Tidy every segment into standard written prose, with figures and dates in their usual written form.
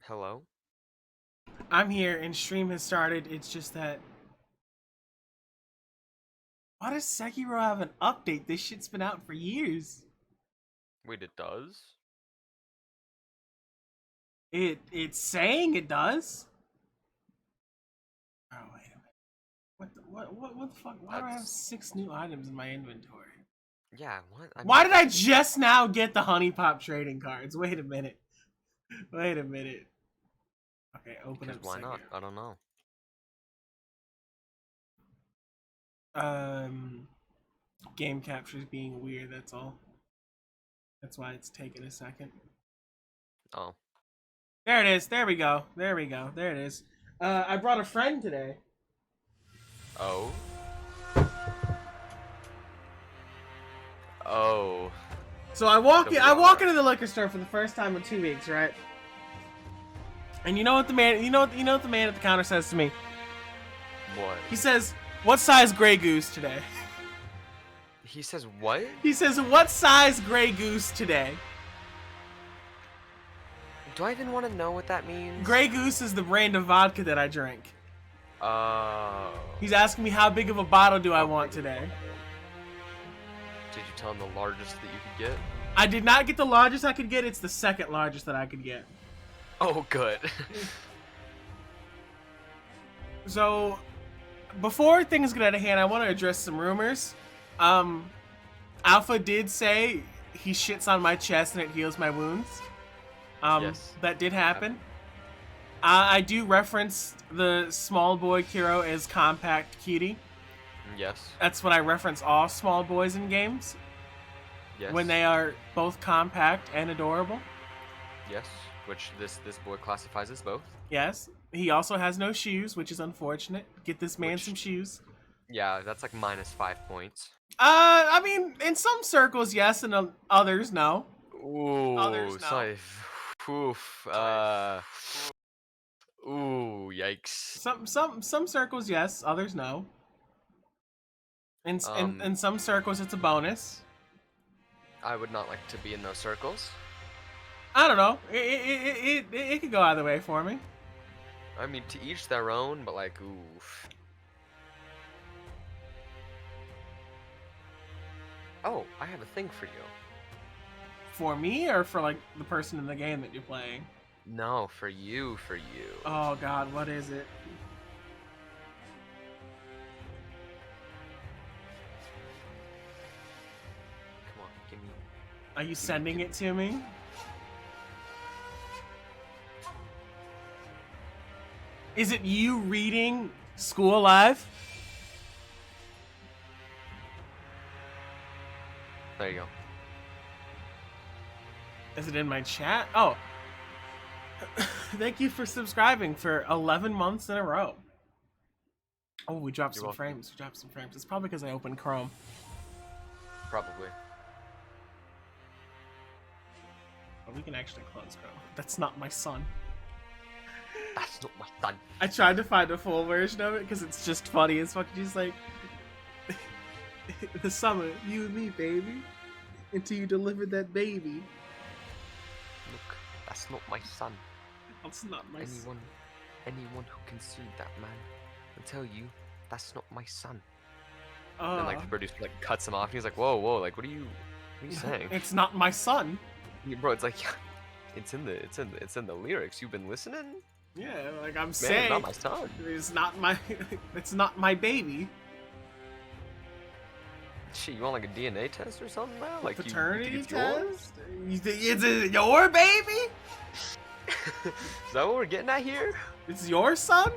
Hello? I'm here and stream has started. It's just that. Why does Sekiro have an update? This shit's been out for years. Wait, it does? It's saying it does. Oh wait a minute. What the fuck? Why do I have 6 new items in my inventory? Yeah, what? Why did I just now get the honey pop trading cards? Wait a minute. Wait a minute. Okay, open Because up why Sekiro. not? I don't know. Game capture's being weird, that's all. That's why it's taking a second. Oh. There it is. There we go. There we go. There it is. I brought a friend today. Oh? Oh. So I walk into the liquor store for the first time in 2 weeks, right? And you know what the man what the man at the counter says to me? What? He says, "What size Grey Goose today?" He says what? He says, "What size Grey Goose today?" Do I even want to know what that means? Grey Goose is the brand of vodka that I drink. Oh. He's asking me how big of a bottle do I want today. Did you tell him the largest that you could get? I did not get the largest I could get. It's the second largest that I could get. Oh, good. So, before things get out of hand, I want to address some rumors. Alpha did say he shits on my chest and it heals my wounds. Yes. That did happen. I do reference the small boy Kiro as compact cutie. Yes. That's what I reference all small boys in games. Yes. When they are both compact and adorable. Yes. Which this boy classifies as both. Yes. He also has no shoes, which is unfortunate. Get this man some shoes. Yeah, that's like -5 points. I mean, in some circles, yes, and others, no. Ooh, Others, no. sorry. Oof. Ooh, yikes. Some circles, yes, others, no. In some circles, it's a bonus. I would not like to be in those circles. I don't know. It could go either way for me. I mean, to each their own, but like, oof. Oh, I have a thing for you. For me, or for like the person in the game that you're playing? No, for you, for you. Oh God, what is it? Come on, give me. Are you sending it to me? Is it you reading School Alive? There you go. Is it in my chat? Oh. Thank you for subscribing for 11 months in a row. Oh, we dropped some frames. We dropped some frames. It's probably because I opened Chrome. Probably. But we can actually close Chrome. That's not my son. That's not my son. I tried to find a full version of it because it's just funny as fuck. Just like the summer, you and me, baby, until you delivered that baby. Look, that's not my son. That's not my son. Anyone who can see that man will tell you that's not my son. And like the producer like cuts him off. And he's like, whoa, like what are you saying? It's not my son. Yeah, bro, it's like it's in the lyrics. You've been listening? Yeah, like I'm Man, saying, not my son. It's not my baby. Shit, you want like a DNA test or something now? Like paternity test? Is it your baby? Is that what we're getting at here? It's your son?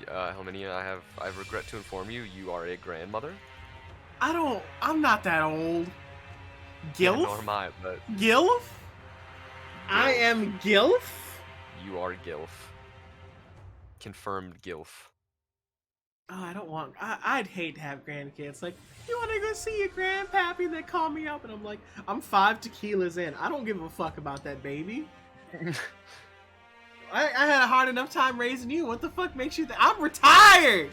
Helmini, I regret to inform you, you are a grandmother. I'm not that old. Gilf? Yeah, nor am I, but... Gilf? I am Gilf? You are Gilf. Confirmed Gilf. Oh, I don't want... I'd hate to have grandkids. Like, you want to go see your grandpappy? They call me up and I'm like, I'm 5 tequilas in. I don't give a fuck about that baby. I had a hard enough time raising you. What the fuck makes you think? I'm retired!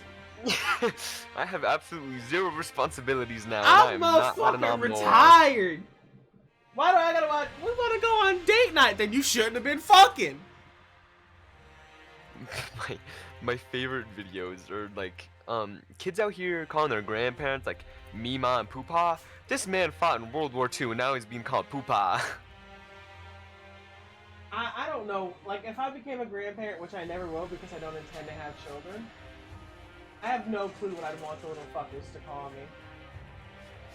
I have absolutely zero responsibilities now. I'm motherfucking retired! Why do I gotta watch? We want to go on date night. Then you shouldn't have been fucking. My favorite videos are like kids out here calling their grandparents like Mima and Poopa. This man fought in World War II and now he's being called Poopa. I don't know. Like, if I became a grandparent, which I never will because I don't intend to have children, I have no clue what I'd want the little fuckers to call me.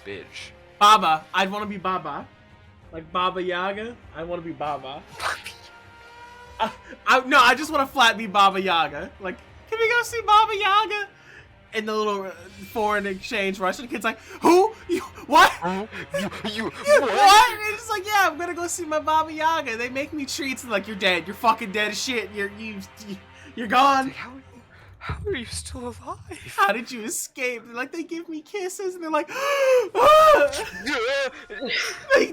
Bitch. Baba. I'd want to be Baba. Like Baba Yaga. I want to be Baba. No, I just want to flat be Baba Yaga. Like, can we go see Baba Yaga? And the little foreign exchange Russian kid's like, who? You, what? You what? And it's like, yeah, I'm gonna go see my Baba Yaga. They make me treats and like, you're dead. You're fucking dead as shit. You're gone. Like, how are you still alive? How did you escape? Like, they give me kisses and they're like,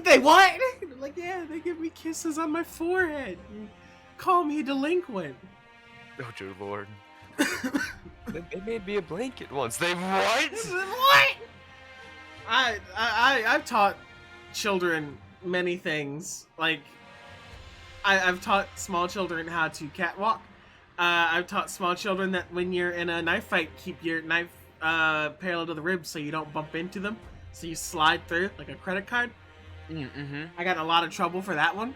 they what? And like, yeah, they give me kisses on my forehead. And call me a delinquent. Oh, dear Lord. They made me a blanket once. They what? What? I've taught children many things. Like, I've taught small children how to catwalk. I've taught small children that when you're in a knife fight, keep your knife parallel to the ribs so you don't bump into them. So you slide through like a credit card. Mm-hmm. I got in a lot of trouble for that one.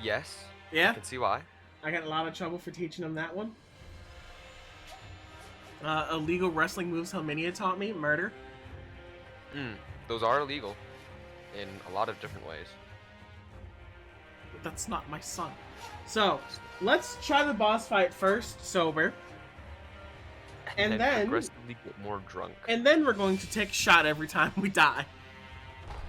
Yes. Yeah. I can see why. I got in a lot of trouble for teaching them that one. Illegal wrestling moves Helminia taught me. Murder. Those are illegal in a lot of different ways. That's not my son. So, let's try the boss fight first, sober. And then progressively get more drunk. And then we're going to take a shot every time we die.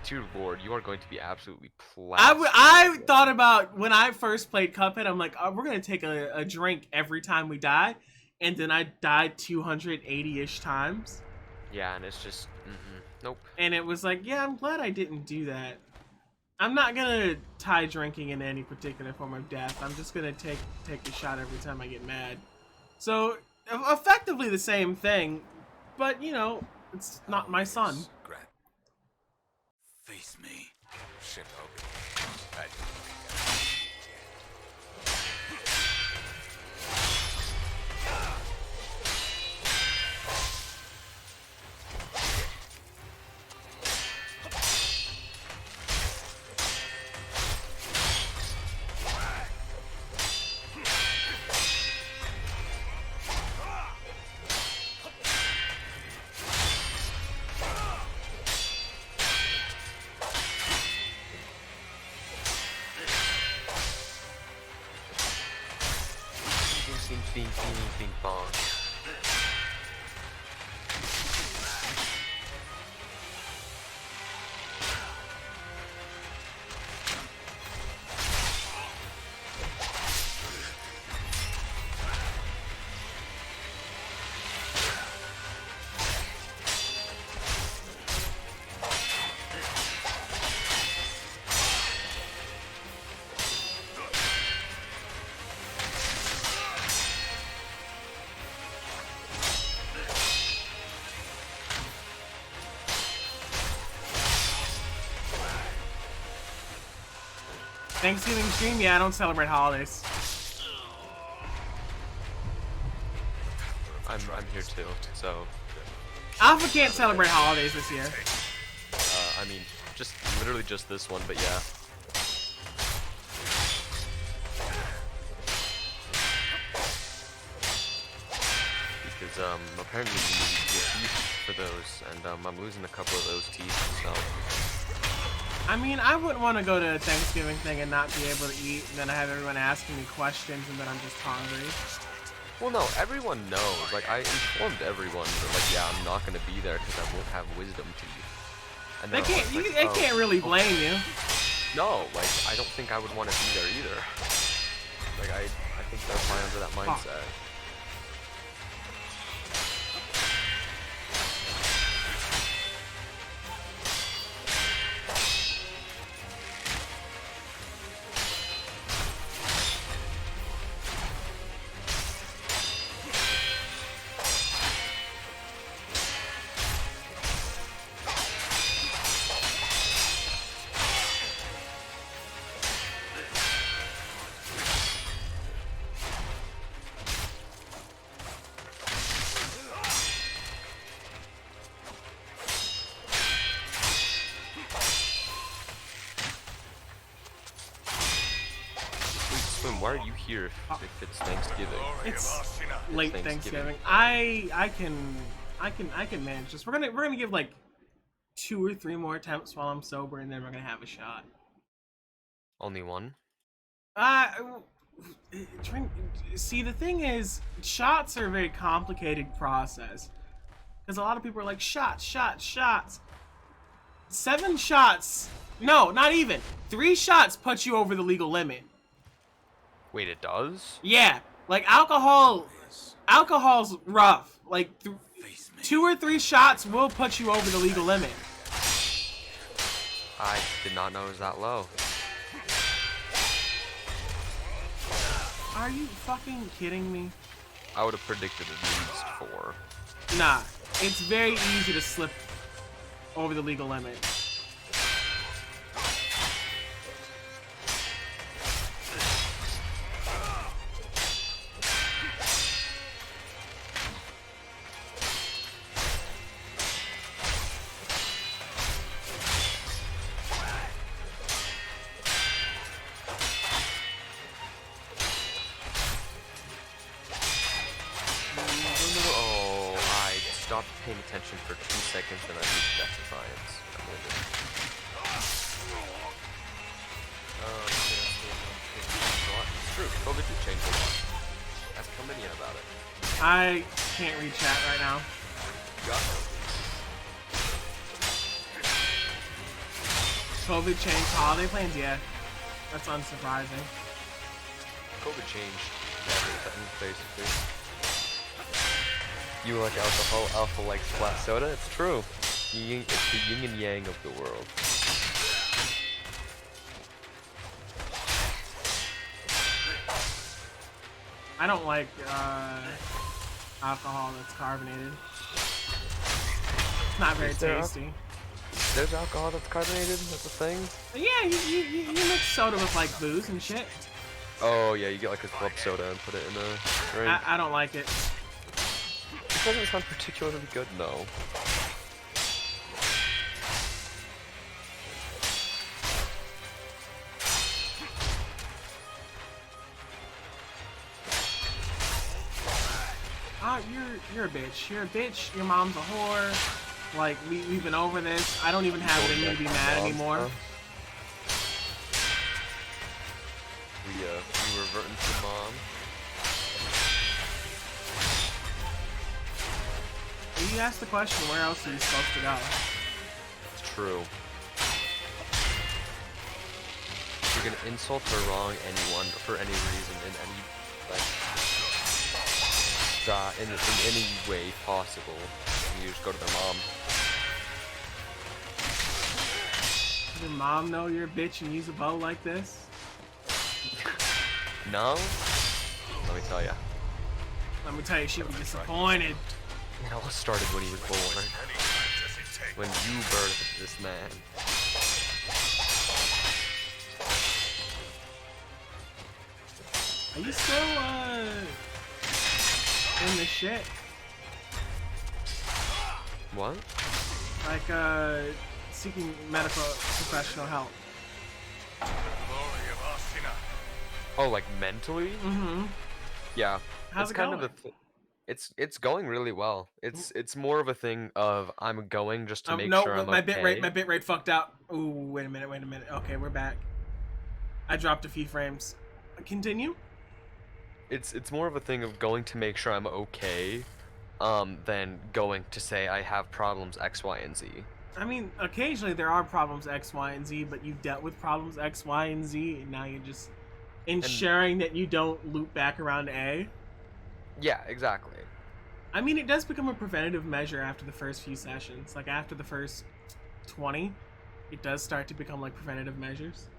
Dear Lord, you are going to be absolutely plastered. I thought about when I first played Cuphead, I'm like, oh, we're going to take a drink every time we die. And then I died 280-ish times. Yeah, and it's just, nope. And it was like, yeah, I'm glad I didn't do that. I'm not gonna tie drinking into any particular form of death. I'm just gonna take a shot every time I get mad. So, effectively the same thing, but, you know, it's not my son. Face me, Shinobi. Bing, bing bong. Thanksgiving stream? Yeah, I don't celebrate holidays. I'm here too, so. Alpha can't celebrate holidays this year. I mean, just literally just this one, but yeah. Because apparently you need to get teeth for those, and I'm losing a couple of those teeth, so. I mean, I wouldn't want to go to a Thanksgiving thing and not be able to eat, and then I have everyone asking me questions, and then I'm just hungry. Well, no, everyone knows. Like, I informed everyone that, like, yeah, I'm not gonna be there because I won't have wisdom teeth. And They can't. They can't really blame you. No, like, I don't think I would want to be there either. Like, I think they're probably under that mindset. why are you here if it's Thanksgiving? It's late Thanksgiving. I can manage this. We're gonna give like 2 or 3 more attempts while I'm sober, and then we're gonna have a shot. Only one? See, the thing is, shots are a very complicated process because a lot of people are like shots. 7 shots. No, not even. 3 shots puts you over the legal limit. Wait, it does? Yeah, like alcohol's rough. Like 2 or 3 shots will put you over the legal limit. I did not know it was that low. Are you fucking kidding me? I would have predicted at least 4. Nah, it's very easy to slip over the legal limit. Oh, I stopped paying attention for 2 seconds and I reached that defiance. It's true, COVID did change a lot. Ask Cominion about it. I can't read chat right now. COVID changed holiday plans? Yeah. That's unsurprising. COVID changed everything, basically. You like alcohol, Alpha likes flat soda? It's true. It's the yin and yang of the world. I don't like alcohol that's carbonated. It's not very tasty. There's alcohol that's carbonated? That's a thing? Yeah, you mix soda with like booze and shit. Oh yeah, you get like a club soda and put it in a drink. I don't like it. It doesn't sound particularly good, no. You're a bitch. You're a bitch. Your mom's a whore. Like we've been over this. I don't even have it in me to be mad anymore. We reverting to mom. You asked the question, where else are you supposed to go? It's true. You're gonna insult or wrong anyone for any reason in any in any way possible. And you just go to their mom. Does your mom know you're a bitch and use a bow like this? No? Let me tell ya. Let me tell you, she'd be disappointed. It all started when he was born. When you birthed this man. Are you still, in the shit? What? Like, seeking medical professional help. Oh, like mentally? Mm-hmm. Yeah. How's it kind going? of it's going really well. It's more of a thing of I'm going just to make no, sure I'm my okay. bitrate fucked out. Ooh, wait a minute. Okay, we're back. I dropped a few frames. Continue. It's more of a thing of going to make sure I'm okay, than going to say I have problems X, Y, and Z. I mean, occasionally there are problems X, Y, and Z, but you've dealt with problems X, Y, and Z, and now you're just ensuring that you don't loop back around to A. Yeah, exactly. I mean, it does become a preventative measure after the first few sessions. Like, after the first 20, it does start to become, like, preventative measures.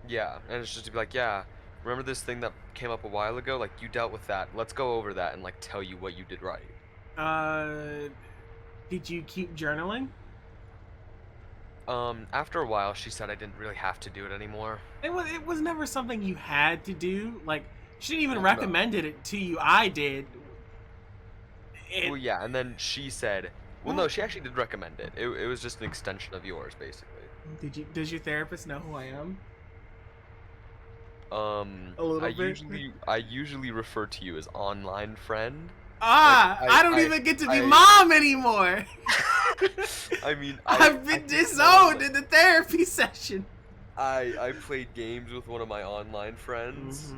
Yeah, and it's just to be like, yeah, remember this thing that came up a while ago? Like, you dealt with that. Let's go over that and, like, tell you what you did right. Did you keep journaling? After a while, she said I didn't really have to do it anymore. It was never something you had to do. Like, she didn't even recommend it to you. I did. Well, yeah, and then she said, well, no, she actually did recommend it. It was just an extension of yours, basically. Does your therapist know who I am? A little bit. I usually refer to you as online friend. I don't even get to be I mom anymore. I mean, I've been disowned in the therapy session. I played games with one of my online friends.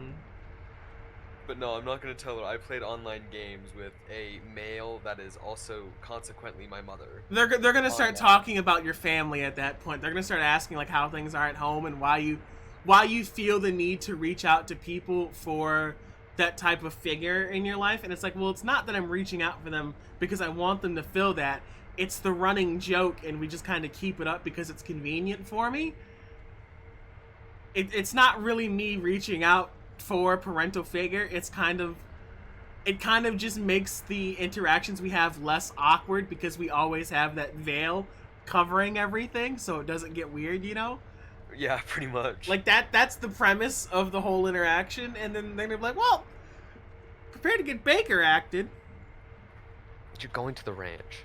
But no, I'm not gonna tell her. I played online games with a male that is also consequently my mother. They're gonna start talking about your family at that point. They're gonna start asking like how things are at home and why you feel the need to reach out to people for that type of figure in your life. And it's like, well, it's not that I'm reaching out for them because I want them to feel that. It's the running joke, and we just kind of keep it up because it's convenient for me. It's not really me reaching out for a parental figure. It kind of just makes the interactions we have less awkward because we always have that veil covering everything so it doesn't get weird, you know? Yeah, pretty much. Like that's the premise of the whole interaction, and then they're like, well, prepare to get Baker acted. You're going to the ranch.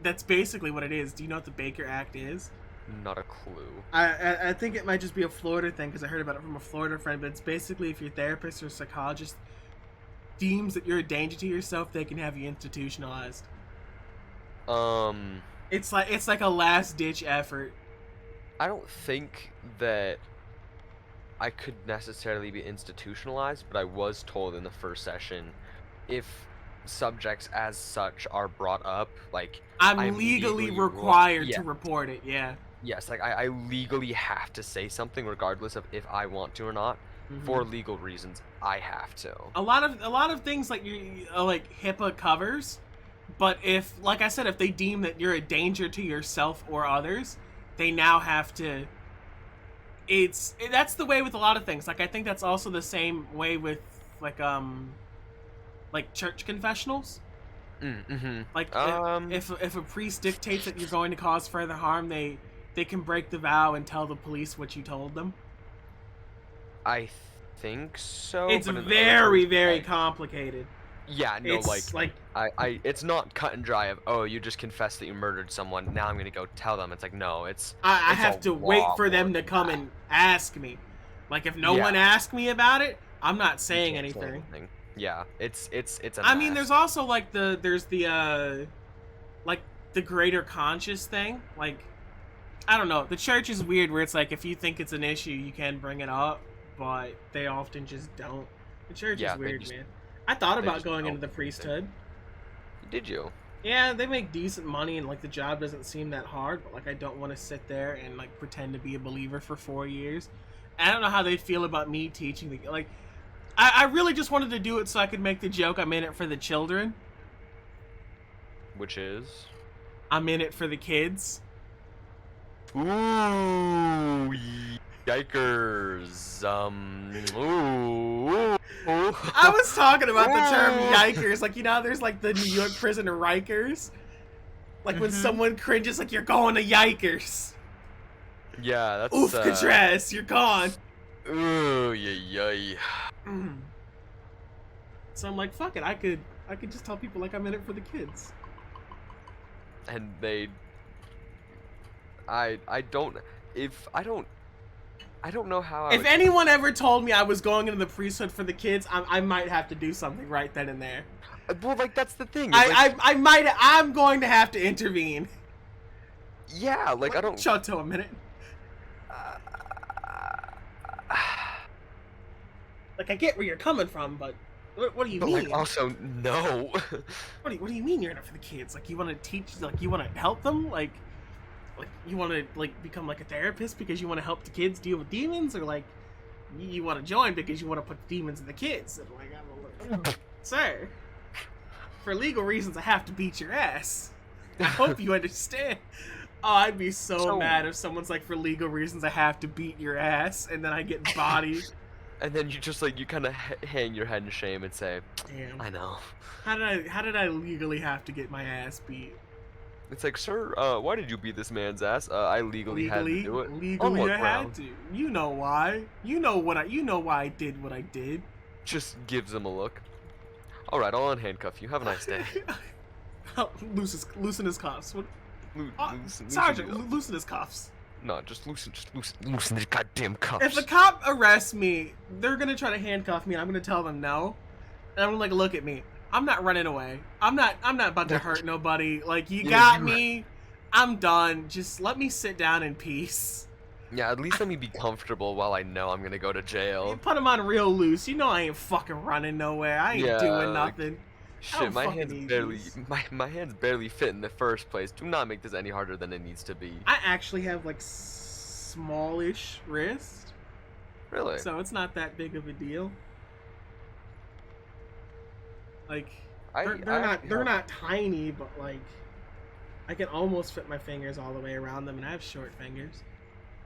That's basically what it is. Do you know what the Baker Act is? Not a clue. I think it might just be a Florida thing because I heard about it from a Florida friend, but it's basically if your therapist or psychologist deems that you're a danger to yourself, they can have you institutionalized. It's like a last ditch effort. I don't think that I could necessarily be institutionalized, but I was told in the first session if subjects as such are brought up, like I'm legally required to report it. Yeah. Yes, like I legally have to say something regardless of if I want to or not. For legal reasons, I have to. A lot of things like like HIPAA covers, but if, like I said, if they deem that you're a danger to yourself or others, they now have to. That's the way with a lot of things. Like I think that's also the same way with like church confessionals. Like if a priest dictates that you're going to cause further harm, they can break the vow and tell the police what you told them. I think so. It's very complicated. Yeah, no, it's like it's not cut and dry of, oh, you just confessed that you murdered someone, now I'm gonna go tell them. It's like, no, I have to wait for them to come and ask me. Like if no one asked me about it, I'm not saying anything. Yeah, it's a I mean, mess. there's also like there's the greater conscious thing. Like I don't know, the church is weird where it's like if you think it's an issue, you can bring it up, but they often just don't. The church is weird, man. I thought about going into the priesthood. Did you? Yeah, they make decent money and like the job doesn't seem that hard, but like I don't want to sit there and like pretend to be a believer for 4 years. I don't know how they feel about me teaching the like. I really just wanted to do it so I could make the joke I'm in it for the children. Which is? I'm in it for the kids. Ooh, yikers. Ooh. I was talking about the term yikers. Like, you know, there's like the New York prison Rikers. Like when someone cringes, like, you're going to yikers. Yeah, that's... Oof, Katras, you're gone. Ooh, yay. So I'm like, fuck it, I could just tell people like I'm in it for the kids. And they... I don't know how If anyone ever told me I was going into the priesthood for the kids, I might have to do something right then and there. Well, like, that's the thing. I'm going to have to intervene. Yeah, like, I don't... Shoto a minute. Like, I get where you're coming from, but what do you mean? Like, also, no. What do you mean you're in it for the kids? Like, you want to teach, like, you want to help them? Like you want to, like, become, like, a therapist because you want to help the kids deal with demons? Or, like, you want to join because you want to put the demons in the kids? And, like, I'm like, sir, for legal reasons, I have to beat your ass. I hope you understand. Oh, I'd be so mad if someone's like, for legal reasons, I have to beat your ass, and then I get bodied. And then you just, like, you kind of hang your head in shame and say, damn. I know. How did I legally have to get my ass beat? It's like, sir, why did you beat this man's ass? I legally had to do it. Legally, I had to. You know why? You know why I did what I did. Just gives him a look. All right, I'll unhandcuff you. Have a nice day. Loosen his cuffs. Sergeant, loosen his cuffs. No, just loosen the goddamn cuffs. If a cop arrests me, they're gonna try to handcuff me, and I'm gonna tell them no. And I'm gonna like, look at me. I'm not running away. I'm not about to hurt nobody. Like, you got me. I'm done. Just let me sit down in peace. Yeah, at least let me be comfortable while I know I'm gonna go to You jail. put them on real loose. You know I ain't fucking running nowhere. I ain't doing like, nothing. shit, my fucking hands need barely these. my hands barely fit in the first place. Do not make this any harder than it needs to be. I actually have like smallish wrist, Really? so it's not that big of a deal. Like, they're not tiny, but like I can almost fit my fingers all the way around them, and I have short fingers.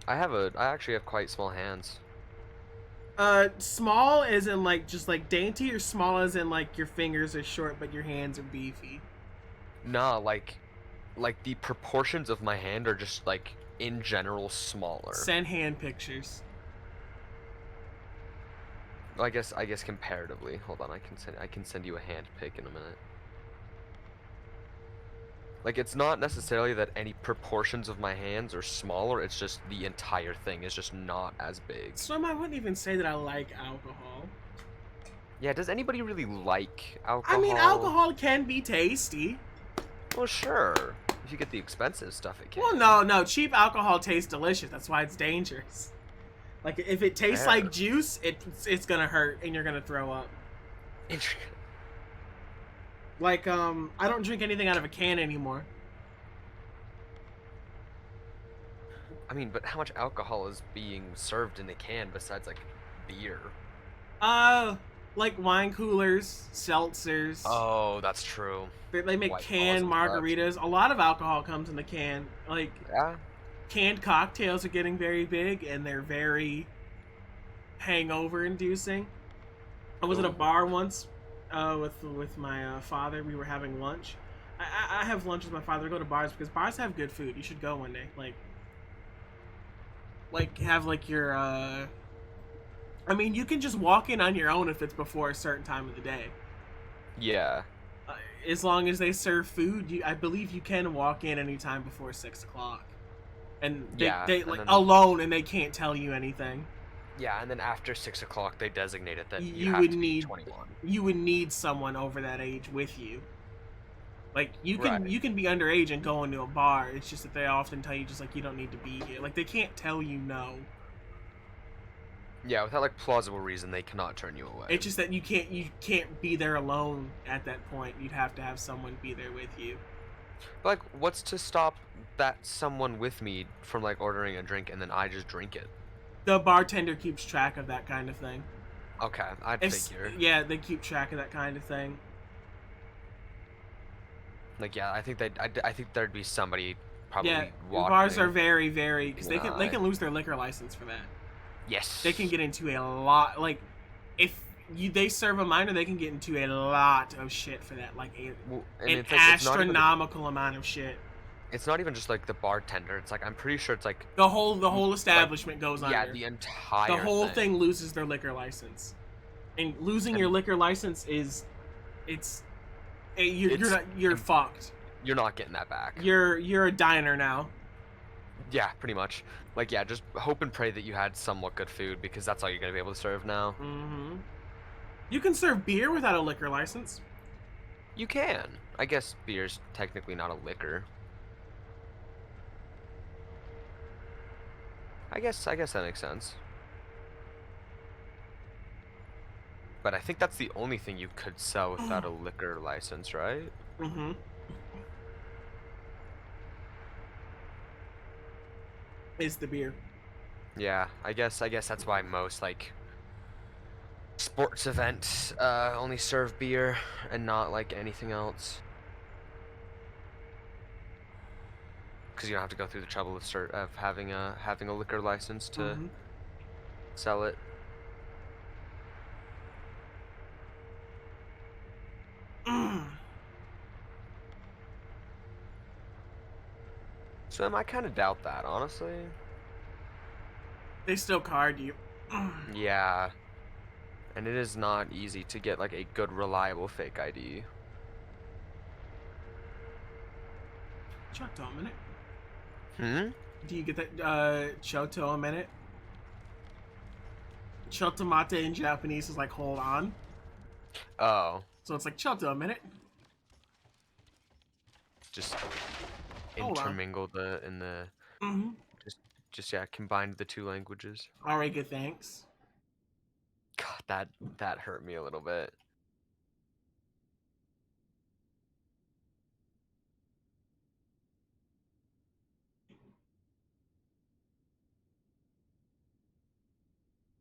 I actually have quite small hands. Small as in like just like dainty, or small as in like your fingers are short but your hands are beefy? Nah, like the proportions of my hand are just like in general smaller. Send hand pictures. I guess comparatively. Hold on, I can send you a hand pic in a minute. Like, it's not necessarily that any proportions of my hands are smaller, it's just the entire thing is just not as big. Some I wouldn't even say that I like alcohol. Yeah, does anybody really like alcohol? I mean, alcohol can be tasty. Well, sure. If you get the expensive stuff, it can. Well, no, cheap alcohol tastes delicious. That's why it's dangerous. Like, if it tastes Fair. like juice, it's gonna hurt and you're gonna throw up. Interesting. Like, I don't drink anything out of a can anymore. I mean, but how much alcohol is being served in a can besides, like, beer? Like wine coolers, seltzers. Oh, that's true. They make White canned Claws and margaritas. A lot of alcohol comes in the can. Like, Yeah. canned cocktails are getting very big, and they're very hangover inducing. I was at a Ooh. bar once with my father. We were having lunch. I have lunch with my father. I go to bars because bars have good food. You should go one day. Like have like your I mean, you can just walk in on your own if it's before a certain time of the day. Yeah. As long as they serve food, I believe you can walk in anytime before 6 o'clock. And they like alone, and they can't tell you anything. Yeah, and then after 6 o'clock, they designate it that you You have would to be need 21. You would need someone over that age with you. Like, you can Right. you can be underage and go into a bar. It's just that they often tell you just like, you don't need to be here. Like, they can't tell you no. Yeah, without like plausible reason, they cannot turn you away. It's just that you can't be there alone at that point. You'd have to have someone be there with you. But, like, what's to stop that someone with me from like ordering a drink and then I just drink it? The bartender keeps track of that kind of thing. Okay, I'd figure. Yeah, they keep track of that kind of thing. Like, yeah, I think there'd be somebody probably Yeah, watching. bars are very, very, because they Nah. can lose their liquor license for that. Yes. They can get into a lot. Like, if they serve a minor, they can get into a lot of shit for that. Like Well, and an it's, like, it's not even astronomical amount of shit. It's not even just like the bartender. It's like I'm pretty sure it's like The whole establishment goes under. yeah, the entire The whole thing loses their liquor license, and losing your liquor license you're fucked. You're not getting that back. You're a diner now. Yeah, pretty much. Like, yeah, just hope and pray that you had somewhat good food because that's all you're gonna be able to serve now. Mm-hmm. You can serve beer without a liquor license. You can. I guess beer's technically not a liquor. I guess that makes sense. But I think that's the only thing you could sell without a liquor license, right? Mm-hmm. Is the beer. Yeah, I guess that's why most like sports events only serve beer and not like anything else. Because you don't have to go through the trouble of having a liquor license to sell it. So I kind of doubt that, honestly. They still card you. Yeah. And it is not easy to get like a good, reliable fake ID. Chuck Dominic. Hmm? Do you get that? Choto a minute. Chotomate in Japanese is like hold on. Oh, So it's like Choto a minute. just Hold on. intermingle the in the Mm-hmm. just yeah, combine the two languages. Alright, good, thanks. God, that hurt me a little bit.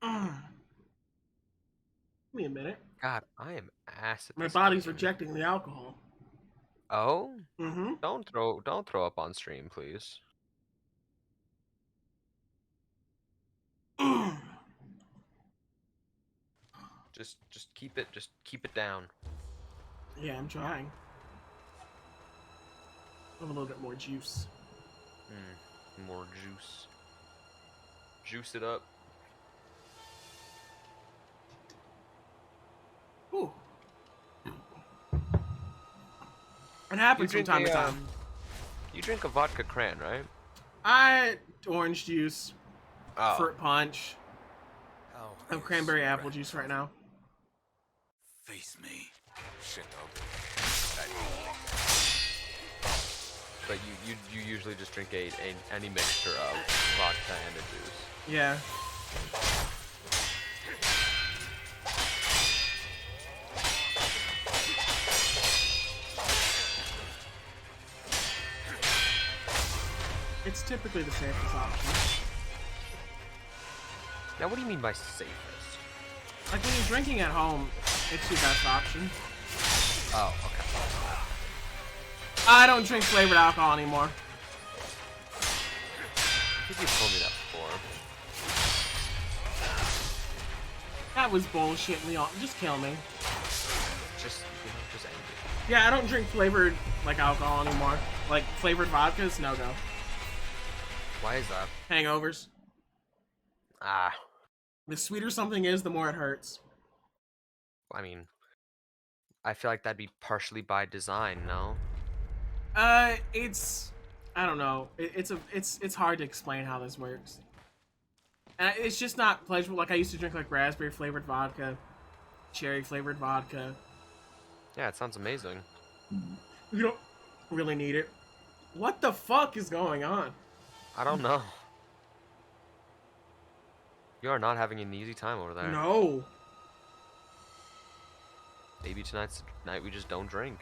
Give me a minute. God, I am ass at My this body's game. rejecting the alcohol. Oh, Mm-hmm. don't throw up on stream, please. Just keep it down. Yeah, I'm trying. Have a little bit more juice. More juice. Juice it up. Ooh. It happens from time to time. You drink a vodka cran, right? Orange juice, Oh, fruit punch. How I have is cranberry apple Ren? juice right now. Face me, Shinobi. but you usually just drink any mixture of vodka and a juice. Yeah. It's typically the safest option. Now, what do you mean by safest? Like when you're drinking at home, it's your best option. Oh, okay. I don't drink flavored alcohol anymore. I think you told me that before. That was bullshit, Leon. Just kill me. Just angry. Yeah, I don't drink flavored like alcohol anymore. Like flavored vodkas, no go. Why is that? Hangovers. Ah, The sweeter something is, the more it hurts. I mean, I feel like that'd be partially by design, no? It's I don't know. It's hard to explain how this works. And it's just not pleasurable. Like I used to drink like raspberry flavored vodka, cherry flavored vodka. Yeah, it sounds amazing. You don't really need it. What the fuck is going on? I don't know. You are not having an easy time over there. No. Maybe tonight's the night we just don't drink.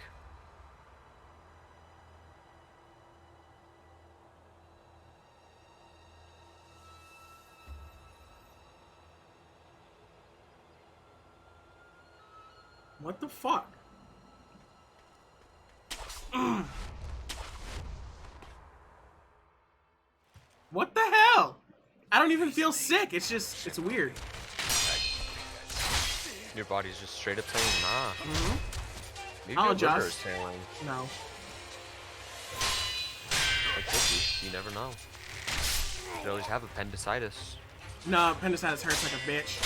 What the fuck? What the hell? I don't even feel sick. It's weird. Your body's just straight up saying, nah. Maybe I'll your liver adjust. is failing. No. It could be. You never know. You could always have appendicitis. No, appendicitis hurts like a bitch.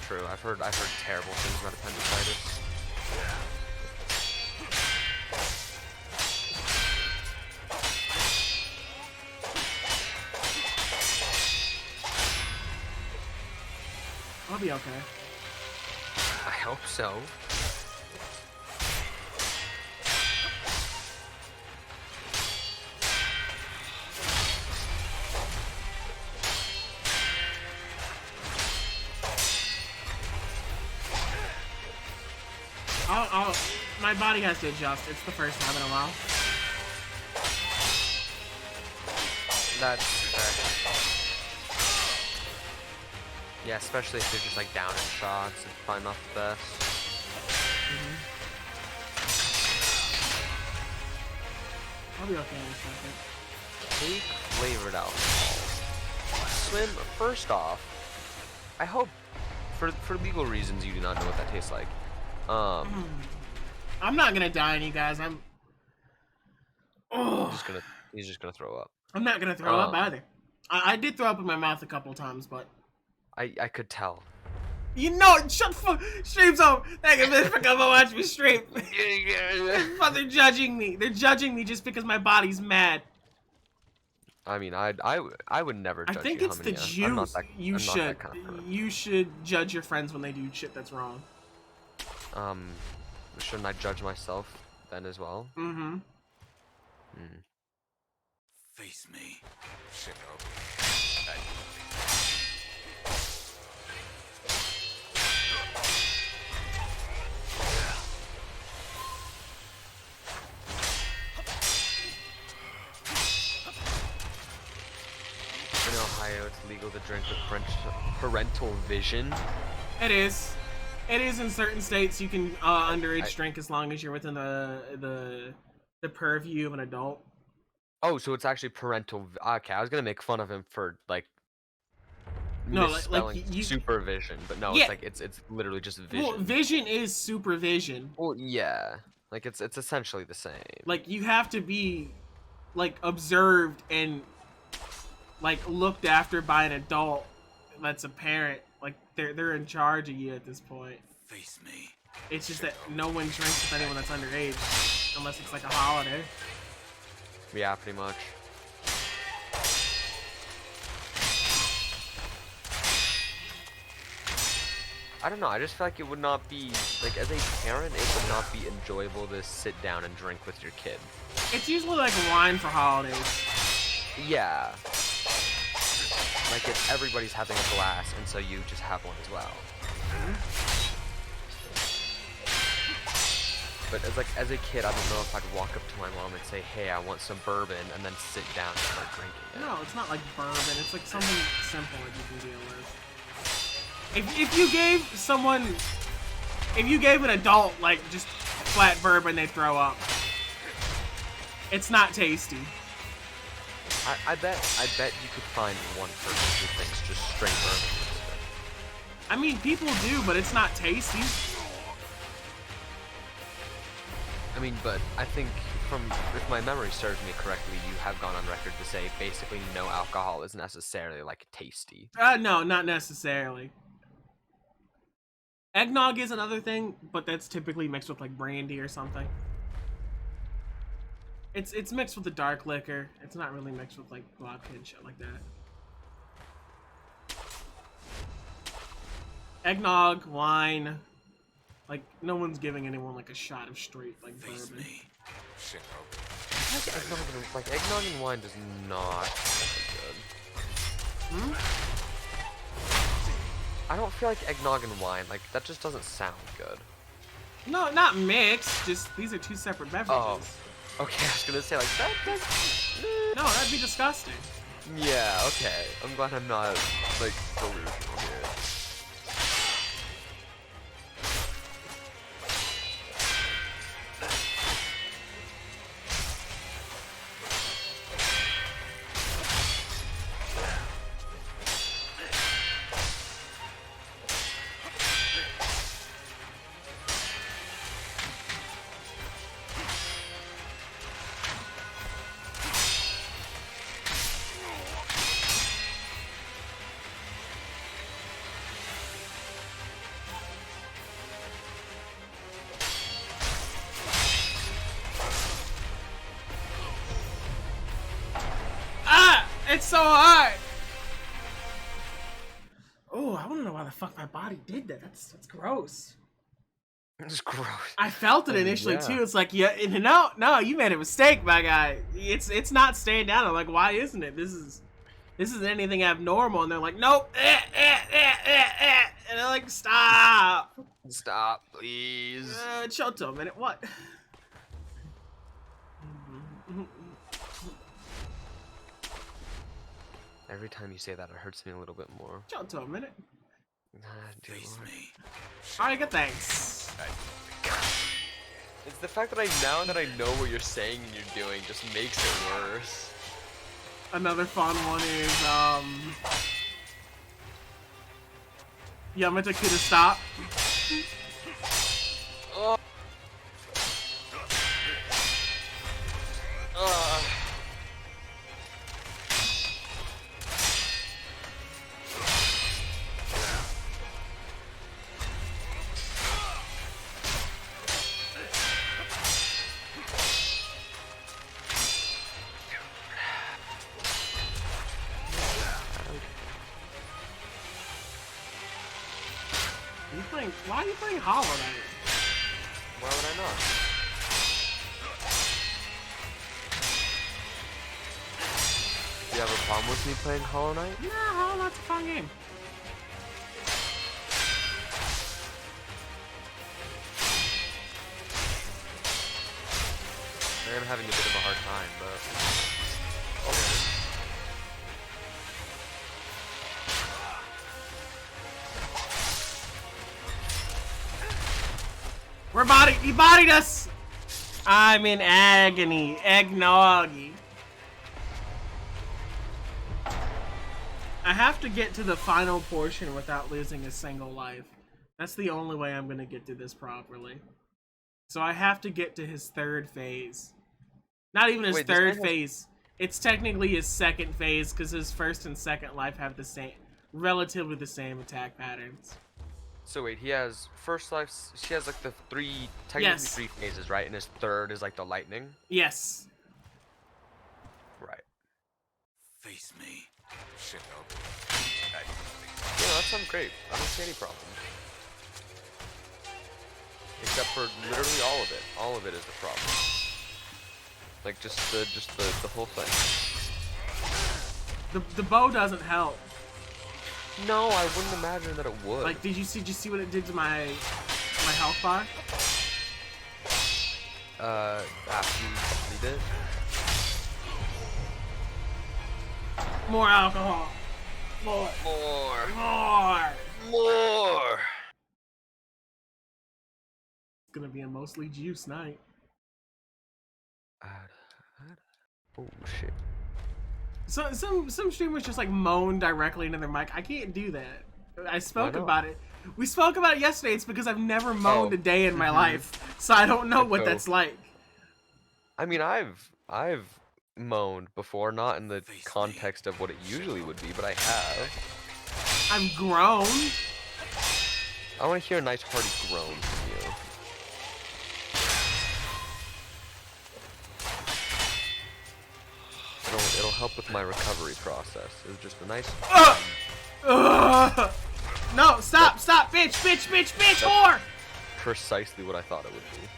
True. I've heard terrible things about appendicitis. I'll be okay. I hope so. My body has to adjust. It's the first time in a while. That's fair. Yeah, especially if they're just like down in shots. It's probably not the best. I'll be okay in a second. Take flavored alcohol. Swim, first off, I hope, for legal reasons, you do not know what that tastes like. I'm not gonna die on you guys. He's just gonna throw up. I'm not gonna throw up either. I did throw up in my mouth a couple times, but I could tell. you know, stream's over. Thank you for coming watch me stream. They're judging me. They're judging me just because my body's mad. I mean, I would never I judge think you, it's the Hamiya. I'm not juice. that. I'm not that kind of friend. You should judge your friends when they do shit that's wrong. Shouldn't I judge myself then as well? Mm-hmm. Hmm. Face me. Shinobi. In Ohio, it's legal to drink with parental vision. It is. It is in certain states. You can underage drink as long as you're within the purview of an adult. Oh, so it's actually parental. Okay, I was gonna make fun of him for like No, misspelling you. supervision, but no, Yeah. it's literally just Well, vision. vision is supervision. Well, yeah, like it's essentially the same. Like you have to be like observed and like looked after by an adult that's a parent. Like they're in charge of you at this point. Face me. It's just that no one drinks with anyone that's underage unless it's like a holiday. Yeah, pretty much. I don't know, I just feel like it would not be, like, as a parent, it would not be enjoyable to sit down and drink with your kid. It's usually like wine for holidays. Yeah. Like, if everybody's having a glass, and so you just have one as well. But as a kid, I don't know if I'd walk up to my mom and say, hey, I want some bourbon, and then sit down and start drinking it. No, it's not like bourbon. It's like something simple that you can deal with. If you gave someone, if you gave an adult like just flat bourbon, they throw up. It's not tasty. I bet you could find one person who thinks just straight bourbon is good. I mean, people do, but it's not tasty. I mean, but I think if my memory serves me correctly, you have gone on record to say basically no alcohol is necessarily like tasty. No, not necessarily. Eggnog is another thing, but that's typically mixed with like brandy or something. It's mixed with the dark liquor. It's not really mixed with like vodka and shit like that. Eggnog, wine. Like no one's giving anyone like a shot of straight like Face bourbon. me. Shinobi. Eggnog and wine does not sound good. Hmm? I don't feel like eggnog and wine, like that just doesn't sound good. No, not mixed. Just these are two separate beverages. Oh. Okay, I was gonna say like that does. No, that'd be disgusting. Yeah, okay. I'm glad I'm not like delusional here. It's so hot. Oh, I want to know why the fuck my body did that. That's gross. It's gross. I felt it initially Yeah. too. It's like, yeah, no, you made a mistake, my guy. It's not staying down. I'm like, why isn't it? This isn't anything abnormal. And they're like, nope. And they're like, stop. Stop, please. Choto, a minute. What? Every time you say that, it hurts me a little bit more. Choto, a minute. Dear Face Lord. me. Alright, good thanks. It's the fact that now that I know what you're saying and you're doing just makes it worse. Another fun one is Yamata could have stopped. Oh. Why are you playing Hollow Knight? Why would I not? Do you have a problem with me playing Hollow Knight? Nah, Hollow Knight's a fun game. I'm having a bit of a hard time, but okay. He bodied us! I'm in agony. Eggnoggy. I have to get to the final portion without losing a single life. That's the only way I'm gonna get to this properly. So I have to get to his third phase. Not even his third phase. It's technically his second phase because his first and second life have the same, relatively the same attack patterns. So wait, he has first life. She has like the technically three phases, right? And his third is like the lightning. Yes. Right. Face me, Shinobi. Yeah, that sounds great. I don't see any problem. Except for literally all of it. All of it is the problem. Like just the whole thing. The bow doesn't help. No, I wouldn't imagine that it would. Like, did you see what it did to my health bar? After you did. More alcohol. More. It's gonna be a mostly juice night. Oh shit. So some streamers just like moan directly into their mic. I can't do that. I spoke about it. We spoke about it yesterday. It's because I've never moaned a day in my life, so I don't know what that's like. I mean, I've moaned before, not in the context of what it usually would be, but I have. I've groaned. I want to hear a nice hearty groan from you. It'll help with my recovery process. It was just a nice. No, stop, bitch, whore! Precisely what I thought it would be.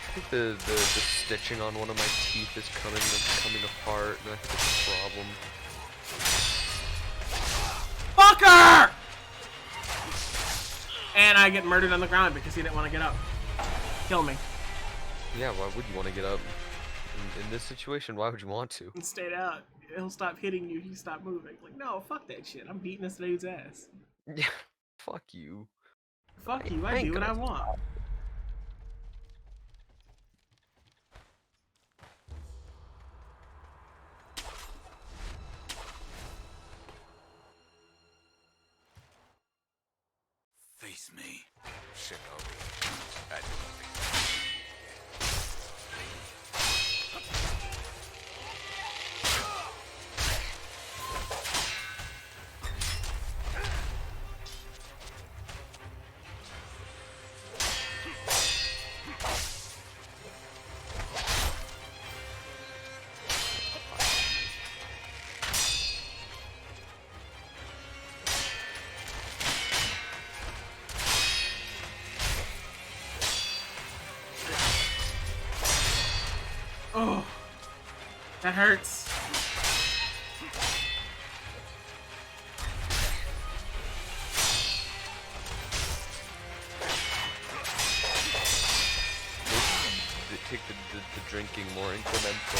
I think the stitching on one of my teeth is coming apart, and I think it's a problem. Fucker! And I get murdered on the ground because he didn't want to get up. Kill me. Yeah, why would you want to get up? In this situation, why would you want to? And stayed out. He'll stop hitting you if you stop moving. Like, no, fuck that shit. I'm beating this dude's ass. Yeah, fuck you. Fuck you, I do what I want. Face me, Shinobi. Oh, that hurts. Take the drinking more incremental.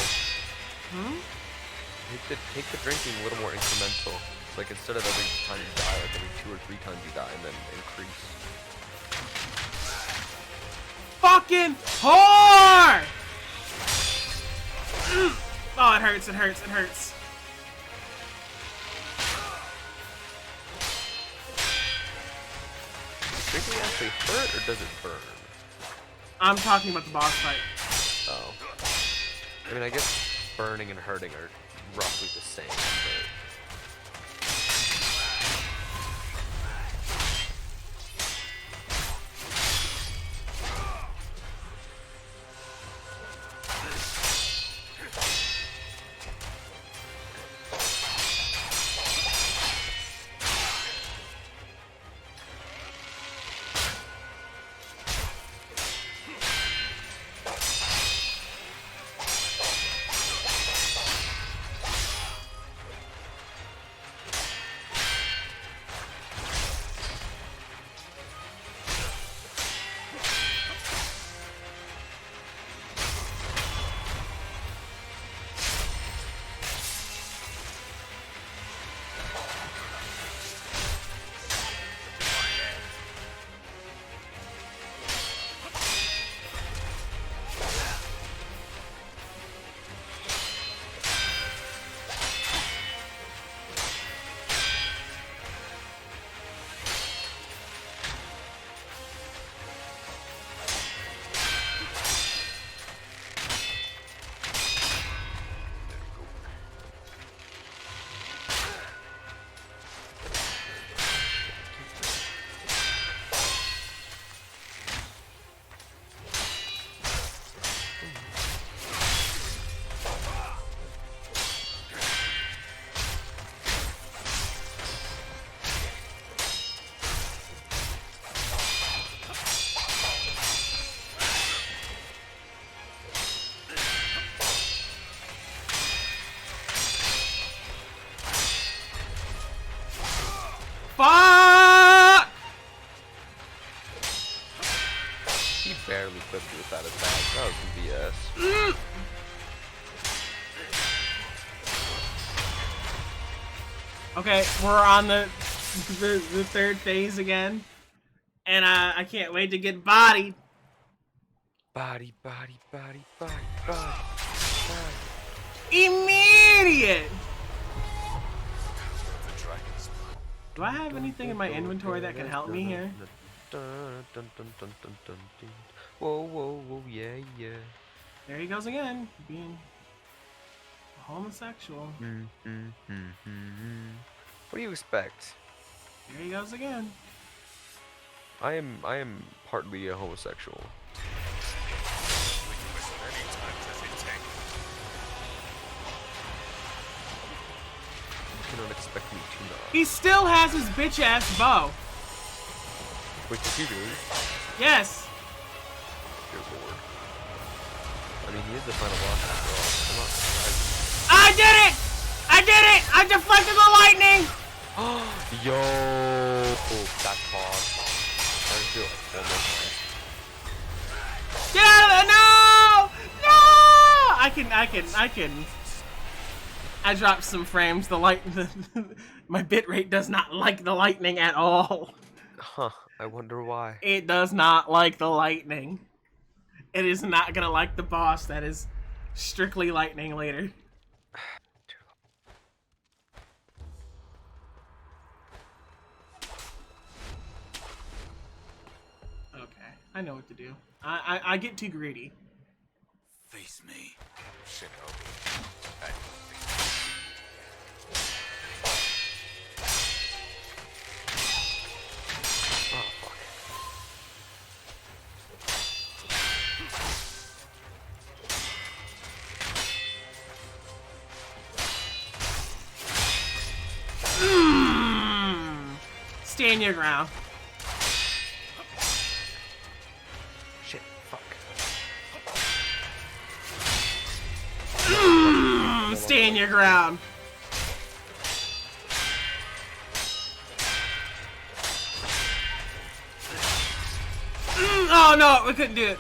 Take the drinking a little more incremental. It's like instead of every time you die, like every 2 or 3 times you die, and then increase. Fucking whore! Oh, it hurts. Does drinking actually hurt, or does it burn? I'm talking about the boss fight. Oh. I mean, I guess burning and hurting are roughly the same, but... barely clipped you with that attack. That was some BS. Okay, we're on the third phase again, and I can't wait to get bodied. Body, body, body, body, body, body. Immediate. The dragon's blood. Do I have anything in my inventory that can help me here? Dun, dun, dun, dun, dun, dun, dun. Whoa, whoa, whoa, yeah, yeah. There he goes again, being homosexual. What do you expect? There he goes again. I am partly a homosexual. As many times as it takes. You cannot expect me to not. He still has his bitch ass bow. Wait, does he really? Yes. Dear Lord. I mean, he is the final boss after all. I'm not surprised. I did it! I did it! I deflected the lightning! Yo! That pause. Let's do it one more time. Get out of there! No! No! I can. I dropped some frames. My bitrate does not like the lightning at all. Huh. I wonder why. It does not like the lightning. It is not gonna like the boss that is strictly lightning later. Okay, I know what to do. I get too greedy. Face me, Shinobi. Oh, fuck. Stand your ground. Shit, fuck. Stand your ground. Oh no, we couldn't do it.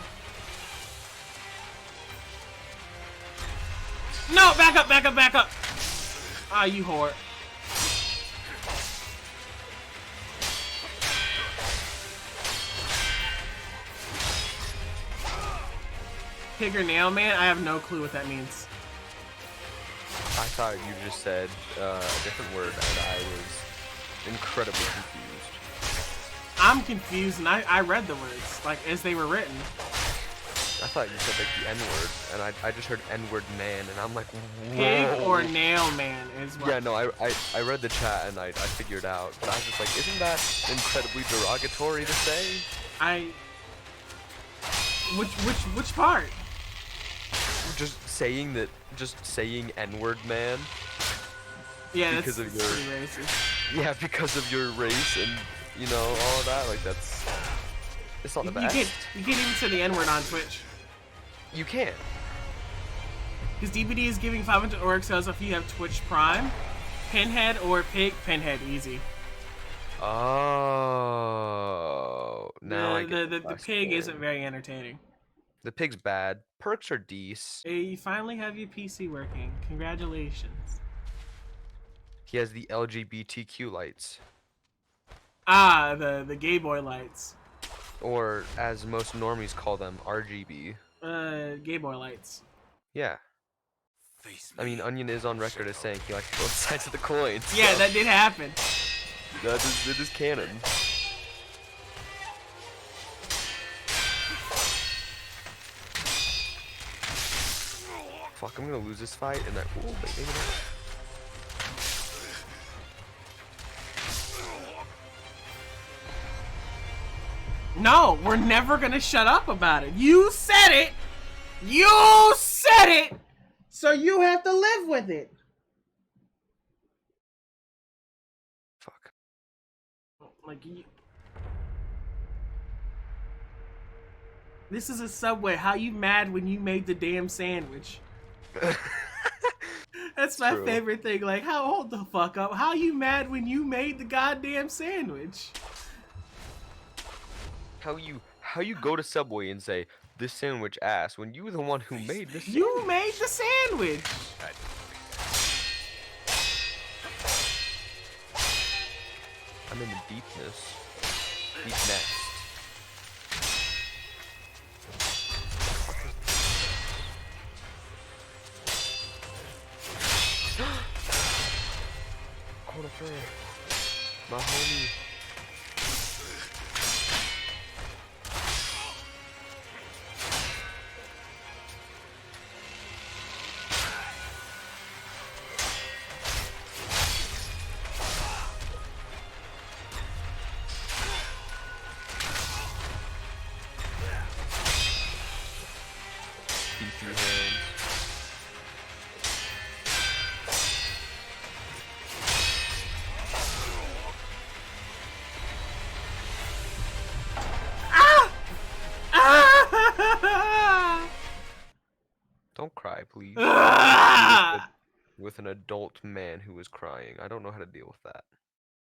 No, back up, back up, back up. Ah, you whore. Pig or nail man? I have no clue what that means. I thought you just said a different word and I was incredibly confused. I'm confused and I read the words, like, as they were written. I thought you said like the N-word, and I just heard N-word man, and I'm like, whoa. Pig or nail man is what. Yeah, no, I read the chat and I figured out, but I was just like, isn't that incredibly derogatory to say? Which part? Just saying N-word man. Yeah, Because that's of your- pretty racist. Yeah, because of your race and you know all of that. Like it's not the best. You can't even say the N-word on Twitch. You can't. Because DBD is giving 500 org cells if you have Twitch Prime, Pinhead, or Pig. Pinhead, easy. Oh, now I get The pig isn't very entertaining. The pig's bad. Perks are decent. Hey, you finally have your PC working. Congratulations. He has the LGBTQ lights, Ah, the gay boy lights. or as most normies call them, RGB. Gay boy lights. Yeah. Face I me. mean, Onion is on record as saying he likes both sides of the coin. So Yeah, that did happen. that is canon. Fuck, I'm gonna lose this fight, and ooh, wait, maybe not. No, we're never gonna shut up about it. You said it! You said it! So you have to live with it. Fuck. Like, this is a Subway. How you mad when you made the damn sandwich? That's my True. favorite thing. Like, hold the fuck up. How you mad when you made the goddamn sandwich? How how you go to Subway and say this sandwich ass when you were the one who made the sandwich. You made the sandwich. I didn't think I'm in the deepness. Deep nest. Corner flare. My homie. Beefy hands. Ah! Don't cry, please. Ah! With an adult man who is crying. I don't know how to deal with that.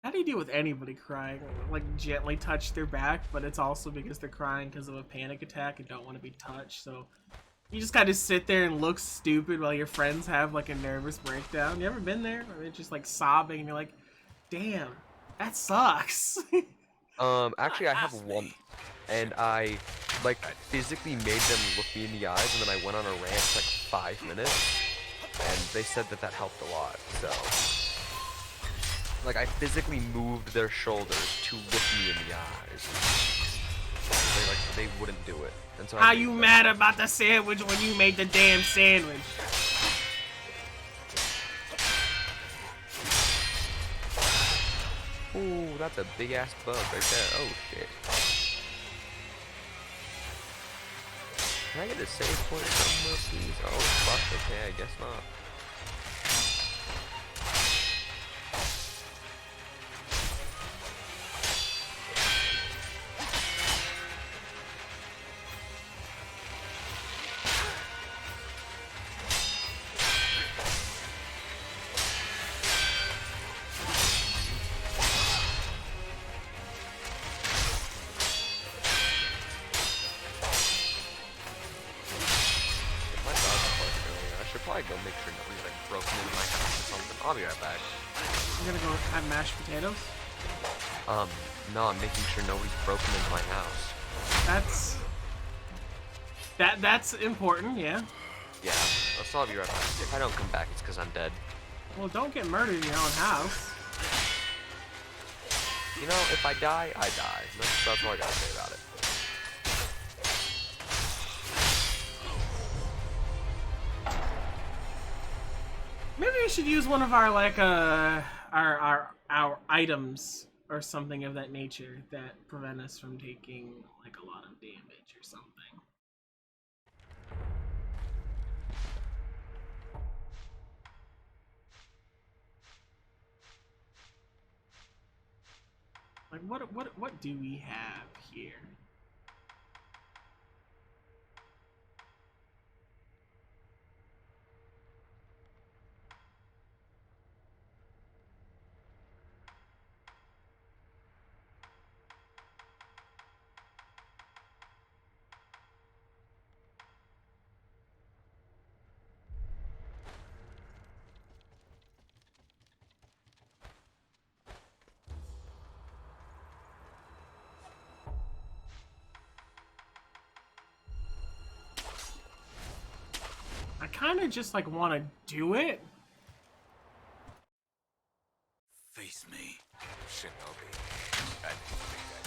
How do you deal with anybody crying? Like gently touch their back, but it's also because they're crying because of a panic attack and don't want to be touched. So you just kind of sit there and look stupid while your friends have like a nervous breakdown. You ever been there? Or they're just like sobbing and you're like, "Damn, that sucks." Actually, I have one, and I like physically made them look me in the eyes, and then I went on a rant for like 5 minutes, and they said that that helped a lot. So, like, I physically moved their shoulders to look me in the eyes. They wouldn't do it, and so. How you mad about the sandwich when you made the damn sandwich? Ooh, that's a big ass bug right there. Oh shit. Can I get a save point somewhere, please? Oh fuck, okay, I guess not. Probably go make sure nobody's like broken into my house or something. I'll be right back. I'm gonna go have mashed potatoes. No, I'm making sure nobody's broken into my house. That's important, yeah. Yeah, so I'll be right back. If I don't come back, it's because I'm dead. Well, don't get murdered in your own house. You know, if I die, I die. That's all I gotta say about it. Maybe we should use one of our like our items or something of that nature that prevent us from taking like a lot of damage or something. Like what do we have here? I kind of just like want to do it. Face me, Shinobi. I didn't think I'd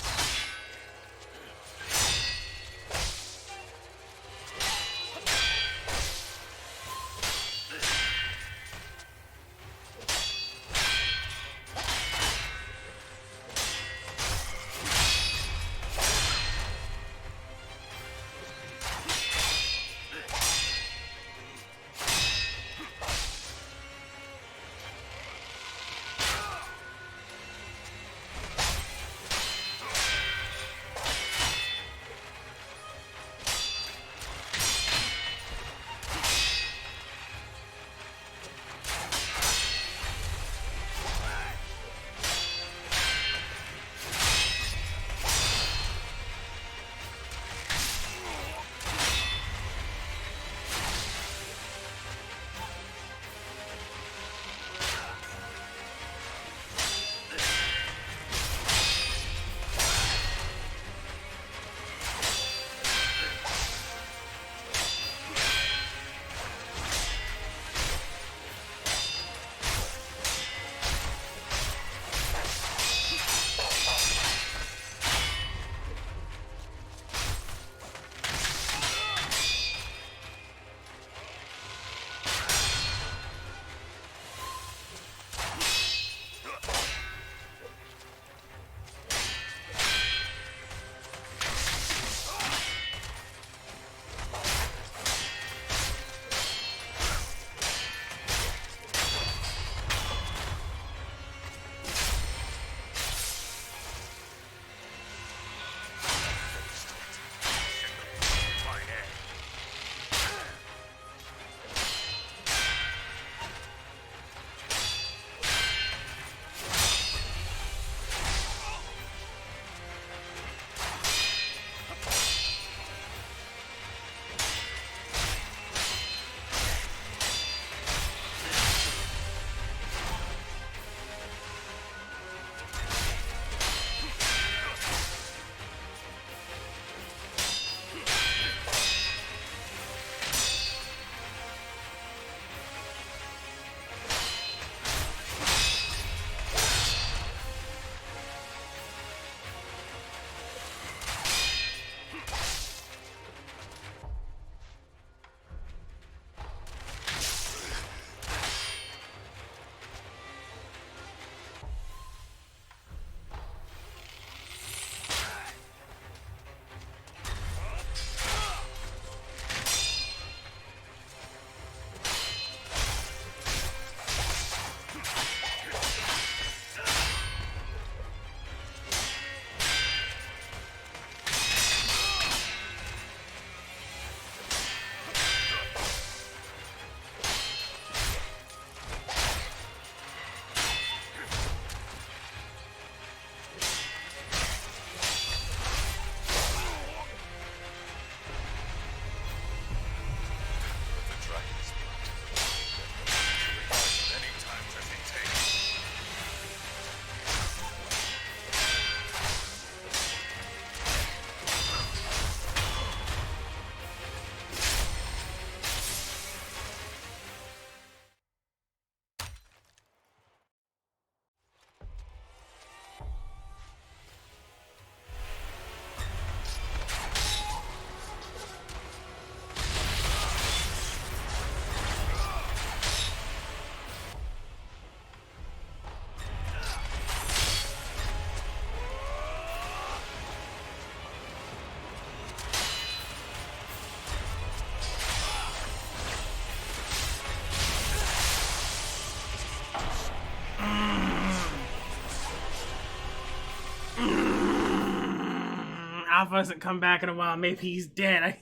Alpha hasn't come back in a while. Maybe he's dead.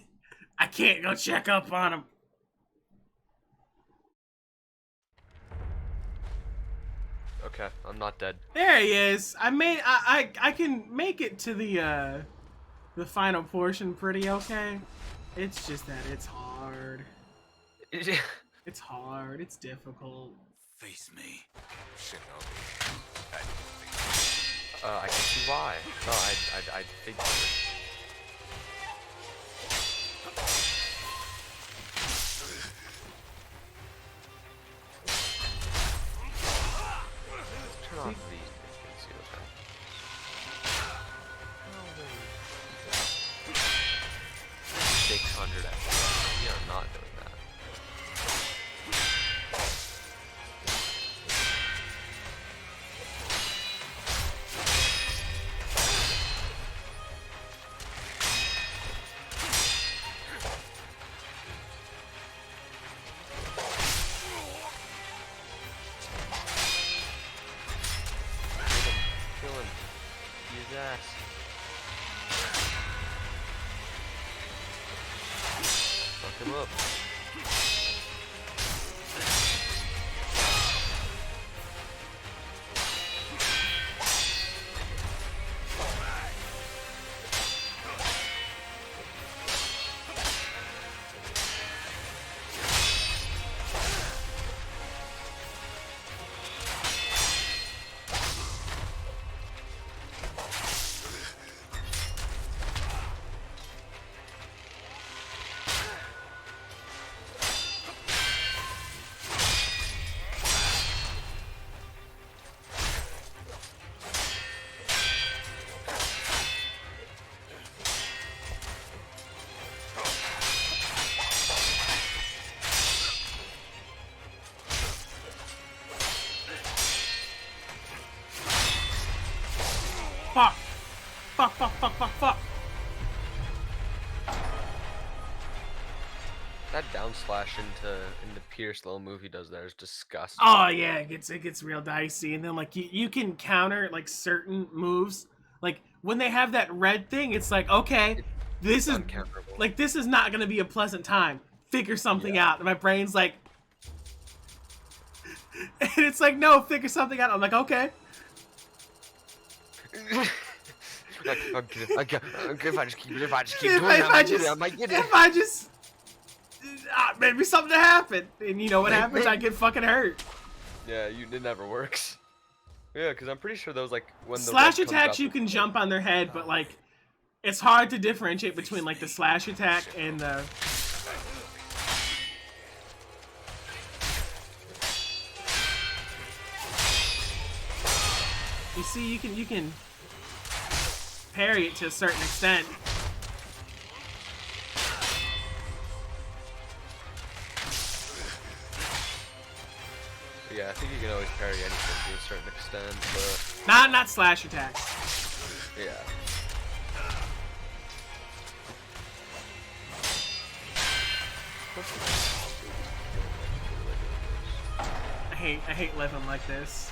I can't go check up on him. Okay, I'm not dead. There he is. I can make it to the final portion pretty okay. It's just that it's hard. It's hard. It's difficult. Face me, Shinobi. I didn't think I can see why. No, I figured. Turn off the concealer. 600 FPS. We are not doing that. Kill him. Use axe. Fuck him up. Fuck. Fuck, fuck, fuck, fuck, fuck. That down slash into Pierce little move he does there is disgusting. Oh yeah, it gets real dicey, and then like you can counter like certain moves. Like when they have that red thing, it's like, okay, this is Uncounterable. like this is not gonna be a pleasant time. Figure something out. And my brain's like, and it's like, no, figure something out. I'm like, okay. If I just keep doing it, I might get it. If I just maybe something to happen, and you know what happens? I get fucking hurt. Yeah, it never works. Yeah, because I'm pretty sure those like when the Slash red comes attacks up, you can jump on their head, but like it's hard to differentiate between like the slash attack and the. You see, you can parry it to a certain extent. Yeah, I think you can always parry anything to a certain extent, but Not slash attacks. yeah. I hate living like this.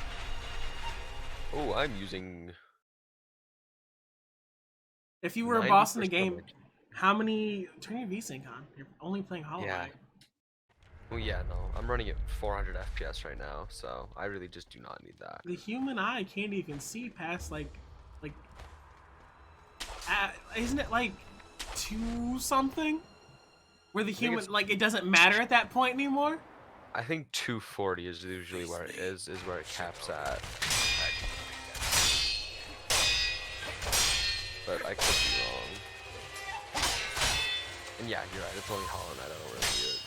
Oh, I'm using. If you were a 90% boss in the game, damage. how many? Turn your VSync on. You're only playing Hollow Yeah. Knight. Oh yeah, no, I'm running at 400 FPS right now, so I really just do not need that. The human eye can't even see past like, isn't it like 2 something? Where the human it's- like it doesn't matter at that point anymore. I think 240 is usually where it is where it caps at. But I could be wrong. And yeah, you're right, it's only Hollow Knight, I don't really do it.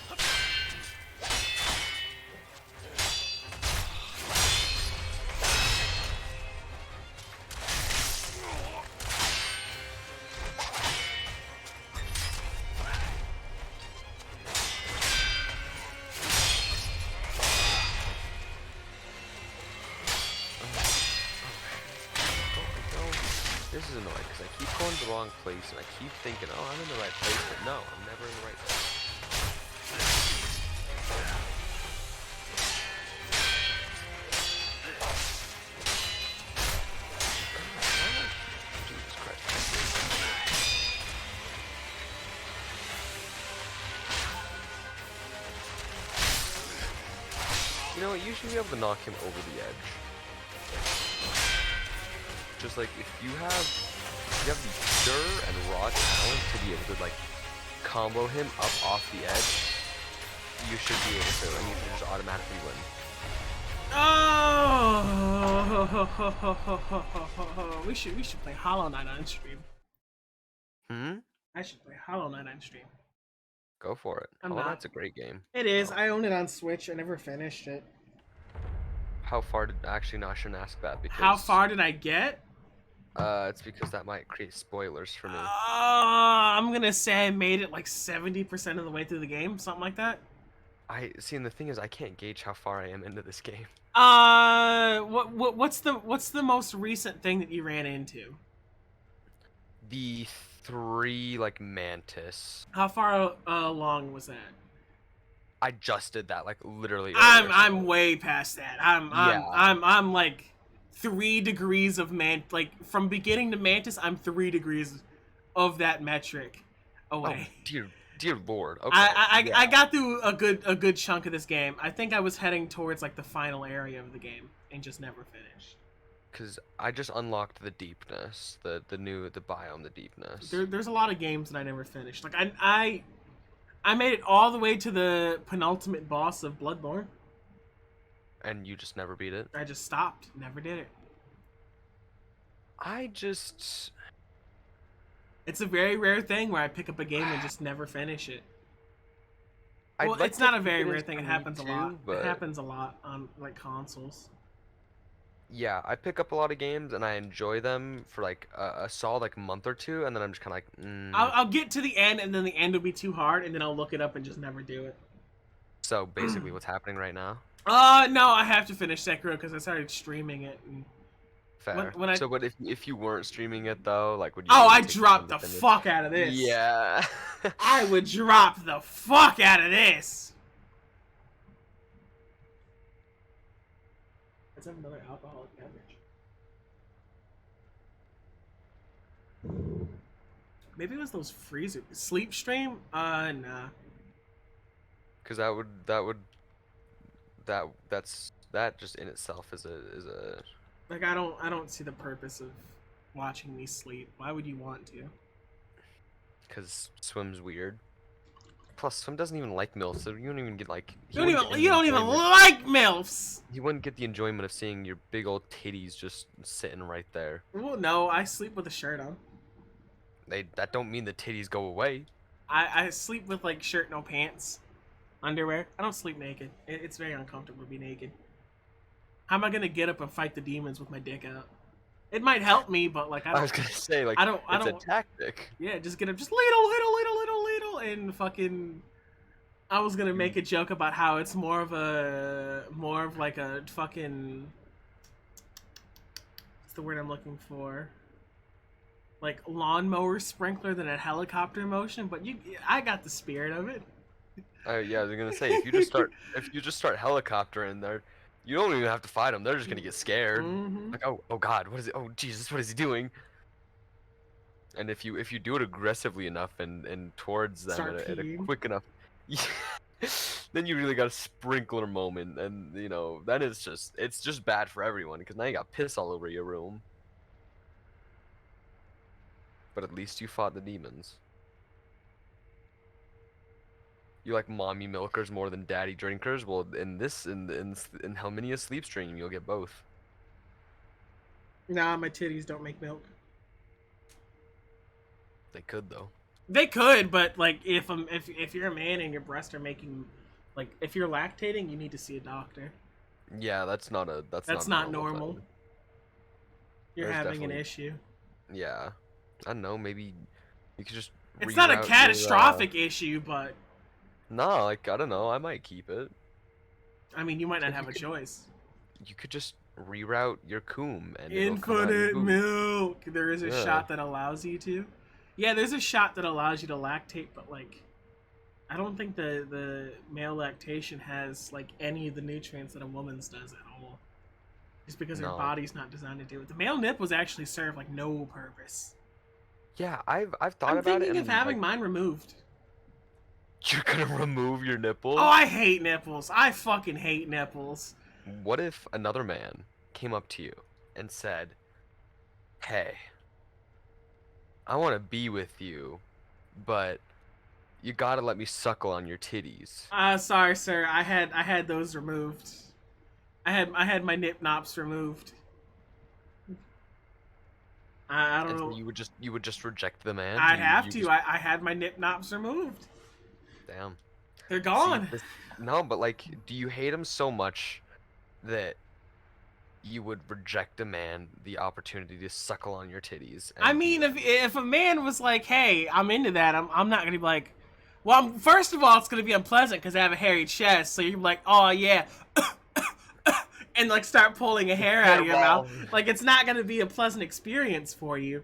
This is annoying because I keep going to the wrong place and I keep thinking, oh, I'm in the right place, but no, I'm never in the right place. Jesus Christ. You know what? You should be able to knock him over the edge. Just like if you have the pure and raw talent to be able to like combo him up off the edge, you should be able to, and you should just automatically win. Oh, we should play Hollow Knight on stream. I should play Hollow Knight on stream. Go for it. Hollow Knight's a great game. It is. I own it on Switch. I never finished it. How far did actually? No, I shouldn't ask that because. How far did I get? It's because that might create spoilers for me. I'm gonna say I made it like 70% of the way through the game, something like that. I see, and the thing is, I can't gauge how far I am into this game. What's the most recent thing that you ran into? The 3 like mantis. How far along was that? I just did that like literally. I'm way past that. I'm like 3 degrees of like from beginning to mantis. I'm 3 degrees of that metric away. Oh, dear lord. Okay. I got through a good chunk of this game. I think I was heading towards like the final area of the game and just never finished. Cause I just unlocked the deepness, the biome, the deepness. There's a lot of games that I never finished. Like I made it all the way to the penultimate boss of Bloodborne. And you just never beat it? I just stopped. Never did it. It's a very rare thing where I pick up a game and just never finish it. Well, it's not a very rare thing. It happens a lot. It happens a lot on like consoles. Yeah, I pick up a lot of games and I enjoy them for like a solid like month or two, and then I'm just kind of like, I'll get to the end, and then the end will be too hard, and then I'll look it up and just never do it. So basically, what's happening right now? No, I have to finish Sekiro because I started streaming it. And fair. So, what if you weren't streaming it though? Like, would you? Oh, I dropped the fuck out of this. Yeah. I would drop the fuck out of this. Let's have another alcoholic beverage. Maybe it was those freezer sleep stream. Nah. Because that just in itself is a. Like I don't see the purpose of watching me sleep. Why would you want to? Because Swim's weird. Plus, Swim doesn't even like MILFs, so you don't even get like. You don't even like MILFs. You wouldn't get the enjoyment of seeing your big old titties just sitting right there. Well, no, I sleep with a shirt on. That don't mean the titties go away. I sleep with like shirt, no pants, underwear. I don't sleep naked. It's very uncomfortable to be naked. How am I gonna get up and fight the demons with my dick out? It might help me, but like I was gonna say like it's a tactic. Yeah, just get up, just little, and fucking. I was gonna make a joke about how it's more of like a fucking. What's the word I'm looking for? Like lawnmower sprinkler than a helicopter motion, but I got the spirit of it. Yeah, I was gonna say if you just start helicopter in there. You don't even have to fight them. They're just gonna get scared. Mm-hmm. Like, oh God, what is it? Oh Jesus, what is he doing? And if you do it aggressively enough and towards them at a quick enough, then you really got a sprinkler moment, and you know then it's just bad for everyone because now you got piss all over your room. But at least you fought the demons. You like mommy milkers more than daddy drinkers? Well, in Helminia's sleep stream, you'll get both. Nah, my titties don't make milk. They could though. They could, but like if you're a man and your breasts are making, like if you're lactating, you need to see a doctor. Yeah, that's not normal. Thing. You're having an issue. Yeah, I don't know. Maybe you could just. It's not a catastrophic issue, but. No, like I don't know. I might keep it. I mean, you might not have a choice. You could just reroute your coom and infinite milk. There is a shot that allows you to. Yeah, there's a shot that allows you to lactate, but like, I don't think the male lactation has like any of the nutrients that a woman's does at all. Just because her body's not designed to do it. The male nip was actually served like no purpose. Yeah, I've thought about it. I'm thinking of having mine removed. You're gonna remove your nipples? Oh, I hate nipples. I fucking hate nipples. What if another man came up to you and said, "Hey, I want to be with you, but you gotta let me suckle on your titties." Sorry, sir. I had those removed. I had my nip nops removed. I don't And so know. you would just reject the man? I'd have You to. just, I had my nip nops removed. damn. They're See, gone. no, but like, do you hate him so much that you would reject a man the opportunity to suckle on your titties? I And be mean, with if a man was like, "Hey, I'm into that," I'm not gonna be like, "Well, first of all, it's gonna be unpleasant because I have a hairy chest." So you're like, "Oh yeah," and like start pulling a hair out of your mouth. Hairball. Like it's not gonna be a pleasant experience for you.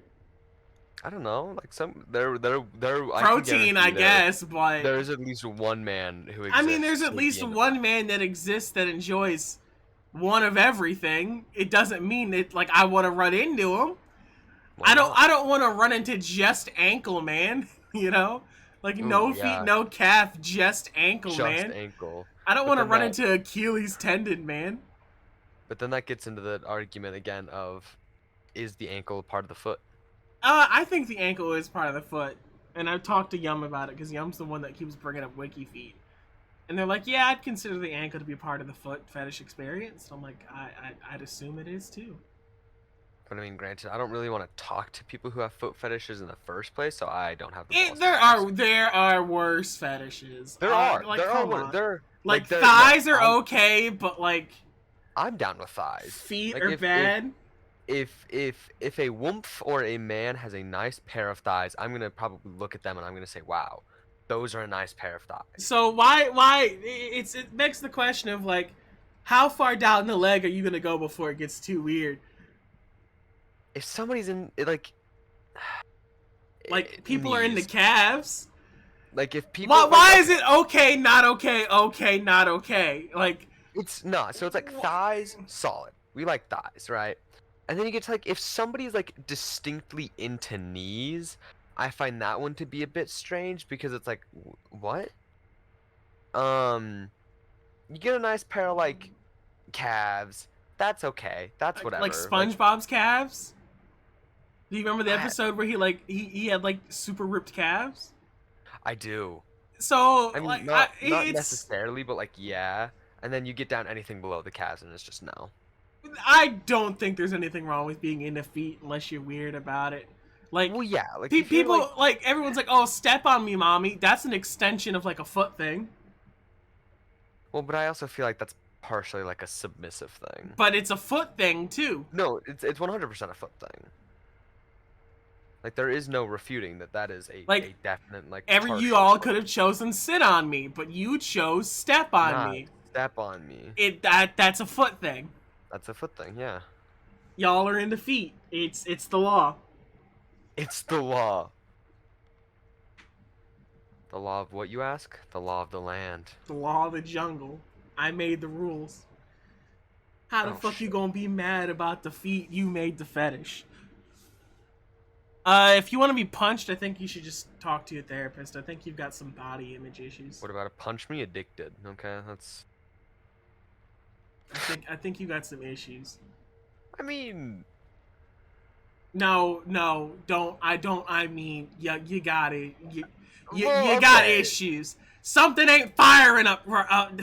I don't know, like some there. I can Protein, I guarantee guess, but there is at least one man who exists. I mean, there's at who'd be least into one that. man that exists that enjoys one of everything. It doesn't mean that like I want to run into him. Why not? I don't want to run into just ankle man. You know, like Ooh, no feet, yeah, no calf, just ankle just man. ankle. I don't But want to then run that, into Achilles tendon man. but then that gets into the argument again of, is the ankle a part of the foot? I think the ankle is part of the foot, and I've talked to Yum about it because Yum's the one that keeps bringing up wiki feet, and they're like, "Yeah, I'd consider the ankle to be part of the foot fetish experience." I'm like, I'd assume it is too. But I mean, granted, I don't really want to talk to people who have foot fetishes in the first place, so I don't have the balls. There are worse fetishes. There are. Like There are. come on. There. Like there. thighs No, are okay, but like I'm down with thighs. feet Like are bad. if a woomph or a man has a nice pair of thighs, I'm gonna probably look at them and I'm gonna say, "Wow, those are a nice pair of thighs." So it begs the question of like, how far down the leg are you gonna go before it gets too weird? If somebody's in Like people are in the knees, calves. like if people Why like, is it okay, not okay, okay, not okay? Like it's not. So it's like thighs, solid. We like thighs, right? And then you get to like if somebody's like distinctly into knees, I find that one to be a bit strange because it's like, what? You get a nice pair of like calves. That's okay. That's whatever. like SpongeBob's calves. Do you remember the I, episode where he had like super ripped calves? I do. So I mean, like not it's necessarily, but like yeah. And then you get down anything below the calves, and it's just no. I don't think there's anything wrong with being into feet unless you're weird about it. Like Well, yeah, like if you're, people like everyone's like, "Oh, step on me, mommy." That's an extension of like a foot thing. well, but I also feel like that's partially like a submissive thing. But it's a foot thing too. No, it's 100% a foot thing. Like there is no refuting that is a definite like. You all could have chosen sit on me, but you chose step on me. Step on me. That's a foot thing. That's a foot thing, yeah. Y'all are into feet. It's the law. It's the law. The law of what, you ask? The law of the land. The law of the jungle. I made the rules. How the fuck shit. you gonna be mad about the feet? You made the fetish. If you want to be punched, I think you should just talk to your therapist. I think you've got some body image issues. What about a punch me addicted? Okay, that's. I think you got some issues. I mean. No, don't. I mean, you got it. You Well, got okay. issues. Something ain't firing up.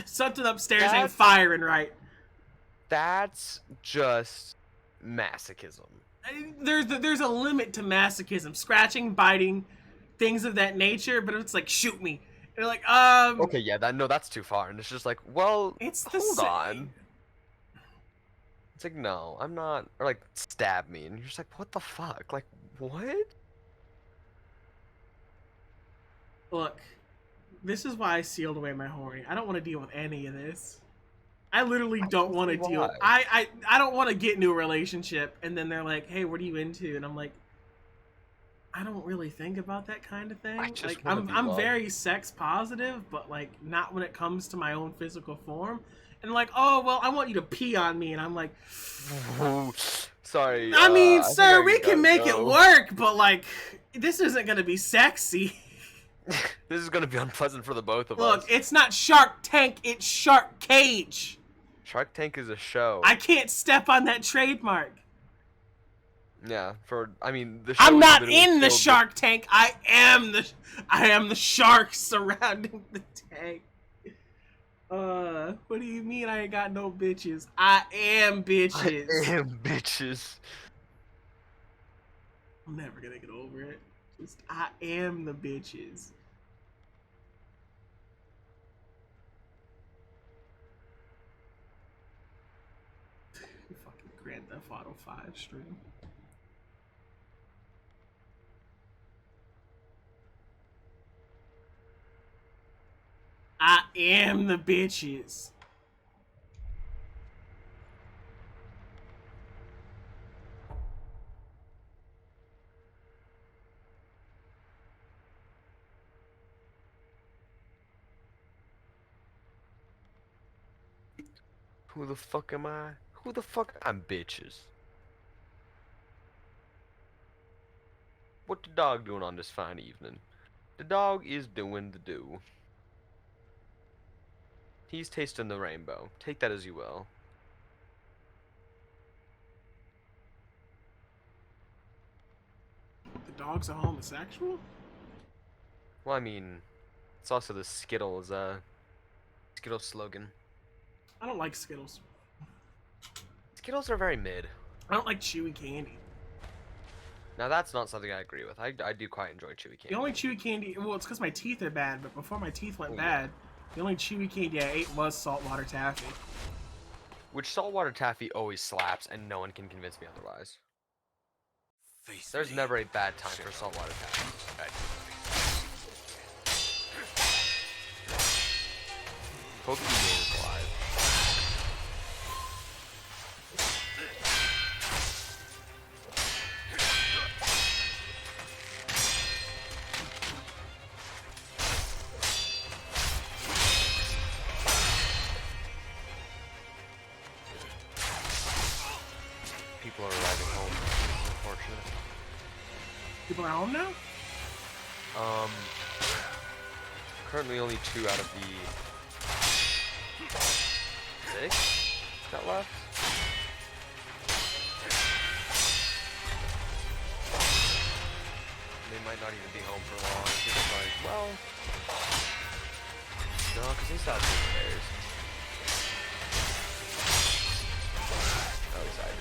Something upstairs ain't firing right. That's just masochism. There's a limit to masochism, scratching, biting, things of that nature. But it's like shoot me. And they're like Okay, yeah, that's too far, and it's just like, well, It's the hold same. on. It's like, no, I'm not, or like stab me, and you're just like, what the fuck? Like, what? Look, this is why I sealed away my horny. I don't want to deal with any of this. I literally don't want to deal. Why? I don't want to get into a relationship and then they're like, "Hey, what are you into?" And I'm like, I don't really think about that kind of thing. I just Like wanna be I'm loved. very sex positive, but like not when it comes to my own physical form. And like, "Oh, well, I want you to pee on me." And I'm like, Sorry. I mean, think sir, I we gotta can make it go. work, but like this isn't going to be sexy. This is gonna be unpleasant for the both of Look, us. it's not Shark Tank, it's Shark Cage. Shark Tank is a show. I can't step on that trademark. Yeah, I mean, the show I'm is not literally in the filled Shark Tank. I am the shark surrounding the tank. What do you mean I ain't got no bitches? I am bitches. I am bitches. I'm never gonna get over it. Just I am the bitches. Fucking Grand Theft Auto 5 stream. I am the bitches. Who the fuck am I? Who the fuck? I'm bitches. What the dog doing on this fine evening? The dog is doing the do. He's tasting the rainbow. Take that as you will. The dog's a homosexual? Well, I mean, it's also the Skittles slogan. I don't like Skittles. Skittles are very mid. I don't like chewy candy. Now that's not something I agree with. I do quite enjoy chewy candy. The only chewy candy, well, it's because my teeth are bad, but before my teeth went Oh, bad, the only chewy candy I ate was saltwater taffy. Which saltwater taffy always slaps, and no one can convince me otherwise. Face There's me, never a bad time for Shinobi. saltwater taffy. Hope you is alive. People are arriving home. This is unfortunate. People are home now? Currently only 2 out of the 6 that left. They might not even be home for long. I think it's like, well, no, because they still have 2 pairs. At least I do.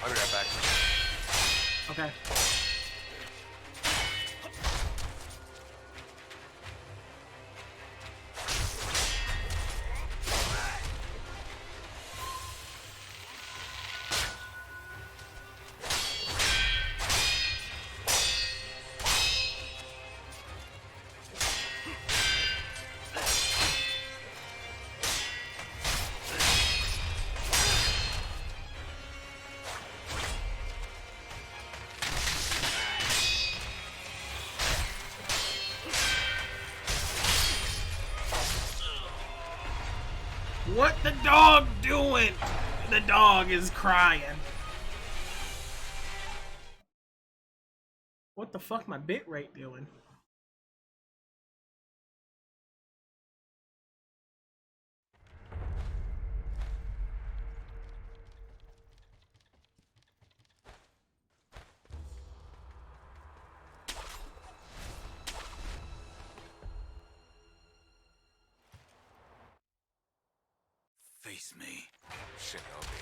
I'll be right back. Okay. What the dog doing? The dog is crying. What the fuck my bitrate doing? Face me, Shinobi.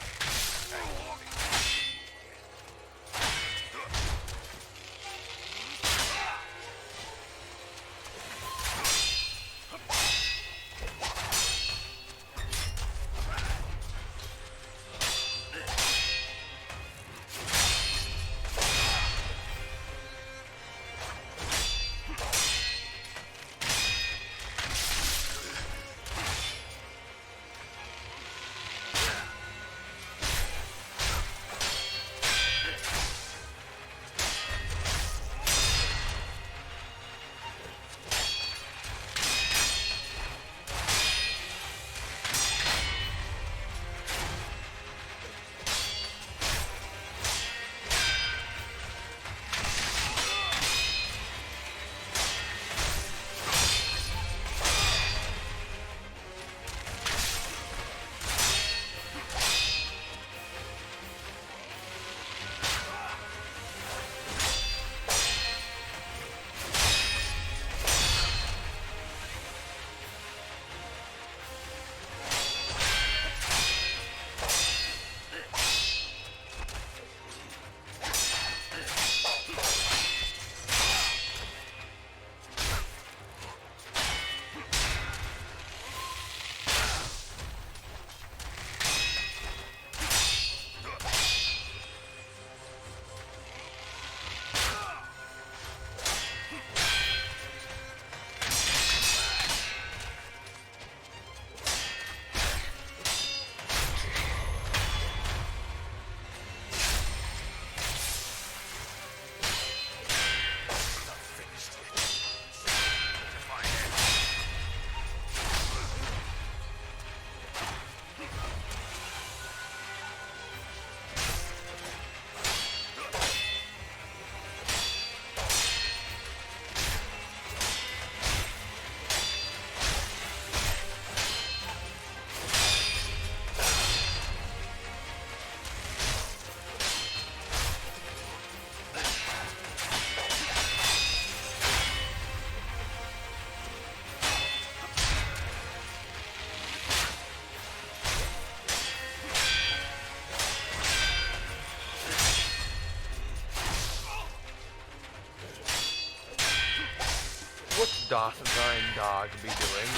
What doth thine dog be doing?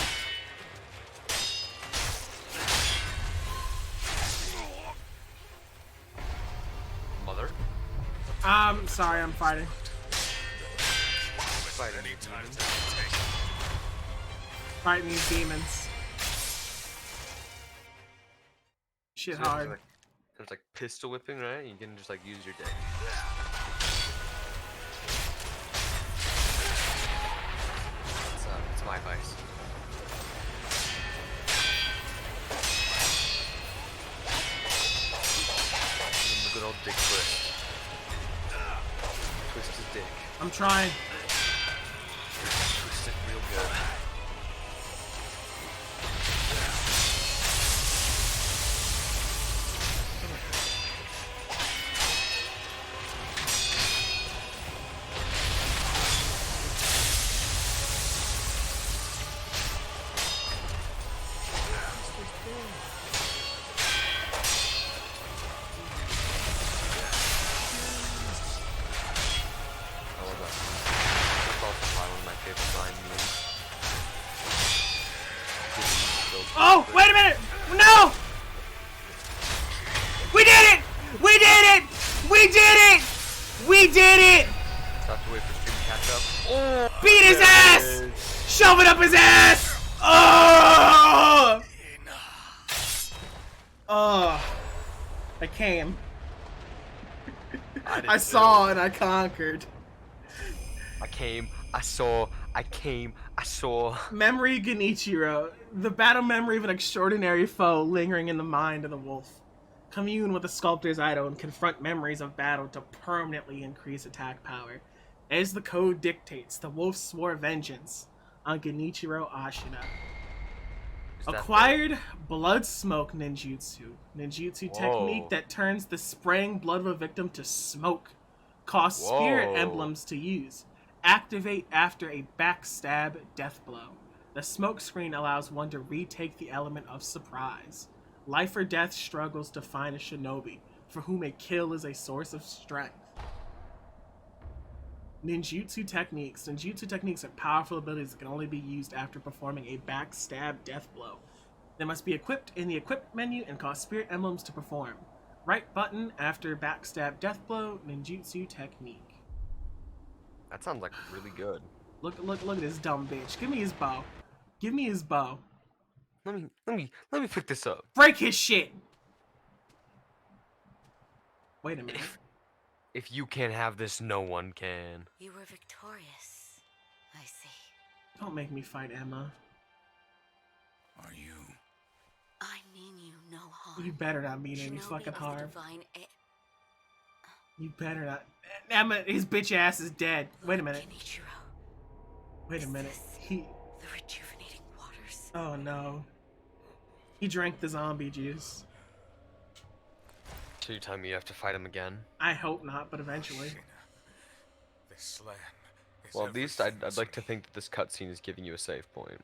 Mother? Sorry, I'm fighting. Fighting Any time demons. to take. Fighting these demons. Shit So there's hard. like, there's like pistol whipping, right? You can just like use your dick. It's my advice. And the good old dick twist. Twist his dick. I'm trying. Twist it real good. I love that. That's also probably one of my favorite Vine memes. Oh, wait a minute! No! We did it! We did it! We did it! We did it! So I have to wait for Stream to catch up. Oh, Beat his there it ass! is. Shove it up his ass! Oh! Oh. I came. I did I too. saw and I conquered. I came, I saw, I came, I saw. Memory Genichiro, the battle memory of an extraordinary foe lingering in the mind of the wolf. Commune with the sculptor's idol and confront memories of battle to permanently increase attack power. As the code dictates, the wolf swore vengeance on Genichiro Ashina. Is that Acquired Blood Smoke Ninjutsu. Ninjutsu Whoa. technique that turns the spraying blood of a victim to smoke. Costs spirit Whoa. emblems to use. Activate after a backstab death blow. The smoke screen allows one to retake the element of surprise. Life or death struggles to find a shinobi, for whom a kill is a source of strength. Ninjutsu Techniques. Ninjutsu Techniques are powerful abilities that can only be used after performing a backstab death blow. They must be equipped in the equip menu and cost spirit emblems to perform. Right button after backstab death blow, Ninjutsu Technique. That sounds like really good. Look at this dumb bitch. Give me his bow. Give me his bow. Let me pick this up. Break his shit! Wait a minute. If you can't have this, no one can. You were victorious. I see. Don't make me fight Emma. Are you? I mean you no harm. You better not mean any Shinobi fucking of the harm. divine You better not. Emma, his bitch ass is dead. Wait a minute. Genichiro, Wait a minute. He. the rejuvenating waters. Oh no. He drank the zombie juice. So you tell me you have to fight him again? I hope not, but eventually. Shina, this land is Well, at least I'd everything like to to me. think that this cutscene is giving you a save point.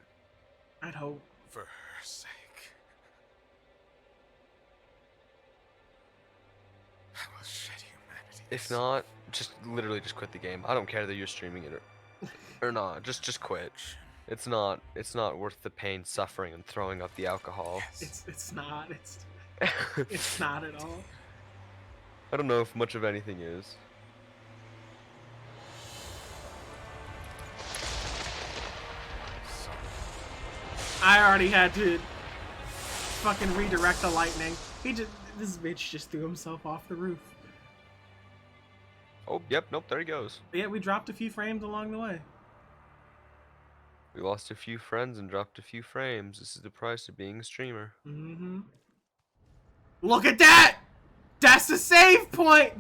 I'd hope. For her sake. I will shed humanity. If not, just literally just quit the game. I don't care that you're streaming it or not. Just quit. It's not worth the pain, suffering, and throwing up the alcohol. It's not. It's not at all. I don't know if much of anything is. I already had to fucking redirect the lightning. This bitch just threw himself off the roof. Oh, yep, nope, there he goes. But yeah, we dropped a few frames along the way. We lost a few friends and dropped a few frames. This is the price of being a streamer. Mm-hmm. Look at that! That's the save point!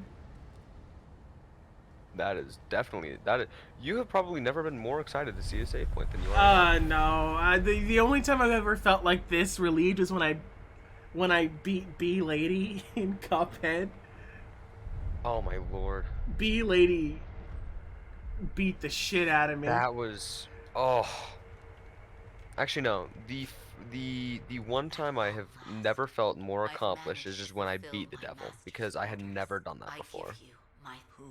That is definitely you have probably never been more excited to see a save point than you are. now. No. The only time I've ever felt like this relieved was when I beat B Lady in Cuphead. Oh my lord. B Lady beat the shit out of me. That was Actually no. The one time I have never felt more I've accomplished is managed just to when I fulfill beat the my devil master's because I had orders. never done that I before. give you my Who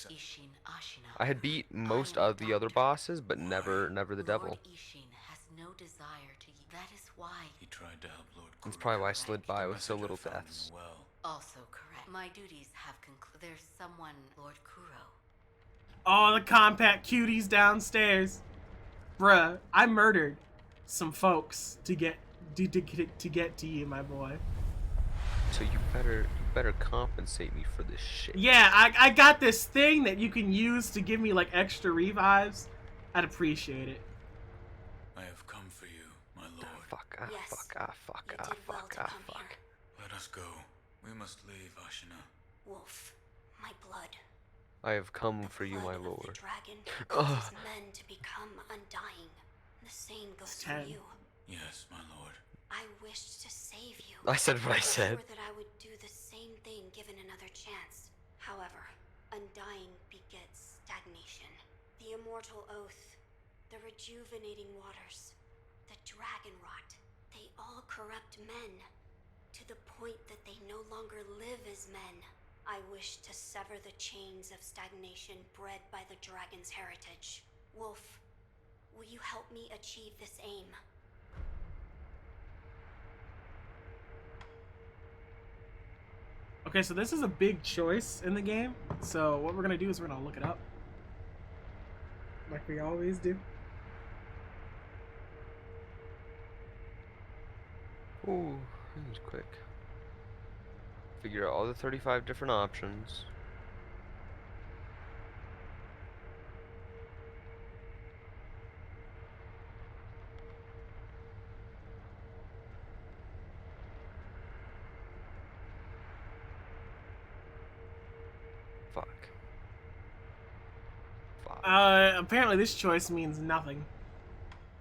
accept. Ishin Ashina. I had beat most I'm of the other doctor. bosses, but never the devil. Lord Ishin has no desire to. That is why. He tried to help Lord That's Kuro. probably why I slid Correct. by The with so message I little found in deaths. the well. Also correct. My duties have concluded. There's someone, Lord Kuro. All the compact cuties downstairs. Bruh, I murdered some folks to get to you, my boy. So you better compensate me for this shit. Yeah, I got this thing that you can use to give me like extra revives. I'd appreciate it. I have come for you, my lord. Fuck, Yes, fuck, fuck, you did well fuck, to come fuck. here. Let us go. We must leave Ashina. Wolf, my blood. I have come The for you, blood my of the lord. dragon causes men to become undying. The same goes It's for 10. you. Yes, my lord. I wished to save you. I said what I was said. sure that I would do the same thing given another chance. However, undying begets stagnation. The immortal oath, the rejuvenating waters, the dragon rot, they all corrupt men to the point that they no longer live as men. I wish to sever the chains of stagnation bred by the dragon's heritage. Wolf, will you help me achieve this aim? Okay, so this is a big choice in the game. So what we're gonna do is we're gonna look it up, like we always do. Ooh, that was quick. Figure out all the 35 different options. Fuck. Fuck. Apparently this choice means nothing.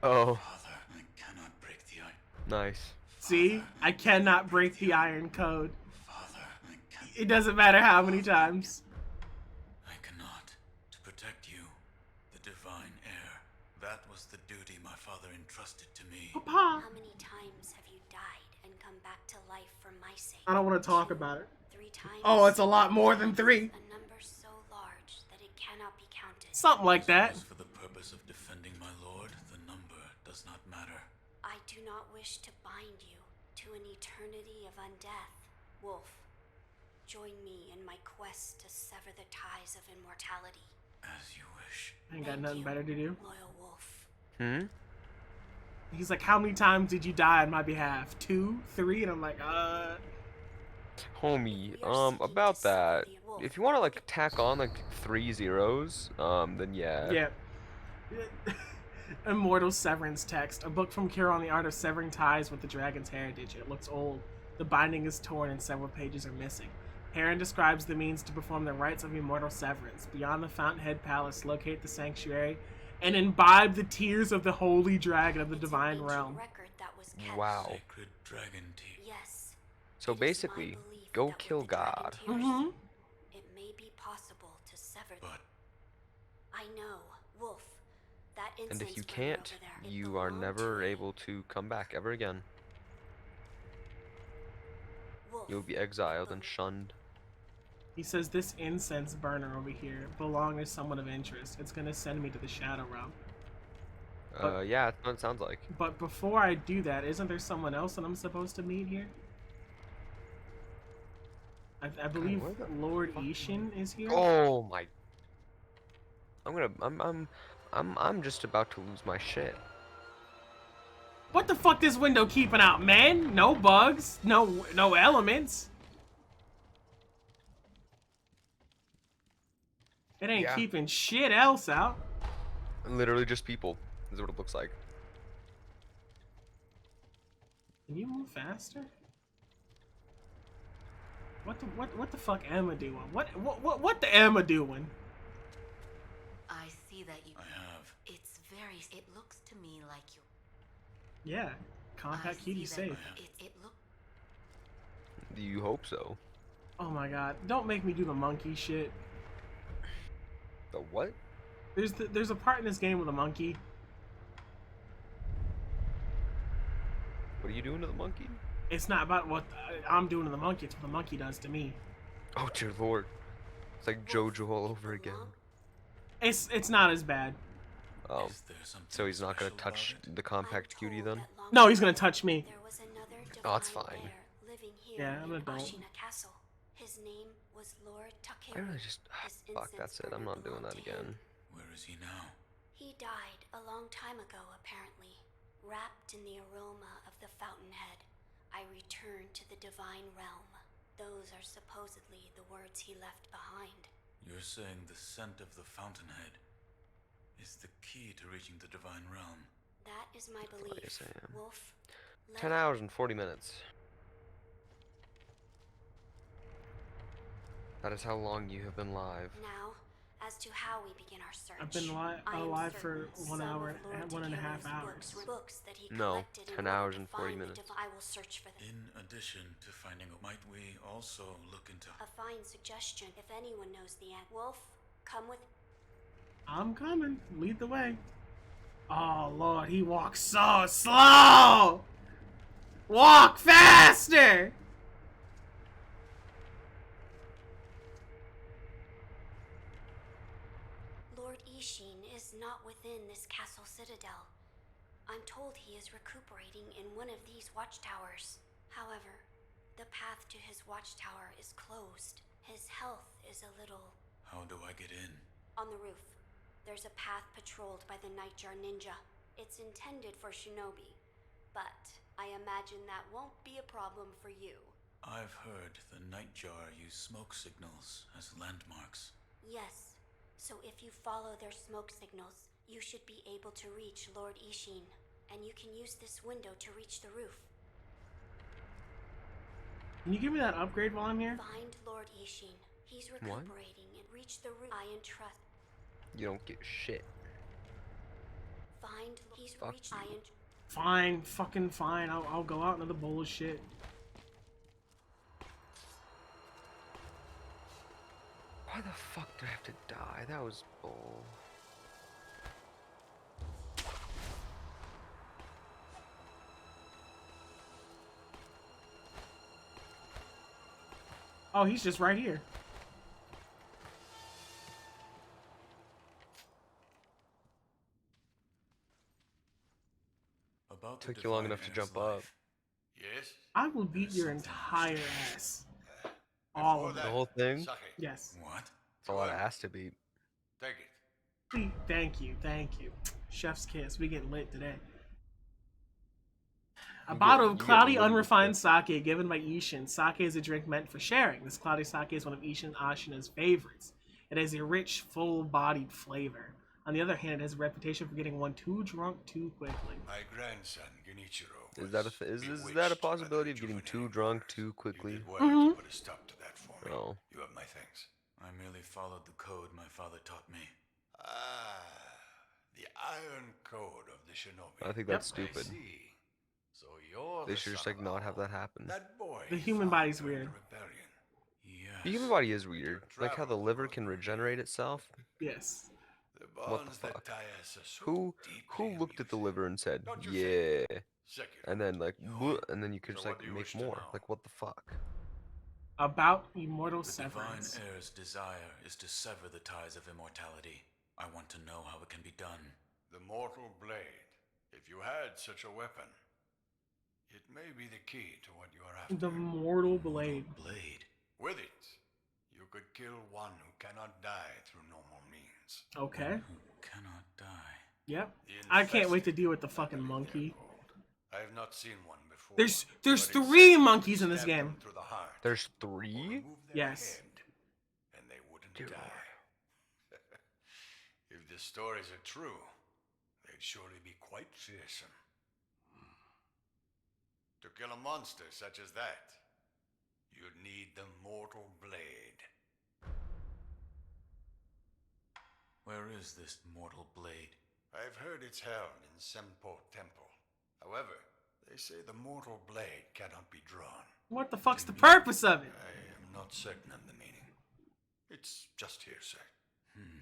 Oh, Father, I cannot break the iron. nice. See, I cannot break the iron code. Father, I cannot. It doesn't matter how many times. I cannot. To protect you, the divine heir. That was the duty my father entrusted to me. Papa. How many times have you died and come back to life for my sake? I don't want to talk about it. 3 times? Oh, it's a lot more than 3. A number so large that it cannot be counted. Something like that. As for the purpose of defending my lord, the number does not matter. I do not wish to bind you to an eternity of undeath. Wolf, join me in my quest to sever the ties of immortality. As you wish. I ain't got Thank nothing you, better to do. Loyal Wolf. Hmm? He's like, how many times did you die on my behalf? 2, 3? And I'm like, Homie, We are seeking about to sever that. the wolf. If you want to like tack on like 3 zeros, then yeah. yeah. Immortal Severance text. A book from Kira on the art of severing ties with the dragon's heritage. It looks old. The binding is torn and several pages are missing. Heron describes the means to perform the rites of immortal severance. Beyond the Fountainhead Palace, locate the sanctuary and imbibe the tears of the holy dragon of the It's an divine ancient realm. record that was kept. Wow. Sacred dragon tea. Yes. So It is my basically, belief go that with kill the dragon God. tears, Mm-hmm. It may be possible to sever them. But I know, Wolf. That And if you incense burner can't, over there, it you are belonged never to me. able to come back ever again. Wolf, You'll be exiled and shunned. He says this incense burner over here belonged to someone of interest. It's gonna send me to the Shadow Realm. But- Yeah, that's what it sounds like. But before I do that, isn't there someone else that I'm supposed to meet here? I believe where the Lord fuck Ishin is here. Oh my! I'm just about to lose my shit. What the fuck this window keeping out, man? No bugs, no elements. It ain't Yeah. keeping shit else out. Literally just people. This is what it looks like. Can you move faster? What the fuck am I doing? What the am I doing? I see that you. I have. It's very. It looks to me like you. Yeah, I compact see cutie that safe. It look. You hope so. Oh my god, don't make me do the monkey shit. The what? There's a part in this game with a monkey. What are you doing to the monkey? It's not about what I'm doing to the monkey, it's what the monkey does to me. Oh dear lord. It's like Wolf, JoJo all it over again. belong- It's not as bad. Is there something So he's not gonna special touch about it? the compact I'm cutie told then? that long No, he's gonna ago, touch me. There was another Oh, that's divine fine. heir living here Yeah, I'm an in adult. Ashina Castle. His name was Lord I Takeru. really just This fuck. incense That's it. I'm burner not doing belonged that to him. again. Where is he now? He died a long time ago, apparently. Wrapped in the aroma of the fountainhead, I returned to the divine realm. Those are supposedly the words he left behind. You're saying the scent of the fountainhead is the key to reaching the divine realm. That is my what belief. you're saying. Wolf, 10 hours and 40 minutes. That is how long you have been live. Now, as to how we begin our search. I've been I am alive for certain 1 some hour, of Lord 1.5 Takeru's hours. books that he No, collected 10 in order hours to and 40 find the minutes. I will search for them. In addition to finding a, might we also look into A fine suggestion if anyone knows the end. Wolf, come with. I'm coming. Lead the way. Oh Lord, he walks so slow. Walk faster. Lord Ishin is not within this castle citadel. I'm told he is recuperating in one of these watchtowers. However, the path to his watchtower is closed. His health is a little. how do I get in? On the roof, there's a path patrolled by the Nightjar Ninja. It's intended for Shinobi, but I imagine that won't be a problem for you. I've heard the Nightjar use smoke signals as landmarks. Yes, so if you follow their smoke signals, you should be able to reach Lord Ishin, and you can use this window to reach the roof. Can you give me that upgrade while I'm here? Find Lord Ishin. He's What? recuperating and reach the roof. I entrust. You don't get shit. Find. He's Fuck reached. you. Fine, fucking fine. I'll go out another bowl of shit. Why the fuck did I have to die? That was bull. Oh, he's just right here. About the Took you long divine enough to heir's jump up. life. Yes? I will beat There's your something entire mysterious. ass. All of The it. whole thing? Sake, It's What? a lot of ass to beat. take it. Please, thank you, thank you. Chef's kiss. We getting lit today. A You bottle get- of you get cloudy, lit with unrefined sake given by Ishin. Sake is a drink meant for sharing. This cloudy sake is one of Ishin Ashina's favorites. It has a rich, full-bodied flavor. On the other hand, it has a reputation for getting one too drunk too quickly. My grandson, Genichiro, Is that is that a possibility of getting too drunk too quickly? You did well Mhm. to put a stop to that for me. Oh. You have my thanks. I merely followed the code my father taught me. Ah, the Iron Code of the Shinobi. I think that's I stupid. see. So you're They the should just son like of not have Owl. that happen. That boy The you human found body's during weird. the rebellion. Yes. The human body is weird. Like how the liver can regenerate itself. Yes. The What the bonds fuck? that tie us are so Who deeply looked at the amusing. liver and said, Don't you "Yeah," think? Sekiro. and then like, Yo. "Bleh," and then you could So just what like do you make wish to more. know? Like what the fuck? About Immortal The divine Severance. heir's desire is to sever the ties of immortality. I want to know how it can be done. The mortal blade. If you had such a weapon, it may be the key to what you are after. The Mortal Blade. Blade. With it, you could kill one who cannot die through normal means. Okay. Who cannot die. Yep. The I can't wait to infested, deal with the I fucking believe they're monkey. called. I have not seen one before. There's but it's 3 said monkeys in you this stab them game. through the heart, There's or 3? remove their Yes. head, and they wouldn't Dear die. Lord. If the stories are true, they'd surely be quite fearsome. To kill a monster such as that, you'd need the mortal blade. Where is this mortal blade? I've heard it's held in Senpo Temple. However, they say the mortal blade cannot be drawn. What the fuck's the purpose of it? I am not certain of the meaning. It's just hearsay. Hmm.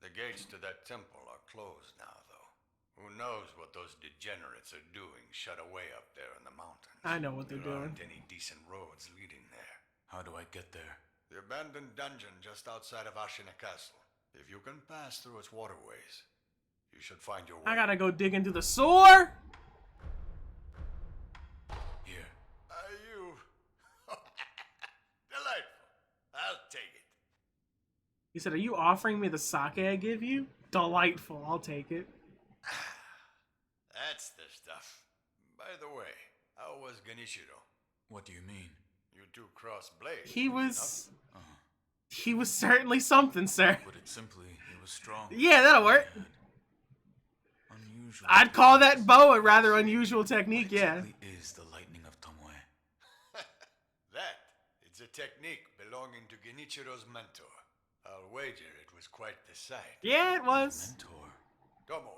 The gates to that temple are closed now, though. Who knows what those degenerates are doing shut away up there in the mountains. I know what they're There doing. aren't any decent roads leading there. How do I get there? The abandoned dungeon just outside of Ashina Castle. If you can pass through its waterways, you should find your way. I gotta go dig into the sewer. Here. Are you... Delightful. I'll take it. He said, "Are you offering me the sake I give you?" Delightful. I'll take it. That's the stuff. By the way, how was Genichiro? What do you mean? You two crossed blades. He was... Uh-huh. He was certainly something, sir. Put it simply, he was strong. Yeah, that'll work. Unusual. I'd call that bow a rather unusual technique, yeah. Exactly is the lightning of Tomoe. That is a technique belonging to Genichiro's mentor. I'll wager it was quite the sight. Yeah, it was. Mentor. Tomoe.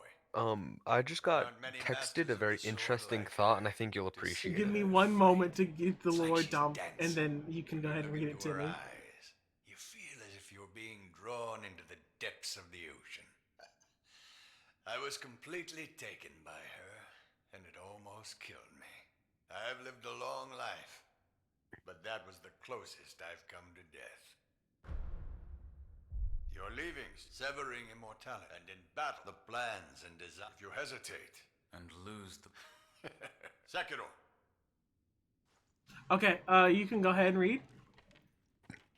I just got Aren't many texted masters a of very the sword interesting like thought, her and I think you'll to appreciate Give it. me one moment to get the It's like lore she's dump, and dancing. then you can go ahead and Look read it into to her me. eyes. You feel as if you're being drawn into the depths of the ocean. I was completely taken by her, and it almost killed me. I've lived a long life, but that was the closest I've come to death. You're leaving, severing immortality, and in battle, the plans and desires. If you hesitate, And lose the... Sekiro. Okay, you can go ahead and read.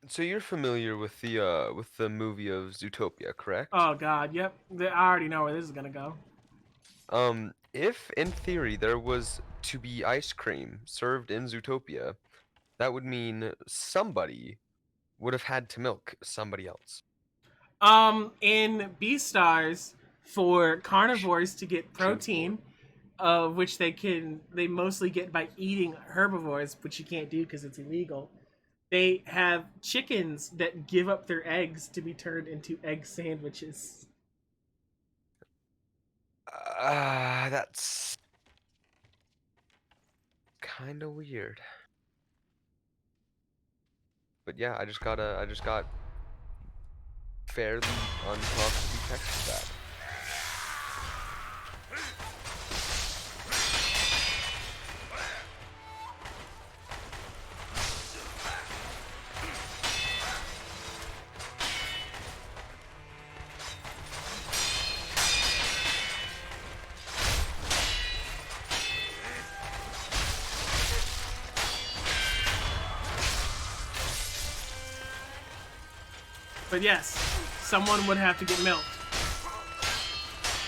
So you're familiar with the movie of Zootopia, correct? Oh god, yep. I already know where this is gonna go. If in theory there was to be ice cream served in Zootopia, that would mean somebody would have had to milk somebody else. In Beastars, for carnivores to get protein, which they mostly get by eating herbivores, which you can't do because it's illegal. They have chickens that give up their eggs to be turned into egg sandwiches. That's kind of weird. But yeah, I just got fairly uncomfortably texted that. But yes, someone would have to get milked.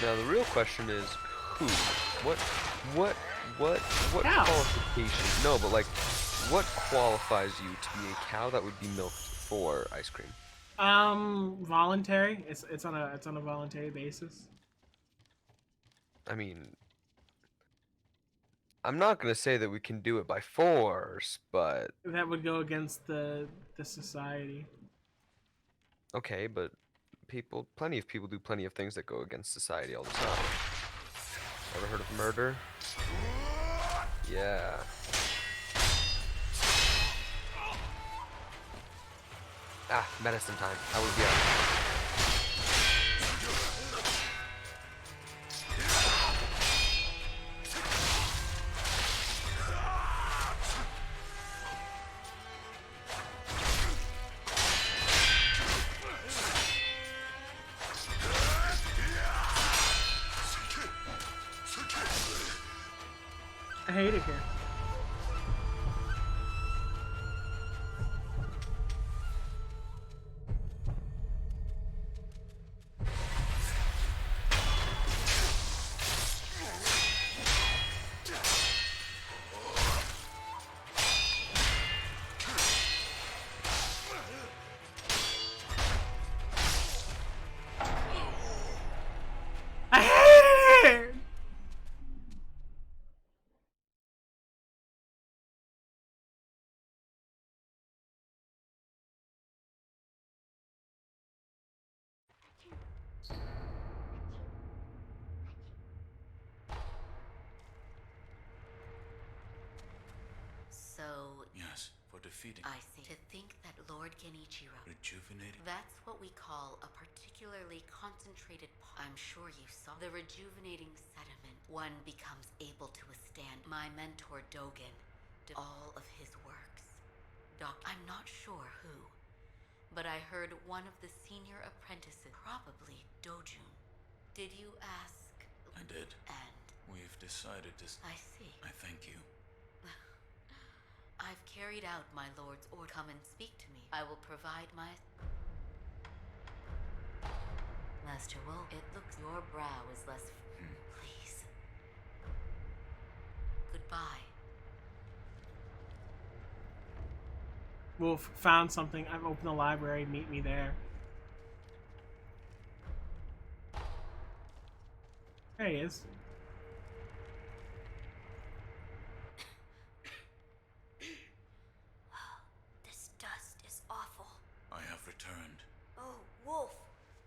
Now the real question is who? What Cows. qualification? No, but like, what qualifies you to be a cow that would be milked for ice cream? Voluntary. It's on a voluntary basis. I mean, I'm not gonna say that we can do it by force, but That would go against the society. okay, but plenty of people do plenty of things that go against society all the time. Ever heard of murder? Yeah. Ah, medicine time. I would be out. I hate it here. I hate it here! So, Yes, for defeating. I see. To think that Lord Genichiro, Rejuvenating. that's what we call a particularly concentrated I'm sure you saw the rejuvenating sediment. One becomes able to withstand. My mentor Dogen did all of his works. I'm not sure who, but I heard one of the senior apprentices, probably Dojun. Did you ask? I did. And We've decided to... I see. I thank you. I've carried out my lord's order. Come and speak to me. I will provide my... Master Wolf, it looks your brow is less... Please. Goodbye. Wolf, found something. I've opened the library. Meet me there. There he is. This dust is awful. I have returned. Oh, Wolf,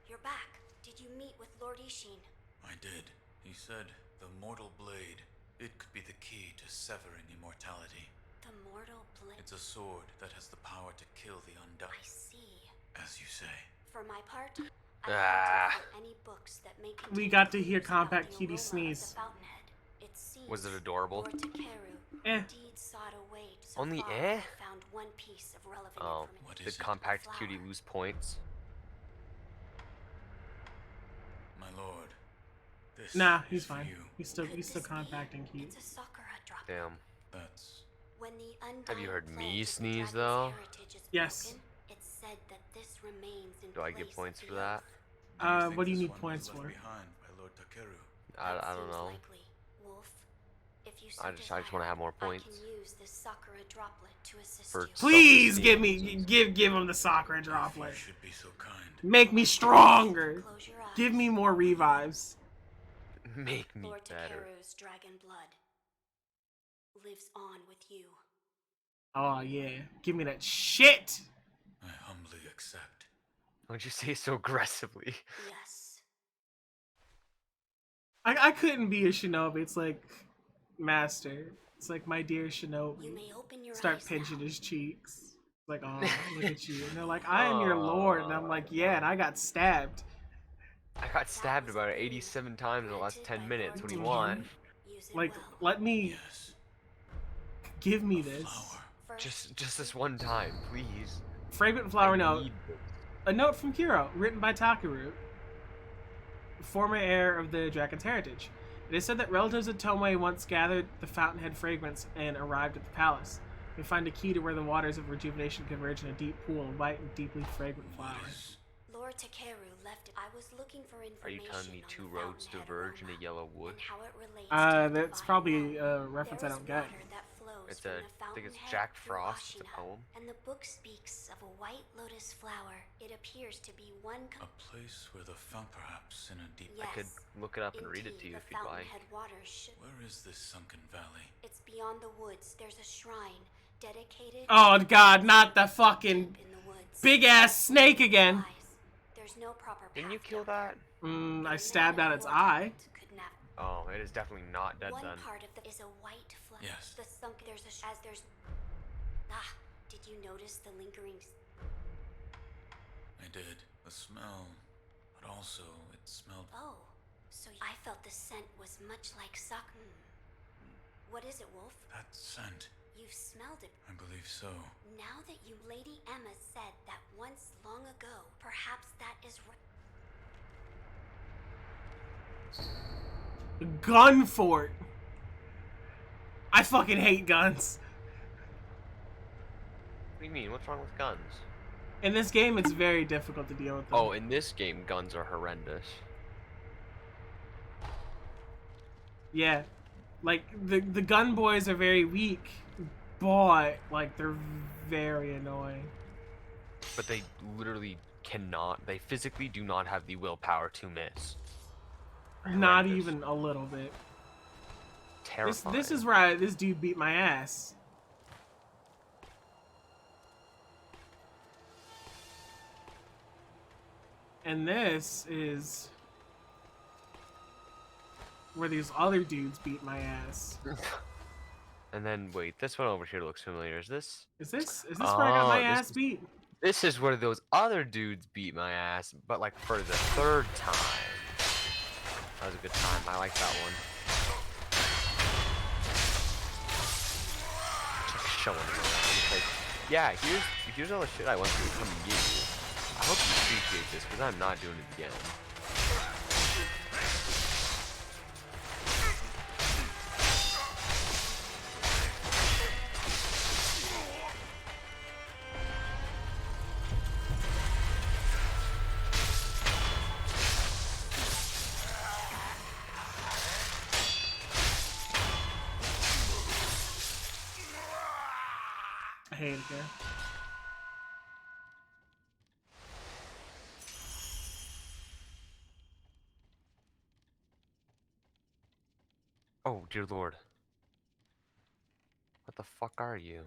you're back. Did you meet with Lord Ishin? I did. He said the mortal blade, it could be the key to severing immortality. The mortal blade? It's a sword that has the power to kill the undone. I see. As you say. For my part, I haven't read any books that make We got to hear about Compact the Cutie aroma of sneeze. the Fountainhead. It seems Was it adorable? Lord Takeru Eh. indeed sought a way to so Only far eh? I found one piece of relevant Oh, information. What did is it? Compact Flower. Cutie lose points? My lord. This Nah, is he's for fine. you. He's Could still this compact be? and cute. It's a Sakura drop. Damn. That's... When the Have you heard undying me pledge of the sneeze, dragon's though? heritage is Yes. broken, it's said that this remains in Do I get place points of for the that? oath. think What do you this need one was points left for? behind by Lord Takeru. I That don't seems know. likely. Wolf, if you so I just desire, want to have more I points. can use this Sakura droplet to assist For you. Please Self-esteem. give him the Sakura If droplet. you should be so kind. Make me stronger. Close your eyes. Give me more revives. Make me Lord better. Takeru's dragon blood lives on with you. Oh yeah, give me that shit. I humbly accept. Why'd you say it so aggressively? Yes. I couldn't be a shinobi. It's like, master. It's like, my dear You shinobi. may open your Start eyes pinching now. his cheeks. Like, oh, look at you. And they're like, I am your lord. And I'm like, yeah, and I got stabbed. I got stabbed about 87 times in the last 10 minutes. What do you want? Use it Like, well. let me, Yes. give me A this. flower. First, Just this one time, please. Fragrant flower I note. need this. A note from Kuro, written by Takeru, former heir of the Dragon's heritage. It is said that relatives of Tomoe once gathered the fountainhead fragrance and arrived at the palace. They find a key to where the waters of rejuvenation converge in a deep pool of white and deeply fragrant What flowers. is... Lord Takeru left it. I was looking for Are you information telling me on two the roads fountainhead diverge in a aroma yellow wood? and how it relates to the That's divine probably well. a reference I There is don't get. water that flows It's from a, the I think it's fountainhead Jack through Frost. It's a Ashina, poem. and the book speaks of a white lotus flower. It appears to be one. A place where the fountain, perhaps in a deep... Yes. I could look it up and read it to you Indeed, if the you'd like. fountainhead waters should. Where is this sunken valley? It's beyond the woods. There's a shrine dedicated. Oh god, not the fucking deep in the woods. big ass snake again. There's no proper Didn't you path kill down that? I stabbed out its eye. Oh, it is definitely not dead One then. part of the is a white flower. Yes. The sunk there's a as there's. Ah, did you notice the lingering? I did. The smell, but also it smelled... Oh, so I felt the scent was much like suck. What is it, Wolf? That scent. You've smelled it. I believe so. Now that you, Lady Emma, said that once long ago, perhaps that is. Gun fort. I fucking hate guns. What do you mean? What's wrong with guns? In this game, it's very difficult to deal with them. Oh, in this game, guns are horrendous. Yeah. Like, the gun boys are very weak, but, like, they're very annoying. But they literally cannot. They physically do not have the willpower to miss. Not Horrendous. even a little bit. Terrifying. This is where this dude beat my ass. And this is where these other dudes beat my ass. And then wait, this one over here looks familiar. Is this? Is this where I got my Oh, ass beat? This is where those other dudes beat my ass, but like for the third time. That was a good time. I like that one. Just showing them around because yeah, here's all the shit I want to come and get you. I hope you appreciate this, because I'm not doing it again. I hate it here. Oh, dear lord. What the fuck are you?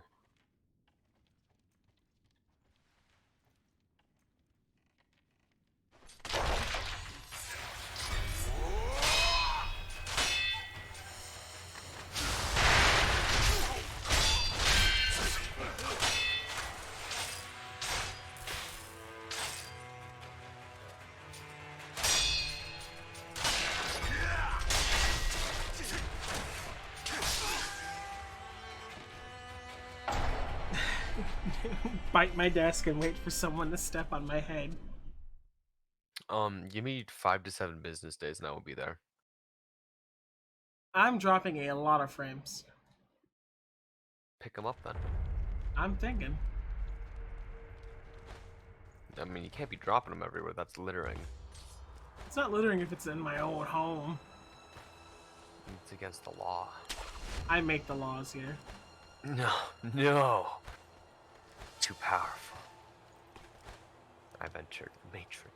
Bite my desk and wait for someone to step on my head. Give me 5 to 7 business days and I will be there. I'm dropping a lot of frames. Pick them up then. I'm thinking. I mean, you can't be dropping them everywhere. That's littering. It's not littering if it's in my own home. It's against the law. I make the laws here. No, no. Too powerful. I've entered the Matrix.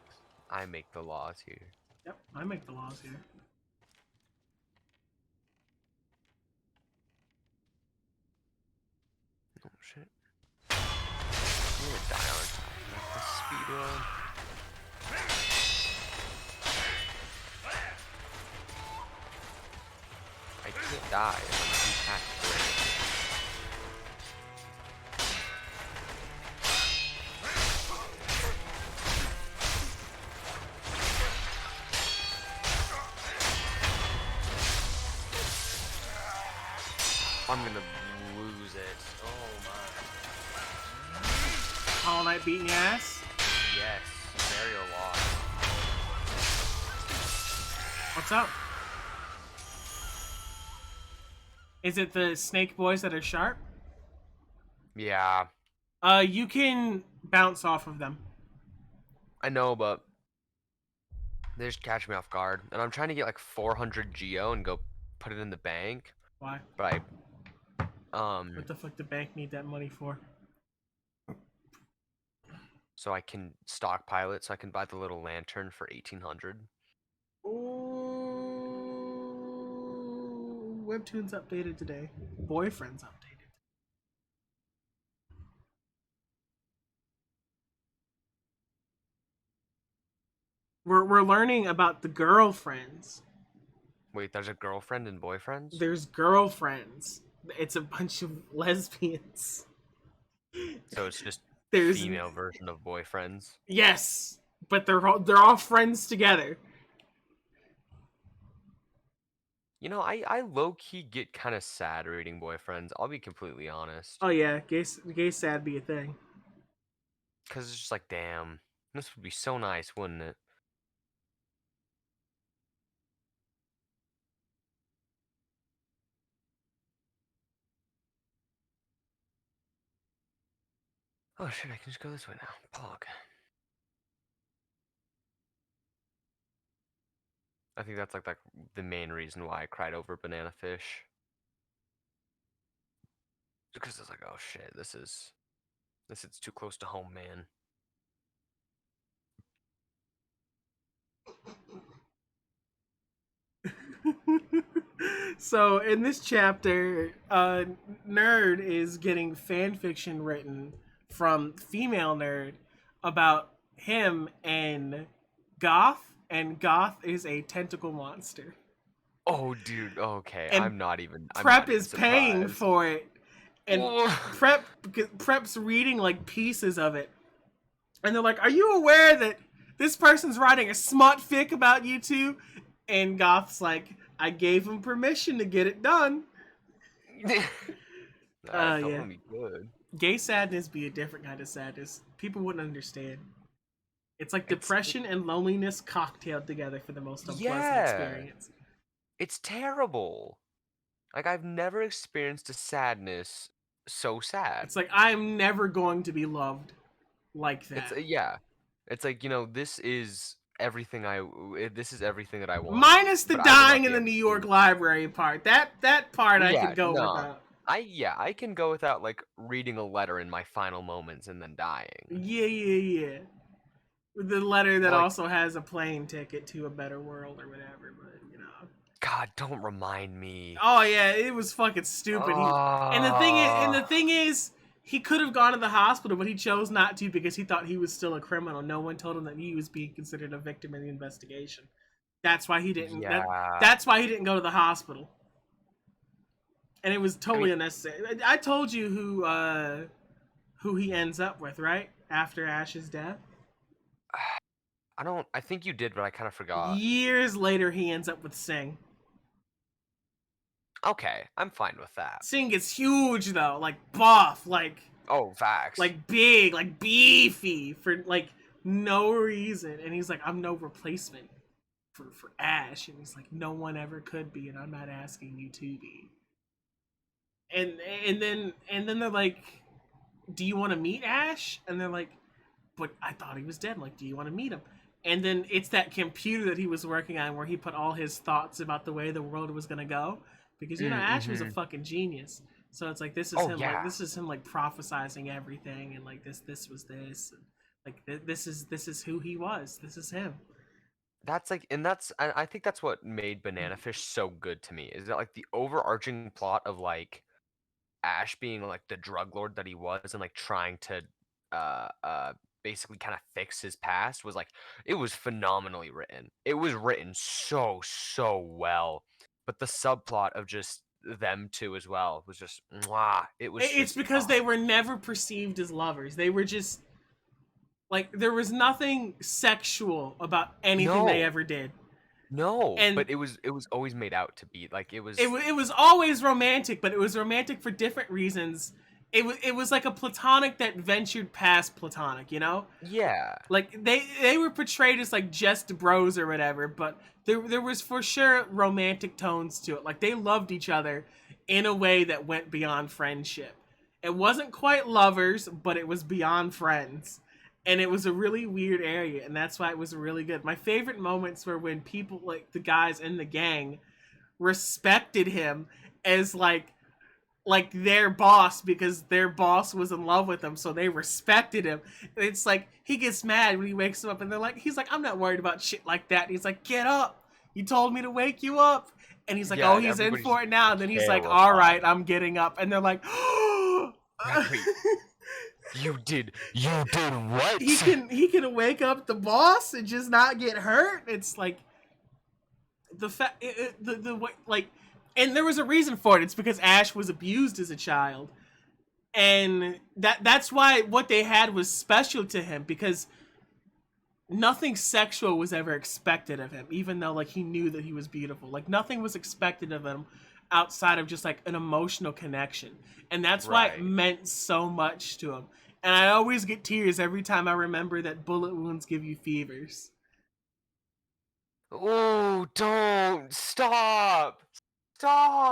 I make the laws here. Yep, I make the laws here. Oh shit. I'm gonna die on time. Like the speed run. I can't die if I'm too fast. I'm gonna lose it. Oh my. Hollow Knight beating your ass? Yes, Mario lost. What's up? Is it the snake boys that are sharp? Yeah, You can bounce off of them. I know, but they just catch me off guard. And I'm trying to get like 400 Geo and go put it in the bank. Why? But What the fuck the bank need that money for? so I can stockpile it so I can buy the little lantern for 1800. Ooh, Webtoon's updated today. Boyfriend's updated. We're learning about the girlfriends. Wait, there's a girlfriend and boyfriends? There's girlfriends. It's a bunch of lesbians. So it's just There's female version of boyfriends. yes, but they're all friends together. You know, I low-key get kind of sad reading boyfriends. I'll be completely honest. Oh yeah, gay sad be a thing. Because it's just like, damn, this would be so nice, wouldn't it? Oh shit, I can just go this way now. Pog. I think that's like the main reason why I cried over Banana Fish. Because it's like, oh shit, this is too close to home, man. So in this chapter, Nerd is getting fan fiction written from female Nerd about him and Goth is a tentacle monster. Oh, dude, okay, And I'm not even Prep is paying surprised. for it, and Oh. Prep's reading like pieces of it, and they're like, "Are you aware that this person's writing a smut fic about you two?" And Goth's like, "I gave him permission to get it done." That yeah. would be good. Gay sadness be a different kind of sadness. People wouldn't understand. It's like it, depression and loneliness cocktailed together for the most unpleasant yeah, experience. it's terrible. Like I've never experienced a sadness so sad. It's like I'm never going to be loved like It's that. yeah. It's like, this is everything this is everything that I want, Minus the but I will not dying in be the able New to. York library part. That part I Yeah, could go no. without. I can go without like reading a letter in my final moments and then dying. Yeah. With the letter that But like, also has a plane ticket to a better world or whatever, but you know. God, don't remind me. Oh yeah, it was fucking stupid. The Ah, thing is, he could have gone to the hospital, but he chose not to because he thought he was still a criminal. No one told him that he was being considered a victim in the investigation. That's why he didn't. yeah. That's why he didn't go to the hospital, and it was I totally mean, unnecessary. I told you who he ends up with, right after Ash's death. I think you did, but I kind of forgot. Years later, he ends up with Singh. Okay, I'm fine with that. Singh gets huge though, like buff, Oh, facts. like big, like beefy for like no reason. And he's like, I'm no replacement for Ash. And he's like, no one ever could be, and I'm not asking you to be. And and then they're like, do you want to meet Ash? And they're like, but I thought he was dead. Like, do you want to meet him? And then it's that computer that he was working on where he put all his thoughts about the way the world was gonna go. Because Ash was a Mm-hmm. fucking genius. So it's like Oh yeah. this is him like prophesizing everything and like this was this and like this is who he was. This is him. That's like, and I think that's what made Banana Fish so good to me. Is that like the overarching plot of like Ash being like the drug lord that he was and like trying to uh uh basically kind of fix his past was like it was phenomenally written. It was written so well. But the subplot of just them two as well was just mwah. It was It's just because they were never perceived as lovers. They were just like there was nothing sexual about anything they no. ever did. No, And but it was always made out to be like it was always romantic, but it was romantic for different reasons. It was like a platonic that ventured past platonic, you know? yeah. Like they were portrayed as like just bros or whatever, but there was for sure romantic tones to it. Like they loved each other in a way that went beyond friendship. It wasn't quite lovers, but it was beyond friends. And it was a really weird area, and that's why it was really good. My favorite moments were when people like the guys in the gang respected him as like their boss because their boss was in love with him, so they respected him. And it's like he gets mad when he wakes them up, and he's like, I'm not worried about shit like that. And he's like, get up. You told me to wake you up. And he's like, Yeah, oh, he's in everybody's for it now. And then he's like, all right, terrified. I'm getting up. And they're like, Wait, you did what? he can wake up the boss and just not get hurt. It's like the fact the way like, and there was a reason for it. It's because Ash was abused as a child, and that's why what they had was special to him because nothing sexual was ever expected of him, even though like he knew that he was beautiful. Like nothing was expected of him outside of just like an emotional connection, and that's why it Right. meant so much to him. And I always get tears every time I remember that bullet wounds give you fevers. Oh, don't stop.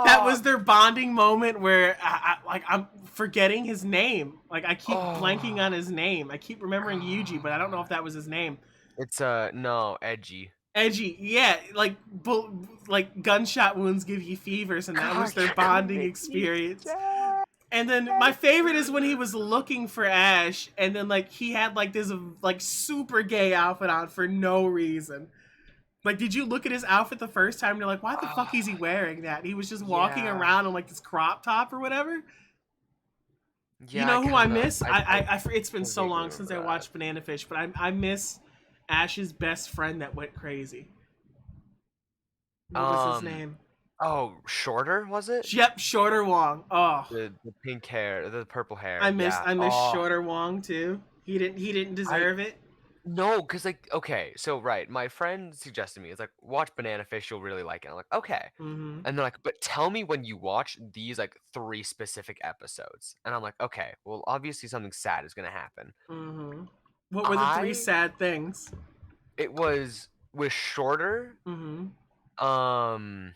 That was Stop. their bonding moment where I'm forgetting his name. Like I keep blanking on Oh. his name. I keep remembering Yuji, but I don't know if God. that was his name. It's no, edgy. Edgy, yeah, like gunshot wounds give you fevers, and that was God, their you're gonna bonding make me experience. sad. And then my favorite is when he was looking for Ash, and then like he had like this like super gay outfit on for no reason. Like, did you look at his outfit the first time? And you're like, why the fuck is he Oh, wearing that? He was just walking yeah. around in like this crop top or whatever. You Yeah, know who I miss? I It's been so vaguely long since remember I that. watched Banana Fish, but I miss Ash's best friend that went crazy. What was his Um, name? oh, shorter was it? Yep, Shorter Wong. Oh, The pink hair, the purple hair. Yeah. I miss Oh, Shorter Wong too. He didn't I deserve it. no, cause like okay, so right, my friend suggested me. It's like watch Banana Fish, you'll really like it. I'm like okay, Mm-hmm. and they're like, but tell me when you watch these like 3 specific episodes, and I'm like okay, well obviously something sad is gonna happen. Mm-hmm. What were the three sad things? It was shorter. Mm-hmm.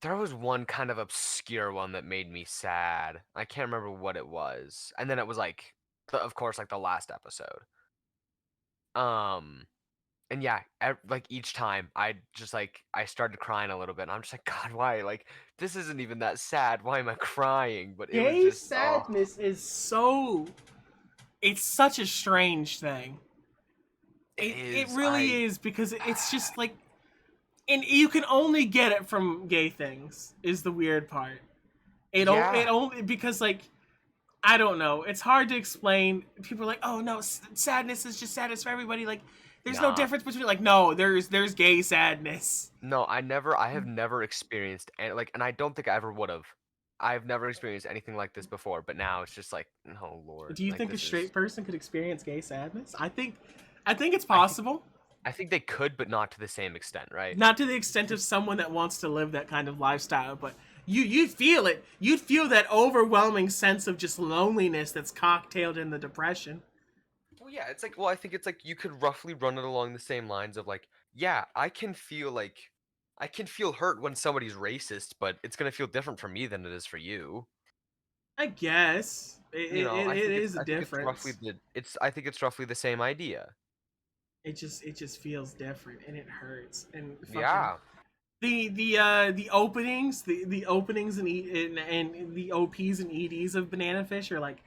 There was one kind of obscure one that made me sad. I can't remember what it was. And then it was like, of course, like the last episode. And yeah, like each time I just like I started crying a little bit. And I'm just like, God, why? Like this isn't even that sad. Why am I crying? But it was Gay just sadness is so. It's such a strange thing. It really is, because it's just like, and you can only get it from gay things is the weird part. It only because like, I don't know. It's hard to explain. People are like, "Oh no, sadness is just sadness for everybody." Like, there's no difference between like, no, there's gay sadness. No, I have never experienced and like, and I don't think I ever would have. I've never experienced anything like this before, but now it's just like, oh Lord, Do you like think a this straight is. person could experience gay sadness? I think it's I think possible. I think they could, but not to the same extent, right? Not to the extent of someone that wants to live that kind of lifestyle, but you'd feel it. You'd feel that overwhelming sense of just loneliness that's cocktailed in the depression. Well, yeah, it's like, well, I think it's like you could roughly run it along the same lines of like, yeah, I can feel hurt when somebody's racist, but it's gonna feel different for me than it is for you. I guess You know, it is a I think it's roughly difference. I think it's roughly the same idea. It just feels different, and it hurts, and fucking Yeah. the openings, the openings and the OPs and EDs of Banana Fish are like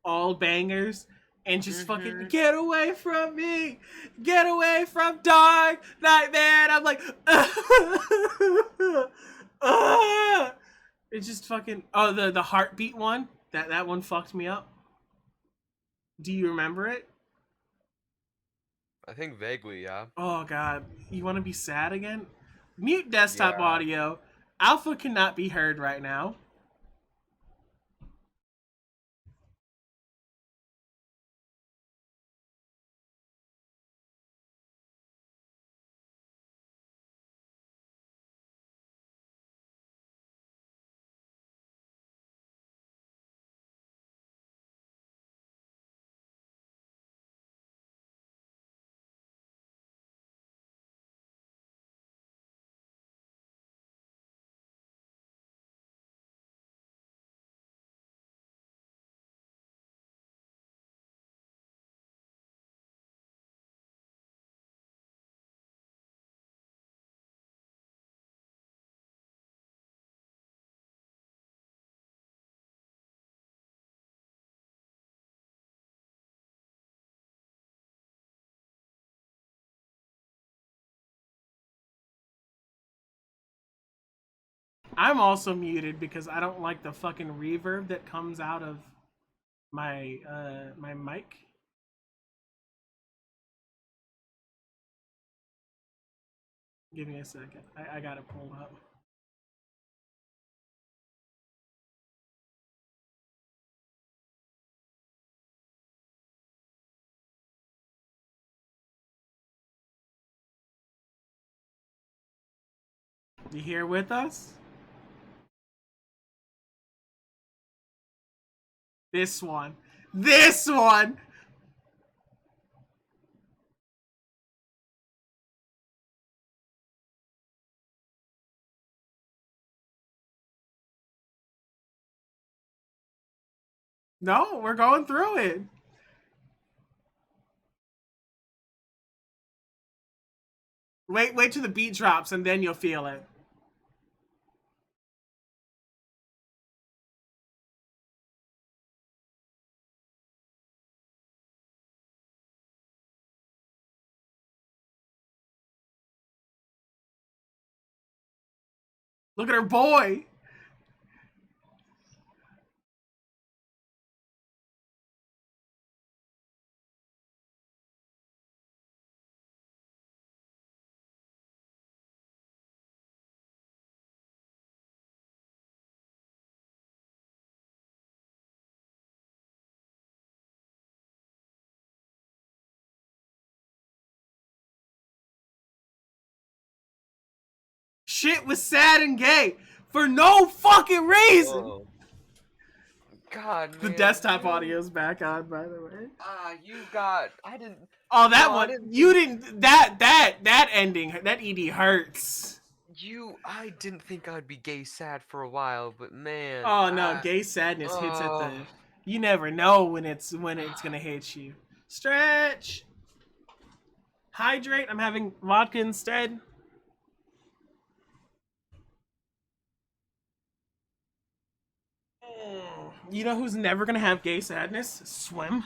all bangers, and just fucking Mhm. get away from me, get away from Dark Nightmare. I'm like, it's just fucking, oh, the heartbeat one, that one fucked me up. Do you remember it? I think vaguely, yeah. Oh god, you want to be sad again? Mute desktop Yeah. audio. Alpha cannot be heard right now. I'm also muted because I don't like the fucking reverb that comes out of my my mic. Give me a second. I got it pulled up. You here with us? This one. This one! No, we're going through it. Wait till the beat drops and then you'll feel it. Look at her boy. Shit was sad and gay for no fucking reason. Oh. God, The man. desktop audio's back on, by the way. You got. I didn't. Oh, that No, I one. didn't You think- didn't. That ending. That ED hurts. I didn't think I'd be gay sad for a while, but man. Oh no, gay sadness hits at the. Oh. You never know when it's gonna hit you. Stretch. Hydrate. I'm having vodka instead. You know who's never gonna have gay sadness? Swim.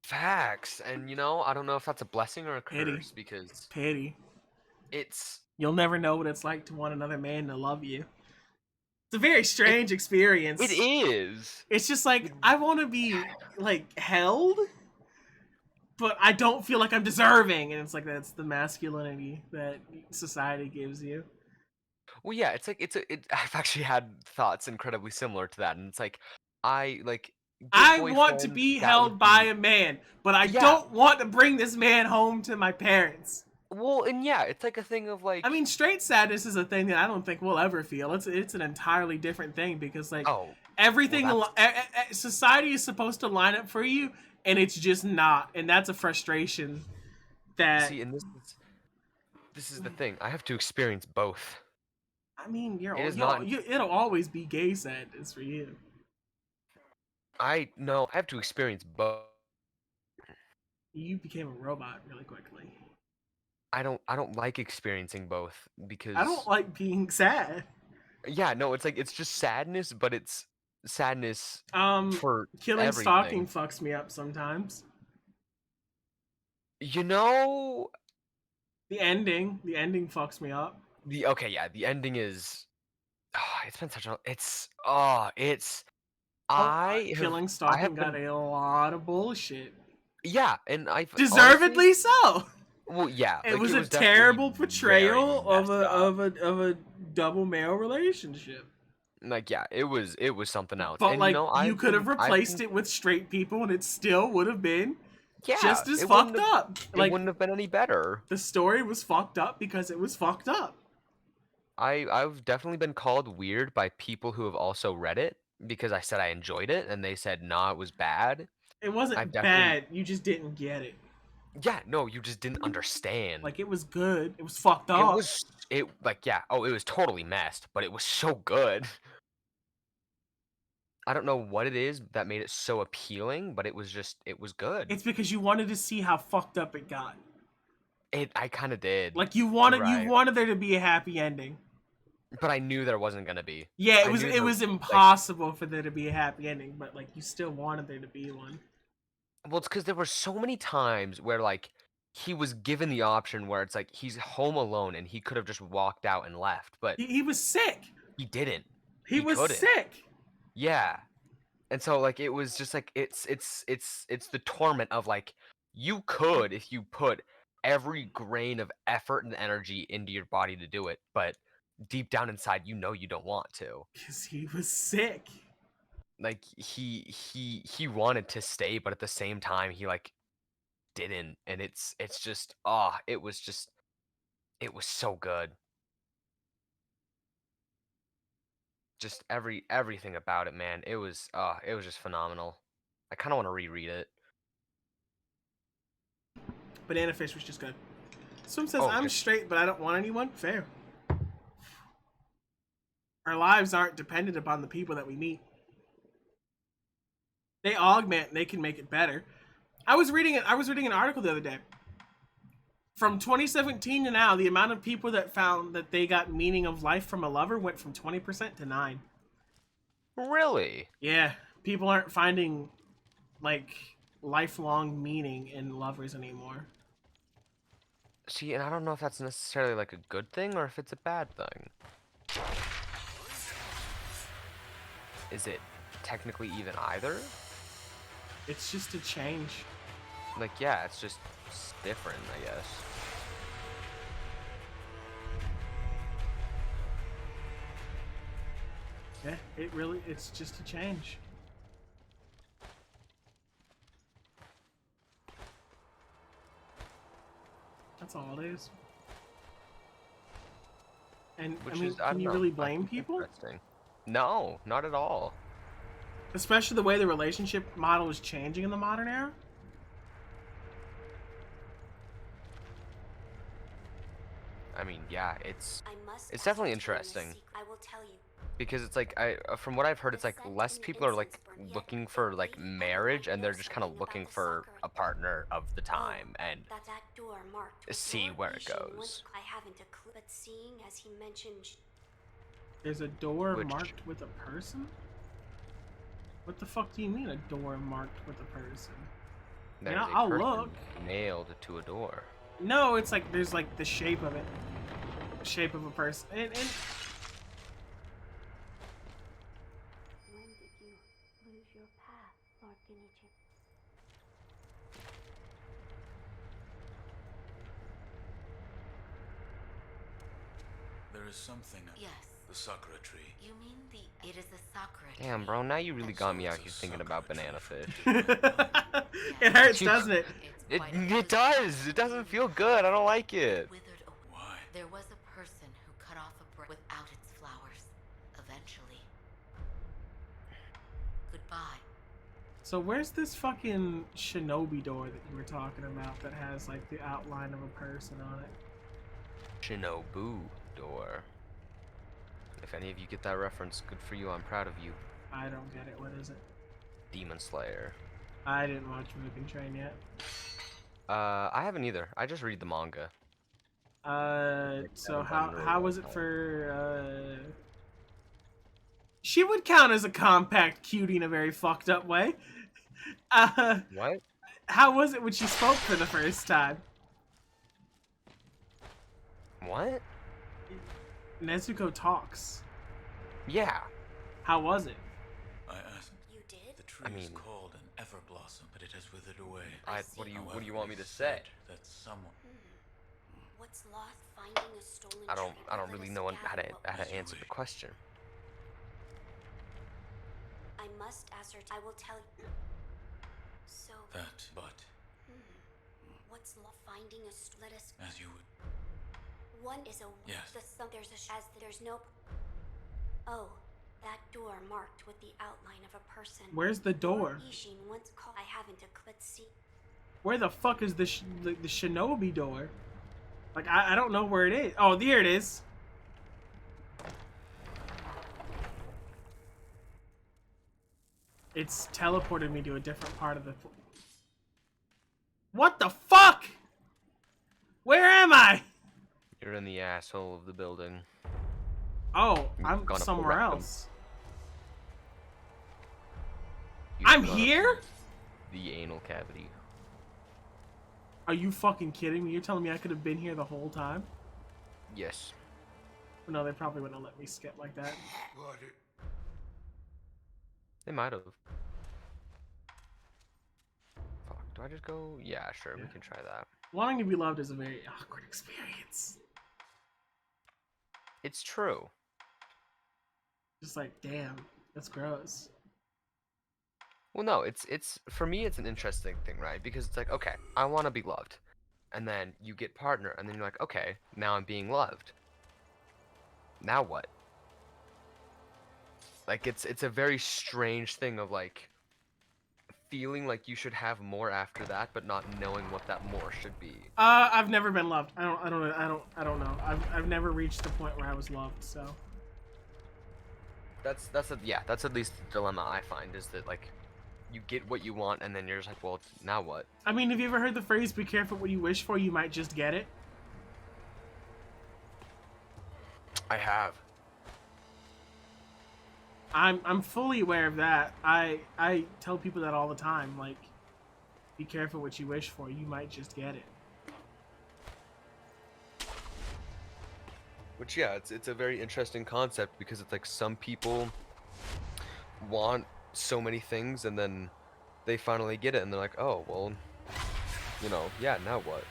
Facts, and I don't know if that's a blessing or a Pity. curse because Pity. it's You'll never know what it's like to want another man to love you. It's a very strange experience. it is. It's just like I want to be like held, but I don't feel like I'm deserving, and it's like that's the masculinity that society gives you. Well, yeah, it's like I've actually had thoughts incredibly similar to that, and it's like I like good I want to boyfriend, be that would held by be- a man, but I Yeah. don't want to bring this man home to my parents. Well, and yeah, it's like a thing of like I mean, straight sadness is a thing that I don't think we'll ever feel. It's an entirely different thing because like oh, everything well, society is supposed to line up for you, and it's just not, and that's a frustration. That see, and this is the thing. I have to experience both. I mean, It is not- it'll always be gay sadness for you. I have to experience both. You became a robot really quickly. I don't like experiencing both because I don't like being sad. Yeah, no, it's like it's just sadness, but it's sadness for Killing everything. stalking fucks me up sometimes. You know, The ending fucks me up. the ending is it's been such a Killing stalking got a lot of bullshit. yeah, and I Deservedly so. Well, yeah, It like, was a definitely terrible very portrayal of messed up. a double male relationship. Like yeah, it was something else. But And like you you could have replaced it with straight people, and it still would have been just as fucked up. Like it wouldn't have been any better. the story was fucked up because it was fucked up. I've definitely been called weird by people who have also read it because I said I enjoyed it and they said nah, it was bad. It wasn't I've definitely- bad. You just didn't get it. Yeah, no, you just didn't understand. Like it was good. It was fucked up. It was totally messed, but it was so good. I don't know what it is that made it so appealing, but it was good. It's because you wanted to see how fucked up it got. I kind of did. Like you wanted Right. there to be a happy ending. But I knew there wasn't gonna be. Yeah, I it knew was like- impossible for there to be a happy ending, but like you still wanted there to be one. Well, it's because there were so many times where like he was given the option where it's like he's home alone and he could have just walked out and left, but He was sick. he didn't. He was couldn't. sick. Yeah. And so like it was just like it's the torment of like you could if you put every grain of effort and energy into your body to do it, but deep down inside you know you don't want to. Because he was sick. Like he wanted to stay, but at the same time he like didn't, and it's just it was so good. Just everything about it, man. It was just phenomenal. I kind of want to reread it. Banana Fish was just good. Someone says, Oh, I'm good. straight, but I don't want anyone. Fair. Our lives aren't dependent upon the people that we meet. They augment and they can make it better. I was reading an article the other day. From 2017 to now, the amount of people that found that they got meaning of life from a lover went from 20% to 9%. Really? Yeah, people aren't finding like lifelong meaning in lovers anymore. See, and I don't know if that's necessarily like a good thing or if it's a bad thing. Is it technically even either? It's just a change. Like, yeah, it's different, I guess. Yeah, it's just a change. That's all it is. And Which I mean, is, I can don't you know, really I blame think people? interesting. No, not at all. Especially the way the relationship model is changing in the modern era. I mean, yeah, it's I must definitely ascertain the interesting I will tell you. because it's like from what I've heard, it's like less people are like looking for like marriage, and they're just kind of looking for a partner of the time and That door marked with see your where it Ishin once goes. I haven't a clue, but seeing as he mentioned There's a door Which- marked with a person? What the fuck do you mean a door marked with a person? There's Yeah, a I'll person look. nailed to a door. No, it's like there's like the shape of it. Shape of a person. And when did you lose your path, Lord Genichip? There is something at Yes. the Sakura tree. You mean it is a Sakura Damn, tree. bro, now you really That got me shows out a here thinking Sakura about banana tree fish. from divine it hurts, You- doesn't it? It's quite a It does. It doesn't feel good. I don't like it. withered away. Why? There was a person who cut off a branch without its flowers. Eventually. Goodbye. So where's this fucking Shinobi door that you were talking about that has like the outline of a person on it? Shinobu Door. If any of you get that reference, good for you. I'm proud of you. I don't get it. What is it? Demon Slayer. I didn't watch Mugen Train yet. I haven't either. I just read the manga. So haven't how done really how well was it time. for She would count as a compact cutie in a very fucked up way. What? How was it when she spoke for the first time? What? Nezuko talks. Yeah. How was it? I asked. You did? The tree I is mean- called an ever blossom, but it has withered away. What do you However, want me it to is say? said That someone. What's lost finding a stolen I don't tree? really Let know us how gather to what we answer the question. I must ascertain. I will tell you. So, That, but what's finding a let us. as you would. One is a. Yes. There's a. As there's no. Oh, that door marked with the outline of a person. Where's the door? Ishin once called. I haven't a. Let's see. Where the fuck is the Shinobi door? Like I don't know where it is. Oh, there it is. It's teleported me to a different part of the. What the fuck? Where am I? You're in the asshole of the building. Oh, You've I'm gone up somewhere around. else. You've I'm gone up here? The anal cavity. Are you fucking kidding me? You're telling me I could have been here the whole time? Yes. No, they probably wouldn't have let me skip like that. They might have. Fuck. Do I just go? Yeah, sure. We can try that. Wanting to be loved is a very awkward experience. It's true. Just like, damn, that's gross. Well, no, it's for me it's an interesting thing, right? Because it's like, okay, I want to be loved. And then you get partner and then you're like, okay, now I'm being loved. Now what? Like it's a very strange thing of like feeling like you should have more after that but not knowing what that more should be. I've never been loved. I don't know. I've never reached the point where I was loved, so. That's at least the dilemma I find is that like you get what you want and then you're just like, well, now what? I mean, have you ever heard the phrase, be careful what you wish for, you might just get it? I have. I'm fully aware of that. I tell people that all the time, like, be careful what you wish for, you might just get it. Which yeah, it's a very interesting concept because it's like some people want so many things and then they finally get it and they're like, oh well, you know, yeah, now what?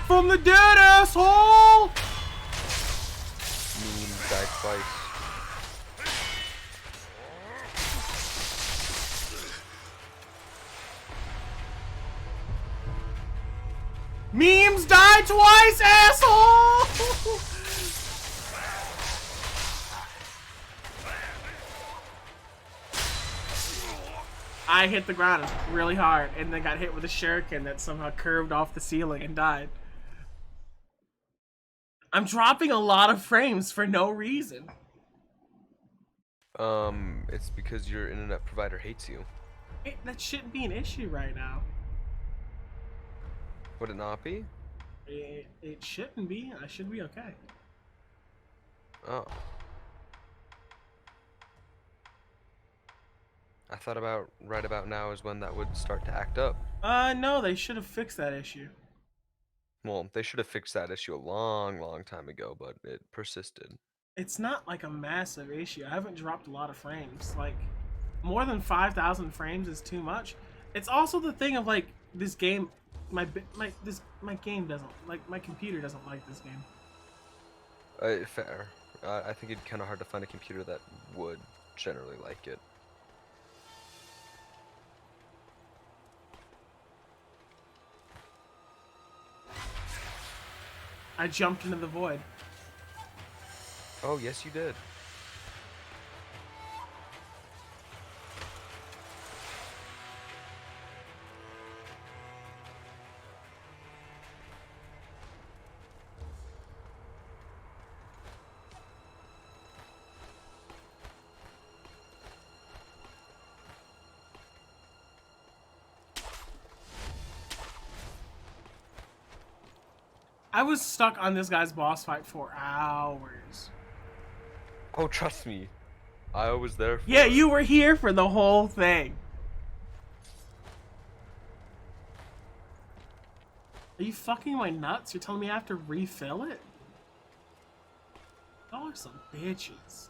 from the dead, asshole! Meme died twice. Memes die twice, asshole! I hit the ground really hard and then got hit with a shuriken that somehow curved off the ceiling and died. I'm dropping a lot of frames for no reason. It's because your internet provider hates you. That shouldn't be an issue right now. Would it not be? It shouldn't be. I should be okay. Oh. I thought about right about now is when that would start to act up. No, they should have fixed that issue. Well, they should have fixed that issue a long, long time ago, but it persisted. It's not like a massive issue. I haven't dropped a lot of frames. Like, more than 5,000 frames is too much. It's also the thing of like this game. My game doesn't like, my computer doesn't like this game. Fair. I think it'd kind of hard to find a computer that would generally like it. I jumped into the void. Oh, yes, you did. I was stuck on this guy's boss fight for hours. Oh, trust me. I was there for Yeah, it. you were here for the whole thing. Are you fucking my nuts? You're telling me I have to refill it? Y'all are some bitches.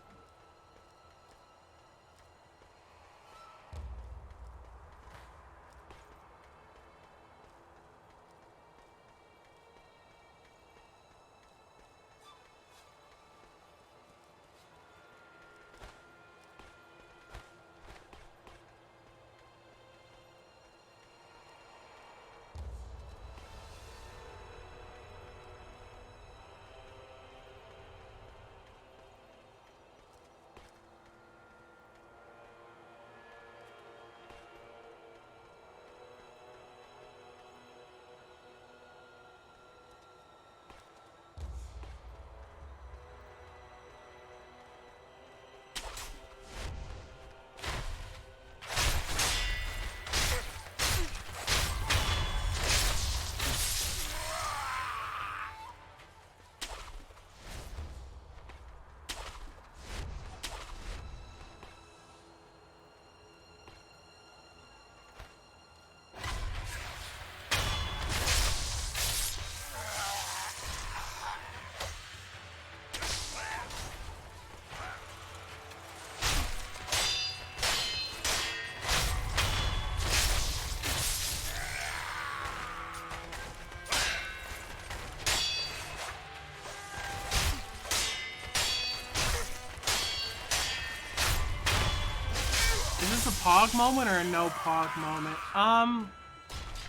Is this a pog moment or a no pog moment?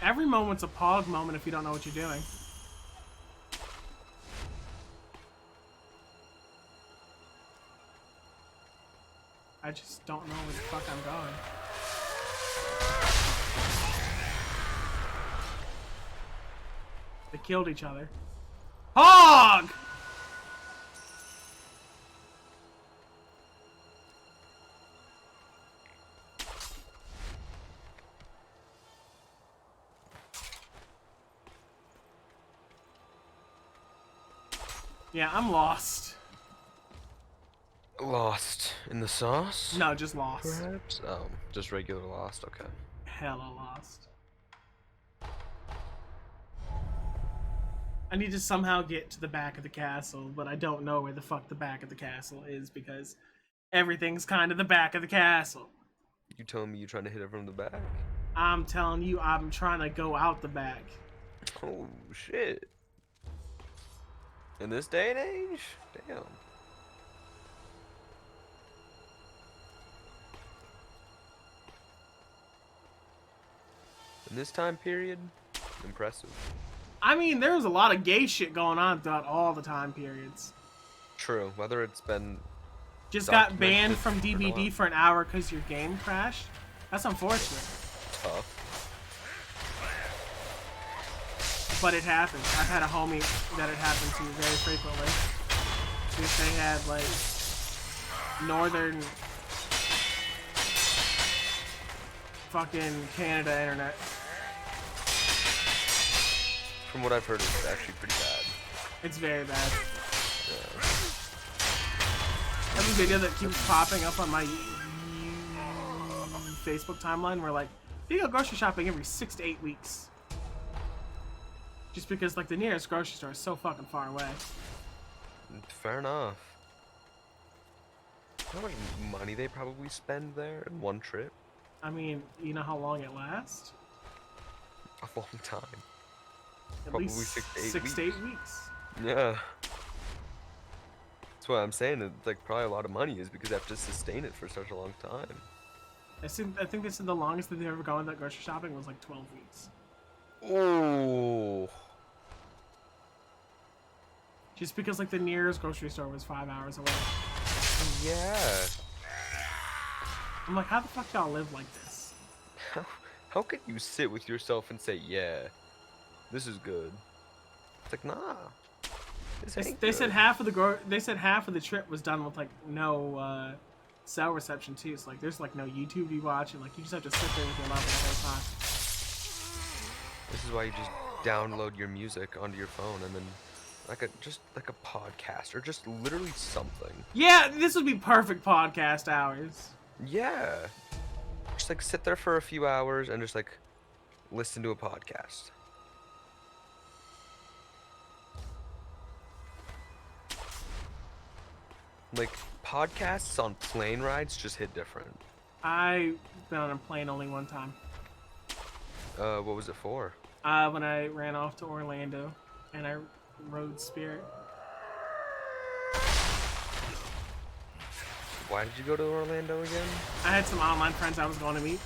Every moment's a pog moment if you don't know what you're doing. I just don't know where the fuck I'm going. They killed each other. Pog! Yeah, I'm lost. Lost in the sauce? No, just lost. Perhaps? Oh, just regular lost, okay. Hella lost. I need to somehow get to the back of the castle, but I don't know where the fuck the back of the castle is because everything's kind of the back of the castle. You telling me you're trying to hit it from the back? I'm telling you, I'm trying to go out the back. Oh, shit. In this day and age? Damn. In this time period? Impressive. I mean, there was a lot of gay shit going on throughout all the time periods. True. Whether it's been Just got banned documented from or DBD not. for an hour because your game crashed. That's unfortunate. Tough. But it happens. I've had a homie that it happened to very frequently. If they had, like, northern fucking Canada internet. From what I've heard, it's actually pretty bad. It's very bad. Yeah. Every video that keeps popping up on my Facebook timeline where, like, you go grocery shopping every 6 to 8 weeks. Just because, like, the nearest grocery store is so fucking far away. Fair enough. How much money they probably spend there in one trip? I mean, you know how long it lasts? A long time. At Probably least 6 to 8 8 weeks. Yeah. That's why I'm saying it's like probably a lot of money is because they have to sustain it for such a long time. I think they said the longest that they've ever gone without grocery shopping was like 12 weeks. Oh. Just because like the nearest grocery store was 5 hours away. Yeah. I'm like, how the fuck y'all live like this? How could you sit with yourself and say, yeah, this is good? It's like, nah. They said half of the trip was done with like no cell reception too. So like there's like no YouTube you watch and like you just have to sit there with your mom the whole time. This is why you just download your music onto your phone and then just like a podcast or just literally something. Yeah, this would be perfect podcast hours. Yeah. Just like sit there for a few hours and just like listen to a podcast. Like podcasts on plane rides just hit different. I've been on a plane only one time. What was it for? When I ran off to Orlando and I rode Spirit. Why did you go to Orlando again? I had some online friends I was going to meet.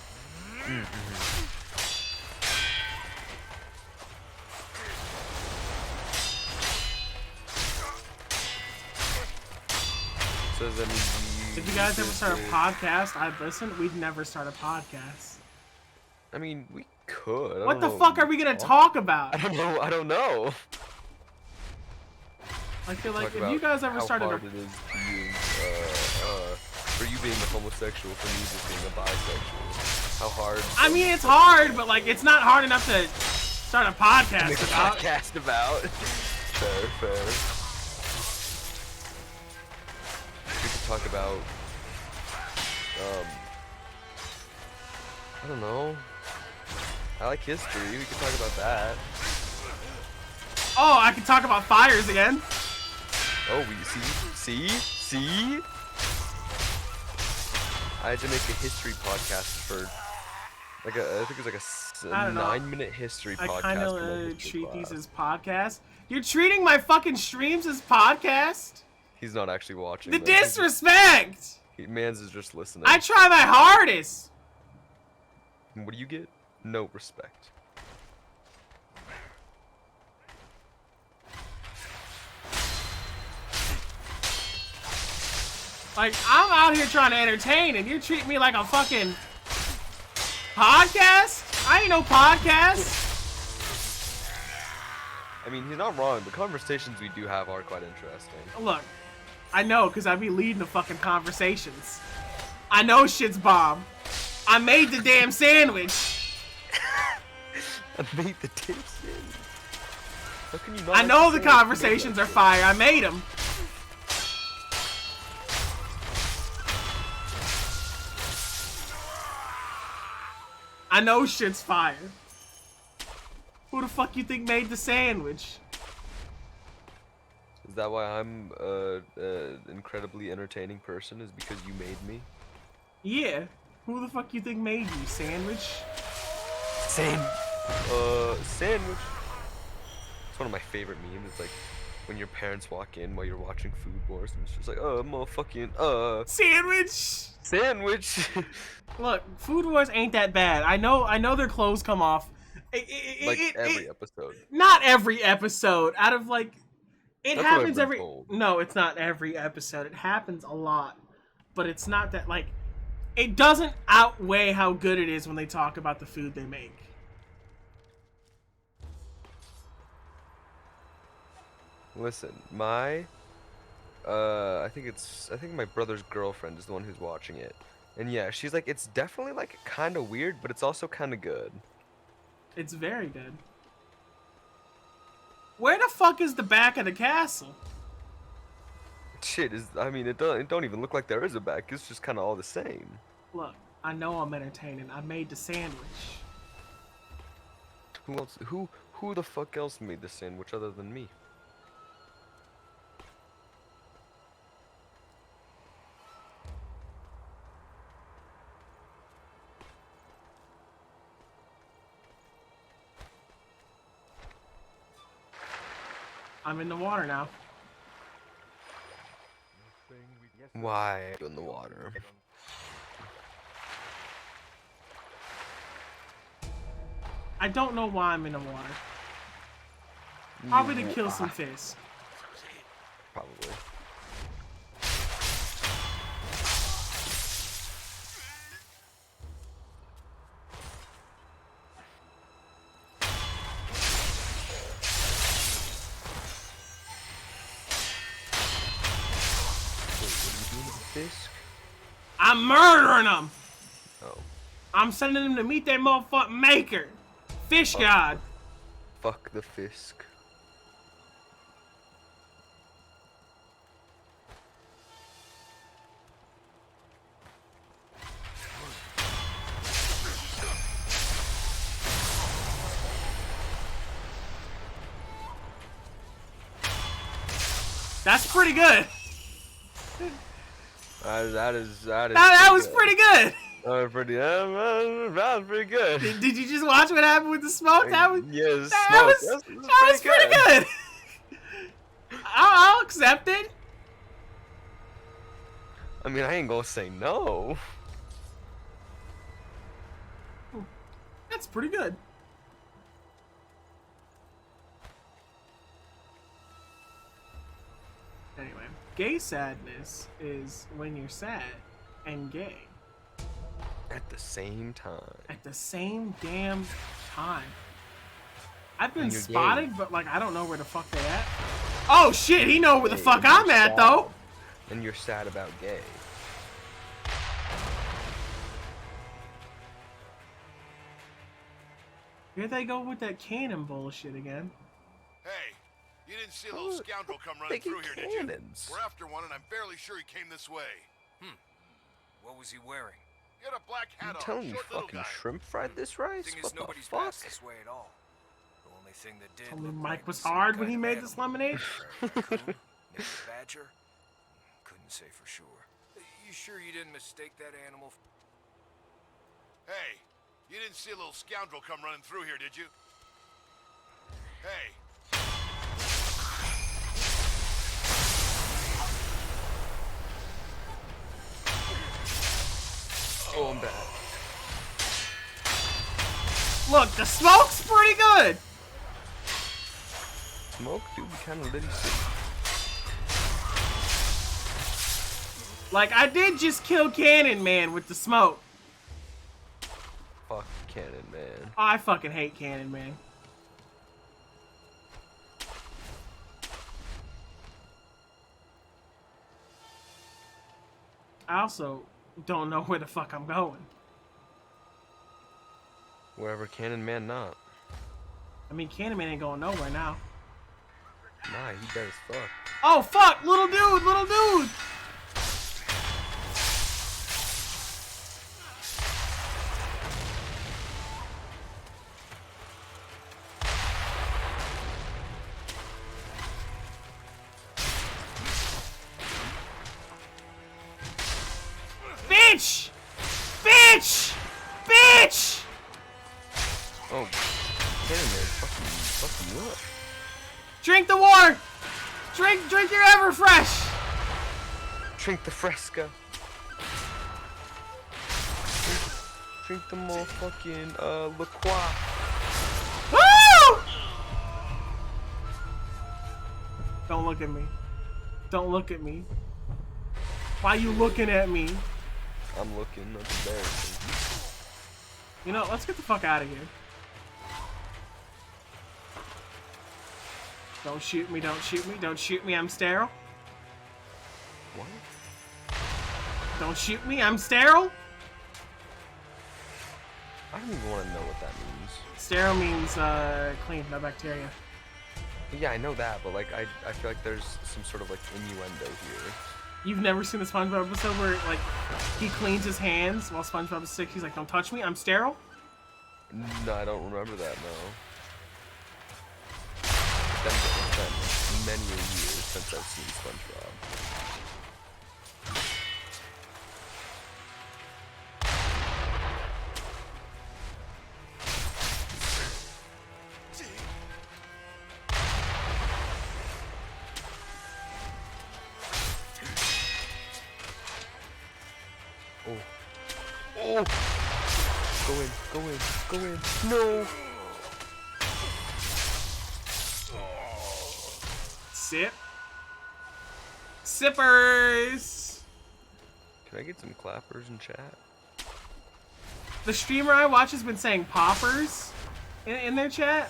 So then If you guys ever start a podcast, I'd listen. We'd never start a podcast. I mean, we could. What the fuck are we gonna talk about? I don't know. I feel like Talk if about you guys ever how started hard it is to you, for you being a homosexual, for me just being a bisexual. How hard? I mean, it's hard, but like, it's not hard enough to start a podcast Make a about. podcast about. Fair. We could talk about, I don't know. I like history. We could talk about that. Oh, I can talk about fires again. Oh, we see. I had to make a history podcast for like I think it was like I a don't know. 9-minute history I podcast. kind for my of history treat class. these as podcasts. You're treating my fucking streams as podcast? He's not actually watching. The them. He's disrespect! Mans is just listening. I try my hardest. What do you get? No respect. Like, I'm out here trying to entertain, and you're treating me like a fucking podcast? I ain't no podcast. I mean, he's not wrong. The conversations we do have are quite interesting. Look, I know, because I be leading the fucking conversations. I know shit's bomb. I made the damn sandwich. I made the tips in. How can you not? I know the understand conversations that are shit? fire. I made them. I know shit's fire. Who the fuck you think made the sandwich? Is that why I'm incredibly entertaining person? Is because you made me? Yeah. Who the fuck you think made you, sandwich? Sandwich. It's one of my favorite memes. It's like when your parents walk in while you're watching Food Wars and it's just like, oh, motherfucking, Sandwich. sandwich. Look, Food Wars ain't that bad. I know their clothes come off. Like every episode. Not every episode. Out of like, it That's what I've happens been every. told. No, it's not every episode. It happens a lot, but it's not that like. It doesn't outweigh how good it is when they talk about the food they make. Listen, I think my brother's girlfriend is the one who's watching it. And yeah, she's like, it's definitely like kind of weird, but it's also kind of good. It's very good. Where the fuck is the back of the castle? Shit it don't even look like there is a back. It's just kind of all the same. Look, I know I'm entertaining. I made the sandwich. Who else? Who the fuck else made the sandwich other than me? I'm in the water now. Why in the water? I don't know why I'm in the water. Probably to kill some fish. Probably. Fisk? I'm murdering them. Oh. I'm sending them to meet their motherfucking maker, Fish God. Fuck the Fisk. That's pretty good. That was pretty good. That was pretty good. Did you just watch what happened with the smoke? That was Yes, pretty good. I'll accept it. I mean, I ain't gonna say no. That's pretty good. Anyway, gay sadness is when you're sad and gay At the same time. at the same damn time. I've been When you're spotted, gay. but like I don't know where the fuck they at. Oh shit, he know where the Gay, fuck and you're I'm at sad. though. And you're sad about gay. Here they go with that cannon bullshit again. Hey, you didn't see a little Oh, scoundrel come running making through here, did you? cannons. We're after one, and I'm fairly sure he came this way. What was he wearing? He had a black You hat on, telling me short little fucking guy. shrimp fried this rice? Thing is, What the nobody's fuck? passed this way at all. The only thing that did. Told me look Mike like was some hard kind when he of made animal. this lemonade. Raccoon? Maybe a badger? Couldn't say for sure. You sure you didn't mistake that animal? Hey, you didn't see a little scoundrel come running through here, did you? Hey, Oh, I'm bad. Look, the smoke's pretty good. Smoke, dude, kind of litty sick. Like I did just kill Cannon Man with the smoke. Fuck Cannon, man. Oh, I fucking hate Cannon Man. I also don't know where the fuck I'm going. Wherever Cannon Man not. I mean, Cannon Man ain't going nowhere now. Nah, he dead as fuck. Oh fuck, little dude, little dude. Bitch! Bitch! Bitch! Oh, Cannon Man fucking you up. Drink the water! Drink your Everfresh. Drink the Fresca. Drink the motherfucking La Croix. Woo! Don't look at me. Don't look at me. Why you looking at me? I'm looking. That's embarrassing. You know, let's get the fuck out of here. Don't shoot me, don't shoot me, don't shoot me, I'm sterile. What? Don't shoot me, I'm sterile. I don't even want to know what that means. Sterile means clean, no bacteria. Yeah, I know that, but like I feel like there's some sort of like innuendo here. You've never seen the SpongeBob episode where like he cleans his hands while SpongeBob is sick? He's like, "Don't touch me, I'm sterile." No, I don't remember that. No. It's been many a years since I've seen SpongeBob. Oh! Go in! No! Sip. Sippers! Can I get some clappers in chat? The streamer I watch has been saying poppers in their chat.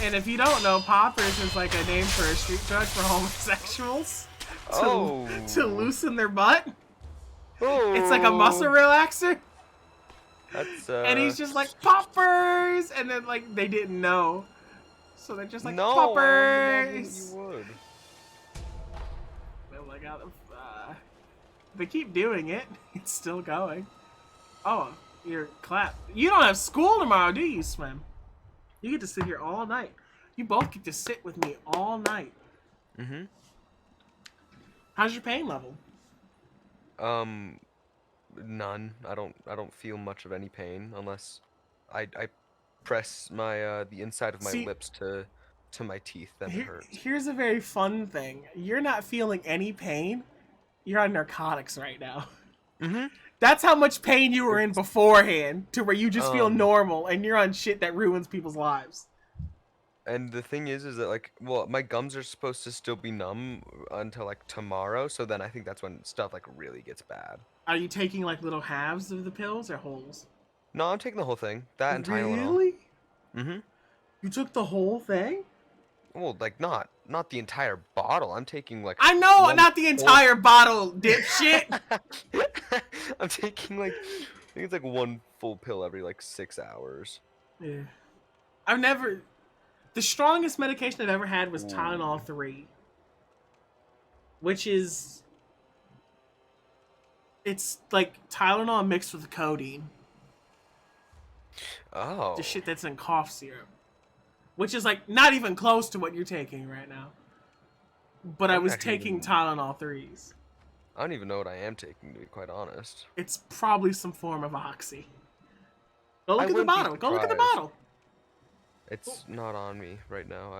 And if you don't know, poppers is like a name for a street drug for homosexuals. To loosen their butt. Oh. It's like a muscle relaxer. That's And he's just like, poppers! And then like, they didn't know. So they're just like, no, poppers! You would. Well, I got they keep doing it. It's still going. Oh, you're clap. You don't have school tomorrow, do you, Swim? You get to sit here all night. You both get to sit with me all night. Mm-hmm. How's your pain level? None. I don't feel much of any pain unless I press my the inside of my lips to my teeth. Then it hurts. Here's a very fun thing. You're not feeling any pain. You're on narcotics right now. Mm-hmm. That's how much pain you were in beforehand, to where you just feel normal and you're on shit that ruins people's lives. And the thing is that like, well, my gums are supposed to still be numb until like tomorrow. So then I think that's when stuff like really gets bad. Are you taking like little halves of the pills or wholes? No, I'm taking the whole thing. That and Tylenol. Really? Mm-hmm. You took the whole thing? Well, like not the entire bottle. I'm taking like. I know, not the entire bottle, dipshit. I'm taking like, I think it's like one full pill every like 6 hours. Yeah. The strongest medication I've ever had was Tylenol 3. Which is... It's like Tylenol mixed with codeine. Oh. The shit that's in cough syrup. Which is like not even close to what you're taking right now. But I was taking Tylenol 3s. I don't even know what I am taking, to be quite honest. It's probably some form of oxy. Go look at the bottle. Go look at the bottle. It's not on me right now.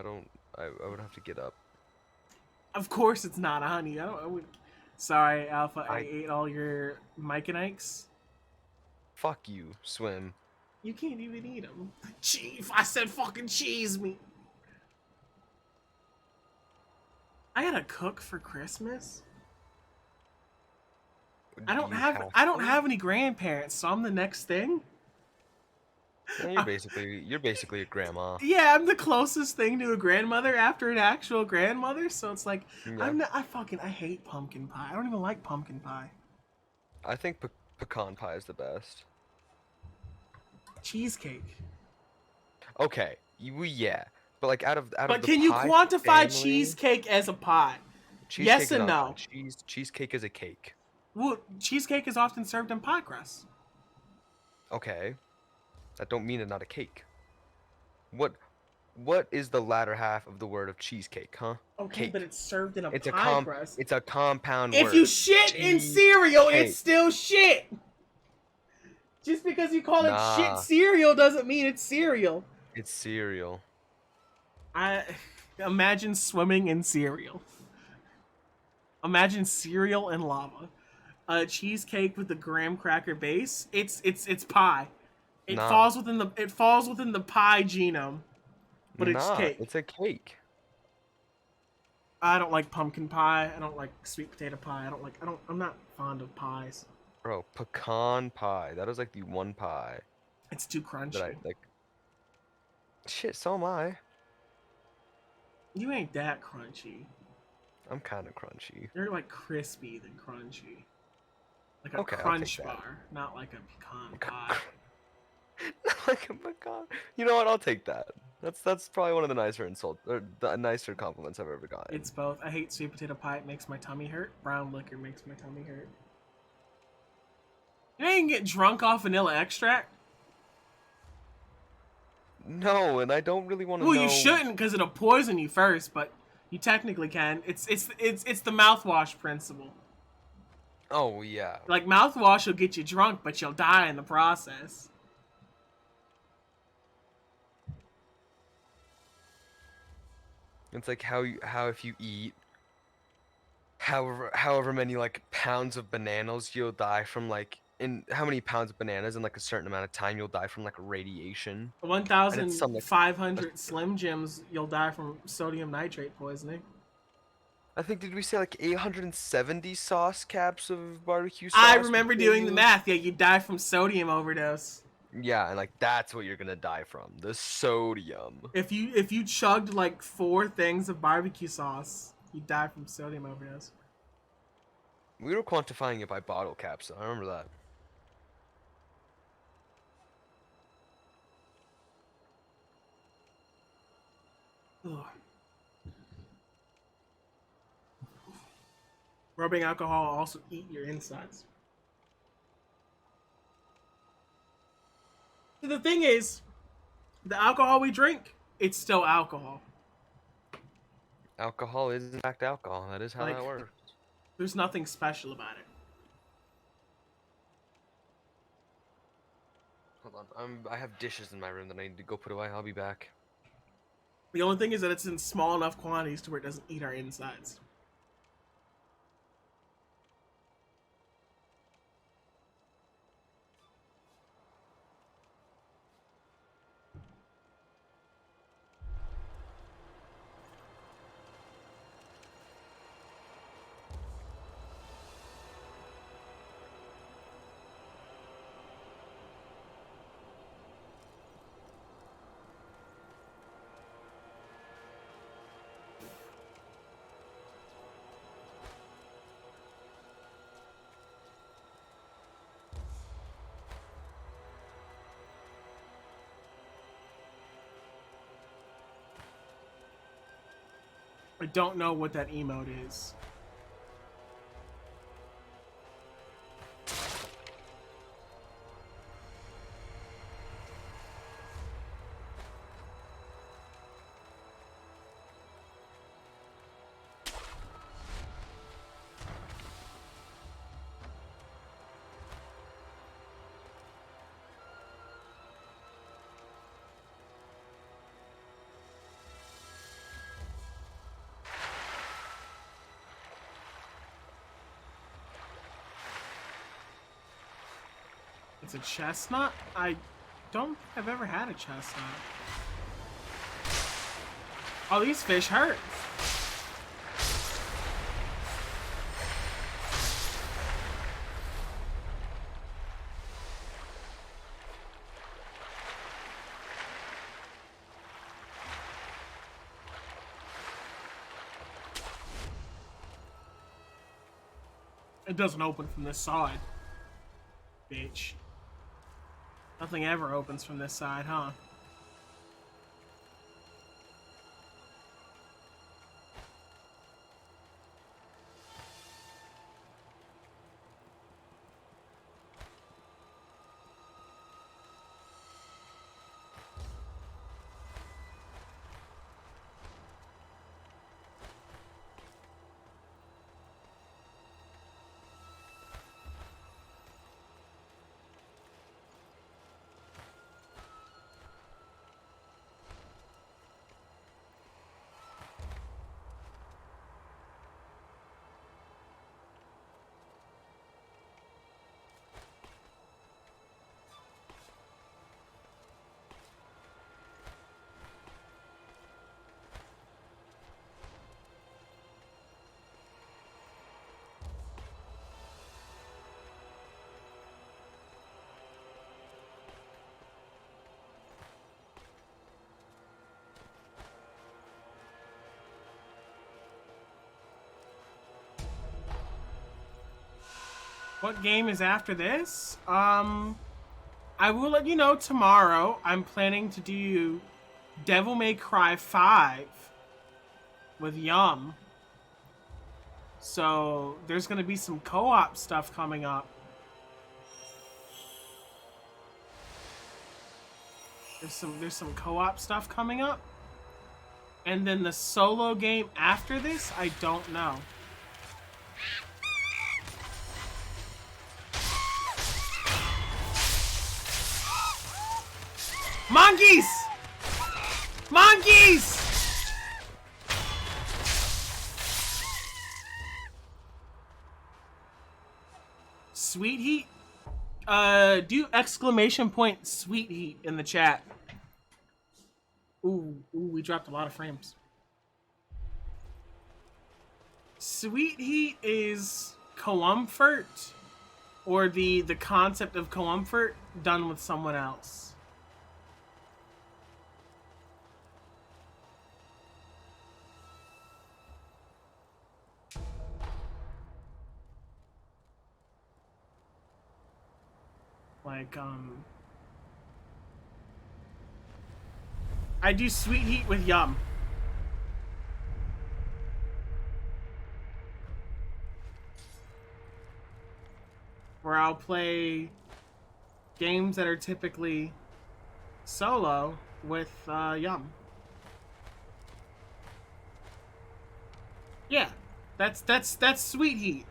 I would have to get up. Of course it's not on you. Sorry, Alpha. I ate all your Mike and Ike's. Fuck you, Swim. You can't even eat them. Chief, I said fucking cheese me. I gotta cook for Christmas. I don't have any grandparents, so I'm the next thing. Yeah, you're basically a grandma. Yeah, I'm the closest thing to a grandmother after an actual grandmother, so it's like Yeah. I hate pumpkin pie. I don't even like pumpkin pie. I think pecan pie is the best. Cheesecake. Okay, yeah, but like out of But the can you pie quantify family, cheesecake as a pie? cheesecake Yes is and not no. pie. Cheesecake is a cake. Well, cheesecake is often served in pie crust. Okay, that don't mean it's not a cake. What is the latter half of the word of cheesecake, huh? Okay, Cake. but it's served in a It's pie crust. It's a compound If word. you shit in cereal, Cheesecake. it's still shit. Just because you call it shit Nah. cereal doesn't mean it's cereal. It's cereal. Imagine swimming in cereal. Imagine cereal and lava. A cheesecake with a graham cracker base. It's pie. It Nah. falls within the pie genome, but it's Nah, cake. it's a cake. I don't like pumpkin pie. I don't like sweet potato pie. I'm not fond of pies. Bro, pecan pie. That is like the one pie It's too that I crunchy. like. Shit, so am I. You ain't that crunchy. I'm kind of crunchy. You're like crispy than crunchy. Like a Okay, I'll take crunch that. bar, not like a pecan pie. Like a pecan. You know what? I'll take that. That's probably one of the nicer insults or the nicer compliments I've ever gotten. It's both. I hate sweet potato pie. It makes my tummy hurt. Brown liquor makes my tummy hurt. You know you can get drunk off vanilla extract? No, and I don't really want to Well, know. you shouldn't because it'll poison you first, but you technically can. It's the mouthwash principle. Oh yeah. Like mouthwash will get you drunk, but you'll die in the process. It's like how if you eat however many like pounds of bananas you'll die from like in how many pounds of bananas in like a certain amount of time you'll die from like radiation. And it's some like 1,500 Slim Jims, you'll die from sodium nitrate poisoning. I think did we say like 870 sauce caps of barbecue sauce? I remember before doing the you- math. Yeah, you die from sodium overdose. Yeah, and like that's what you're gonna die from. The sodium. If you chugged like 4 things of barbecue sauce, you die from sodium overdose. We were quantifying it by bottle caps, I remember that. Ugh. Rubbing alcohol will also eat your insides. So the thing is, the alcohol we drink, it's still alcohol. Alcohol is in fact alcohol. That is how Like- that works. There's nothing special about it. Hold on, I have dishes in my room that I need to go put away. I'll be back. The only thing is that it's in small enough quantities to where it doesn't eat our insides. I don't know what that emote is. It's a chestnut? I don't think I've ever had a chestnut. Oh, these fish hurt. It doesn't open from this side. Bitch. Nothing ever opens from this side, huh? What game is after this? I will let you know tomorrow. I'm planning to do Devil May Cry 5 with Yum. So there's gonna be some co-op stuff coming up. There's some co-op stuff coming up. And then the solo game after this, I don't know. Monkeys! Monkeys! Sweet heat? Do exclamation point sweet heat in the chat. Ooh, we dropped a lot of frames. Sweet heat is comfort, or the concept of comfort done with someone else. Like, I do sweet heat with Yum. Where I'll play games that are typically solo with Yum. Yeah, that's sweet heat.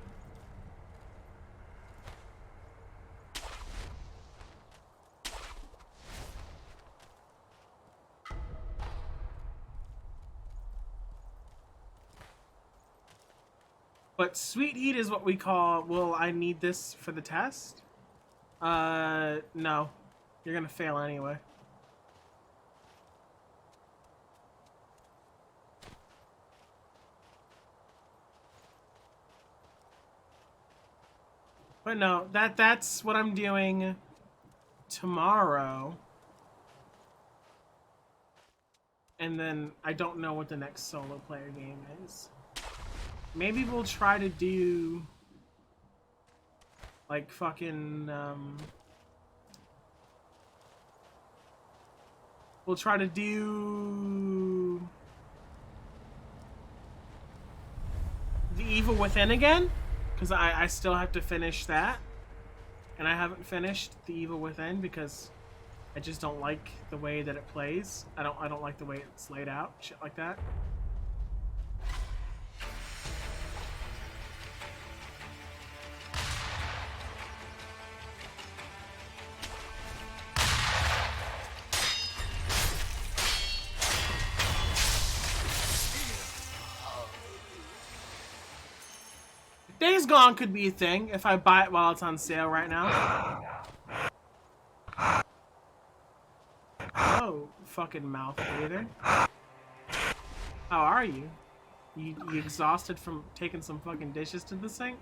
But sweet heat is what we call, well, I need this for the test? No. You're gonna fail anyway. But no, that's what I'm doing tomorrow. And then I don't know what the next solo player game is. Maybe we'll try to do like fucking we'll try to do The Evil Within again, because I still have to finish that, and I haven't finished The Evil Within because I just don't like the way that it plays. I don't like the way it's laid out, shit like that. Days Gone could be a thing if I buy it while it's on sale right now. Oh, fucking mouth breather. How are you? You exhausted from taking some fucking dishes to the sink?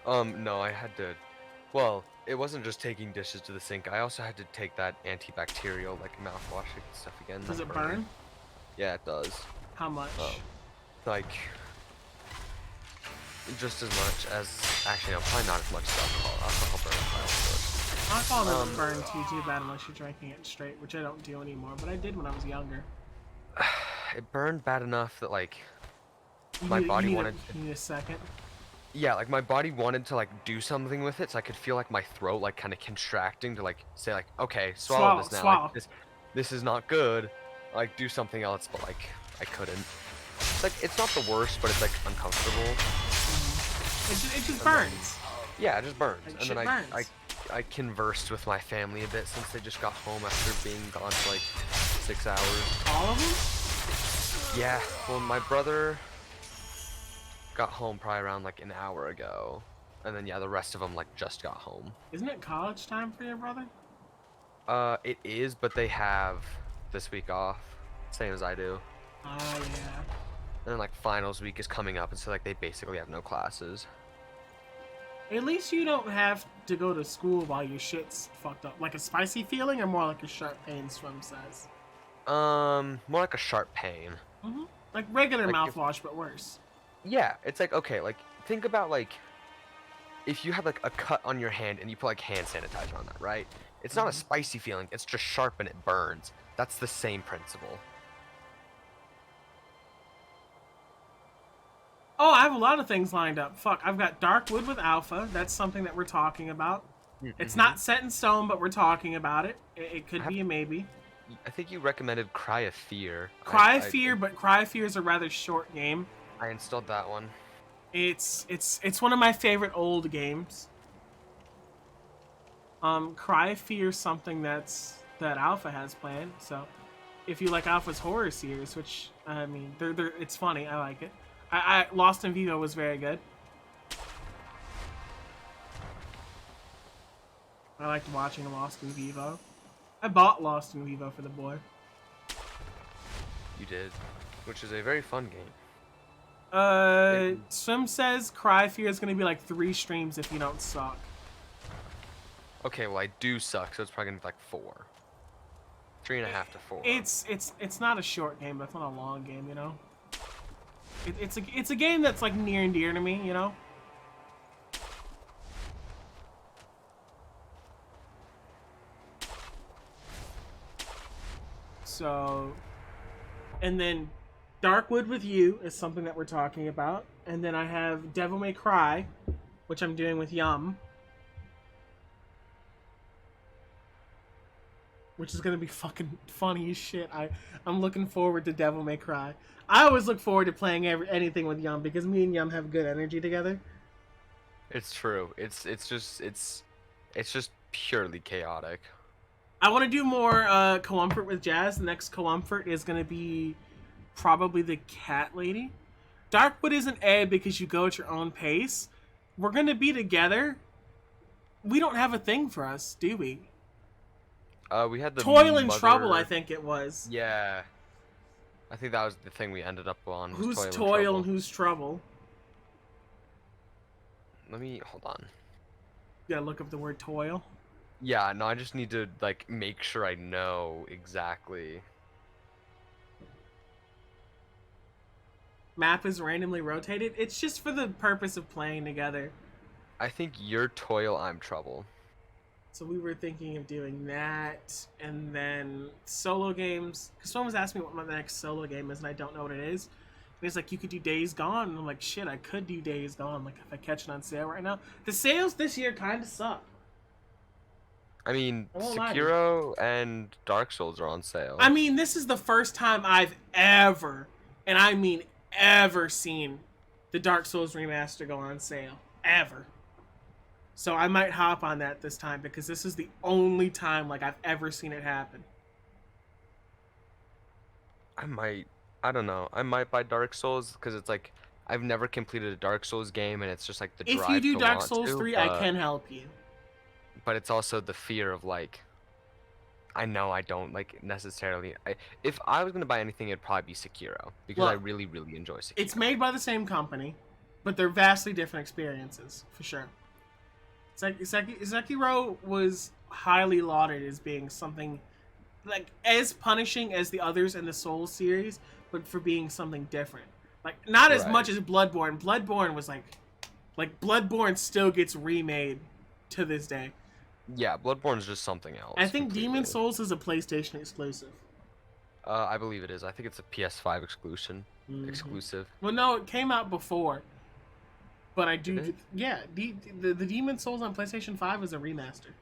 No, I had to. Well, it wasn't just taking dishes to the sink. I also had to take that antibacterial, like mouthwash stuff again. Does that it burn? Yeah, it does. How much? Like, just as much as. Actually, no, probably not as much as alcohol. Alcohol burns by all sorts. Alcohol doesn't burn too bad unless you're drinking it straight, which I don't do anymore, but I did when I was younger. It burned bad enough that, like, You my need- body you need wanted. You need a second. Yeah, like my body wanted to like do something with it, so I could feel like my throat like kind of contracting to like say like, okay, swallow this now. Swallow. Like, this is not good. Like do something else, but like I couldn't. It's like it's not the worst, but it's like uncomfortable. It just burns. Yeah, it just burns. Like, And shit then burns. I conversed with my family a bit since they just got home after being gone for like 6 hours. All of them? Yeah, well my brother got home probably around like an hour ago, and then yeah, the rest of them like just got home. Isn't it college time for your brother? It is, but they have this week off, same as I do. Oh, yeah. And then like finals week is coming up, and so like they basically have no classes. At least you don't have to go to school while your shit's fucked up. Like a spicy feeling, or more like a sharp pain, Swim says? More like a sharp pain. Like regular Like mouthwash, but worse. Yeah, it's like, okay, like think about like if you have like a cut on your hand and you put like hand sanitizer on that, right? It's not a spicy feeling. It's just sharp and it burns. That's the same principle. Oh, I have a lot of things lined up. Fuck, I've got Darkwood with Alpha. That's something that we're talking about. It's not set in stone, but we're talking about it. It could be a maybe. I think you recommended Cry of Fear. Cry of Fear, but Cry of Fear is a rather short game. I installed that one. It's one of my favorite old games. Cry of Fear is something that Alpha has planned. So, if you like Alpha's horror series, which I mean, it's funny. I like it. I Lost in Vivo was very good. I liked watching Lost in Vivo. I bought Lost in Vivo for the boy. You did, which is a very fun game. Swim says Cry Fear is gonna be like 3 streams if you don't suck. Okay, well I do suck, so it's probably gonna be like 4. 3.5 to 4. It's not a short game, but it's not a long game, you know. It's a game that's like near and dear to me, you know. So, and then Darkwood with You is something that we're talking about, and then I have Devil May Cry, which I'm doing with Yum, which is gonna be fucking funny as shit. I'm looking forward to Devil May Cry. I always look forward to playing anything with Yum because me and Yum have good energy together. It's true. It's just purely chaotic. I want to do more Coumfort with Jazz. The next Coumfort is going to be probably the Cat Lady. Darkwood isn't A because you go at your own pace. We're going to be together. We don't have a thing for us, do we? We had the Toil and Trouble, I think it was. Yeah. I think that was the thing we ended up on. Who's Toil and who's Trouble? Let me hold on. You gotta look up the word Toil. Yeah, no, I just need to like make sure I know exactly. Map is randomly rotated. It's just for the purpose of playing together. I think you're Toil, I'm Trouble. So we were thinking of doing that, and then solo games. Because someone was asking me what my next solo game is, and I don't know what it is. And he's like, you could do Days Gone. And I'm like, shit, I could do Days Gone. Like, if I catch it on sale right now. The sales this year kind of suck. I mean, Sekiro and Dark Souls are on sale. I mean, this is the first time I've ever, and I mean ever, seen the Dark Souls remaster go on sale. Ever. So I might hop on that this time because this is the only time like I've ever seen it happen. I don't know. I might buy Dark Souls because it's like I've never completed a Dark Souls game, and it's just like the drive If you do to Dark want Souls to, 3, I can help you. But it's also the fear of like, I know I don't like necessarily. If I was gonna buy anything, it'd probably be Sekiro because I really, really enjoy Sekiro. It's made by the same company, but they're vastly different experiences for sure. Sekiro was highly lauded as being something like as punishing as the others in the Souls series, but for being something different. Like not as much as Bloodborne. Bloodborne was like Bloodborne still gets remade to this day. Yeah, Bloodborne's just something else. I think Demon Souls is a PlayStation exclusive. I believe it is. I think it's a PS5 exclusive. Well, no, it came out before. But I do, yeah. The Demon Souls on PlayStation 5 is a remaster.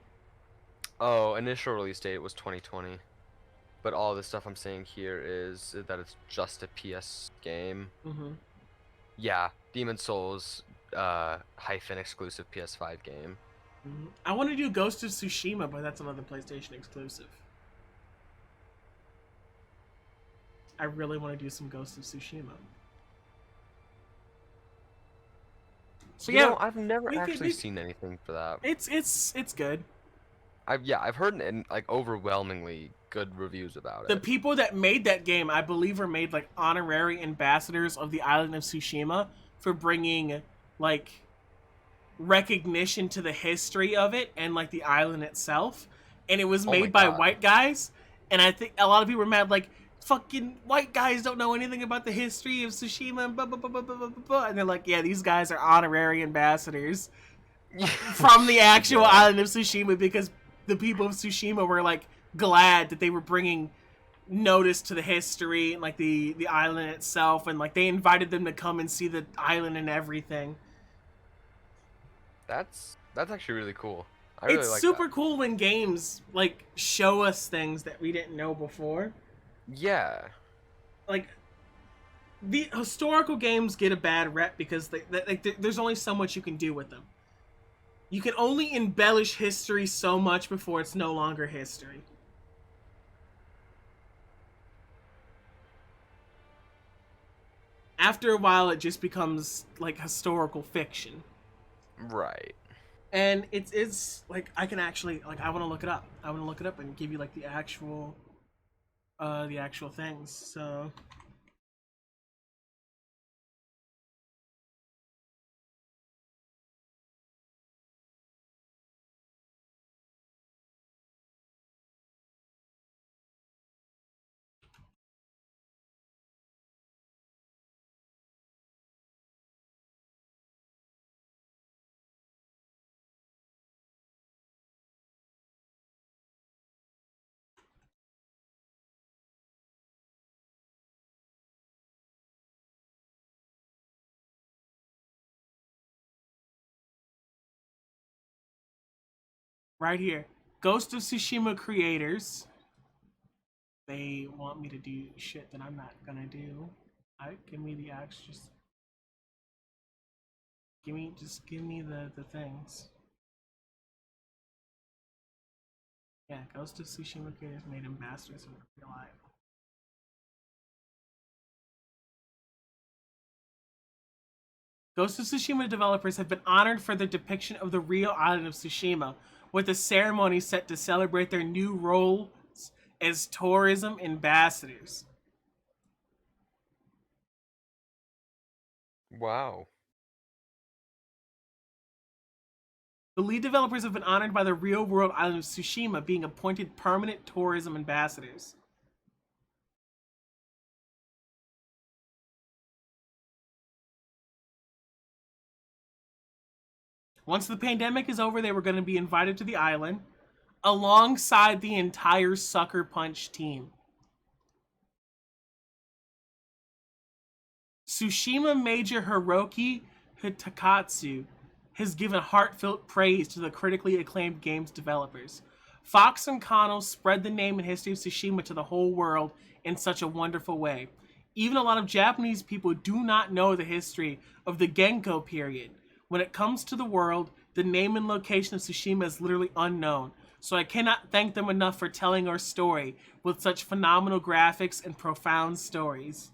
Oh, initial release date was 2020, but all the stuff I'm saying here is that it's just a PS game. Yeah, Demon Souls hyphen exclusive PS5 game. I want to do Ghost of Tsushima, but that's another PlayStation exclusive. I really want to do some Ghost of Tsushima. So you know, I've never actually seen anything for that. It's good. I've heard like overwhelmingly good reviews about it. The people that made that game, I believe, are made like honorary ambassadors of the island of Tsushima for bringing like recognition to the history of it and like the island itself. And it was made by white guys, and I think a lot of people were mad like, fucking white guys don't know anything about the history of Tsushima and blah, blah, blah, blah, blah, blah, blah. And they're like, yeah, these guys are honorary ambassadors. from the actual Yeah. island of Tsushima, because the people of Tsushima were like glad that they were bringing notice to the history and like the island itself, and like they invited them to come and see the island and everything. That's actually really cool. I It's really like super that. cool when games like show us things that we didn't know before. Yeah. Like the historical games get a bad rep because there's only so much you can do with them. You can only embellish history so much before it's no longer history. After a while, it just becomes like historical fiction. Right. And it's like I can actually like I want to look it up. I want to look it up and give you like the actual things. So right here, Ghost of Tsushima creators. They want me to do shit that I'm not gonna do. Alright, give me the acts. Just give me the things. Yeah, Ghost of Tsushima creators made ambassadors of real life. Ghost of Tsushima developers have been honored for their depiction of the real island of Tsushima, with a ceremony set to celebrate their new roles as tourism ambassadors. Wow. The lead developers have been honored by the real world island of Tsushima, being appointed permanent tourism ambassadors. Once the pandemic is over, they were going to be invited to the island alongside the entire Sucker Punch team. Tsushima Major Hiroki Hitakatsu has given heartfelt praise to the critically acclaimed game's developers. Fox and Connell spread the name and history of Tsushima to the whole world in such a wonderful way. Even a lot of Japanese people do not know the history of the Genko period. When it comes to the world, the name and location of Tsushima is literally unknown, so I cannot thank them enough for telling our story with such phenomenal graphics and profound stories.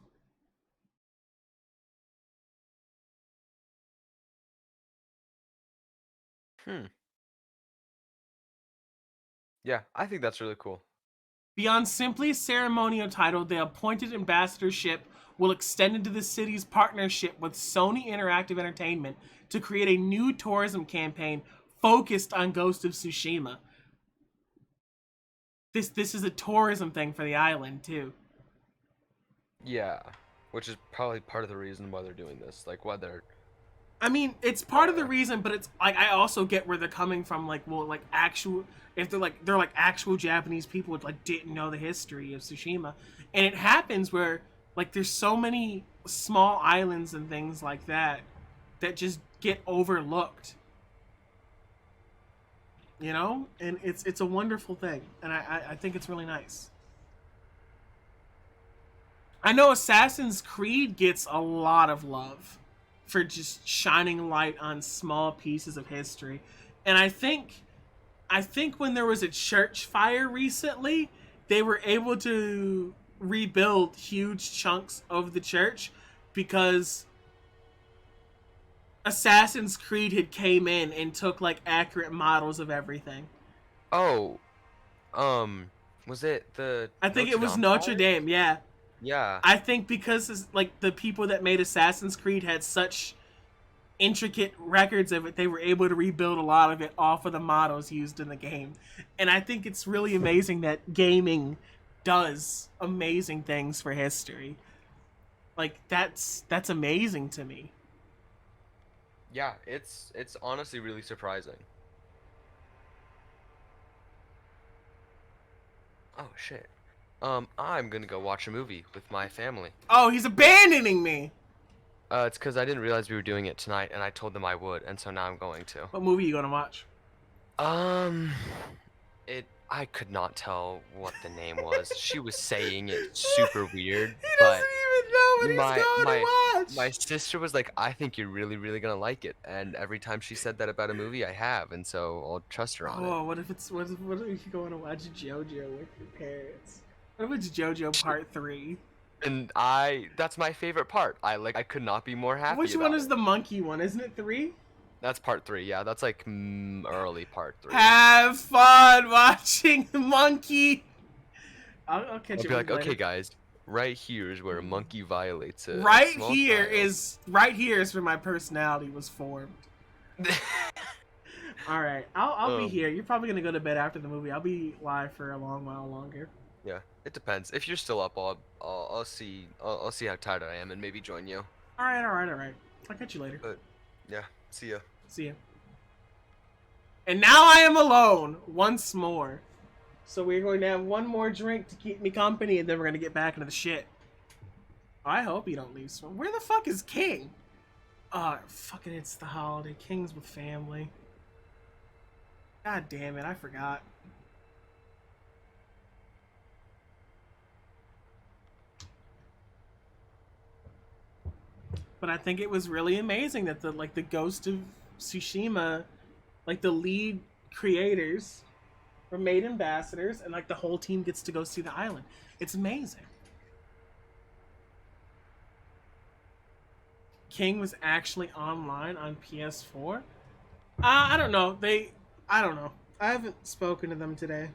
Yeah, I think that's really cool. Beyond simply a ceremonial title, the appointed ambassadorship will extend into the city's partnership with Sony Interactive Entertainment to create a new tourism campaign focused on Ghost of Tsushima. This is a tourism thing for the island too. Yeah, which is probably part of the reason why they're doing this. Like, why they're... I mean, it's part of the reason, but it's like I also get where they're coming from. Like, well, like actual, if they're like actual Japanese people that like didn't know the history of Tsushima, and it happens where like there's so many small islands and things like that that just get overlooked. You know, and it's a wonderful thing, and I think it's really nice. I know Assassin's Creed gets a lot of love for just shining light on small pieces of history. And I think when there was a church fire recently, they were able to rebuild huge chunks of the church because Assassin's Creed had came in and took like accurate models of everything. Oh, was it the I think it was Dame Notre fire? Dame, yeah. Yeah. I think because it's, like the people that made Assassin's Creed had such intricate records of it, they were able to rebuild a lot of it off of the models used in the game. And I think it's really amazing that gaming does amazing things for history. Like that's amazing to me. Yeah, it's honestly really surprising. Oh shit. I'm gonna go watch a movie with my family. Oh, he's abandoning me. It's because I didn't realize we were doing it tonight, and I told them I would, and so now I'm going to. What movie are you gonna watch? Um, I could not tell what the name was. She was saying it super weird, He but doesn't even know what he's my going my to my watch. sister was like, "I think you're really, really gonna like it." And every time she said that about a movie, I have, and so I'll trust her on it. Oh, what if you going to watch JoJo with your parents? What if it's JoJo Part 3? And that's my favorite part. I could not be more happy Which one about is it. the monkey one? Isn't it 3? That's part 3. Yeah, that's like early part 3. Have fun watching the monkey. I'll catch I'll it be with like, you okay, later. guys, right here is where a monkey violates a Right small here child. is where my personality was formed. All right, I'll be here. You're probably gonna go to bed after the movie. I'll be live for a long while longer. Yeah, it depends. If you're still up, I'll see I'll see how tired I am and maybe join you. All right, all right, all right. I'll catch you later. But yeah, see ya. See ya. And now I am alone once more. So we're going to have one more drink to keep me company, and then we're gonna get back into the shit. I hope you don't leave. Where the fuck is King? Fucking it's the holiday. King's with family. God damn it, I forgot. But I think it was really amazing that the Ghost of Tsushima, like the lead creators were made ambassadors, and like the whole team gets to go see the island. It's amazing. King was actually online on PS4. I don't know. I don't know. I haven't spoken to them today.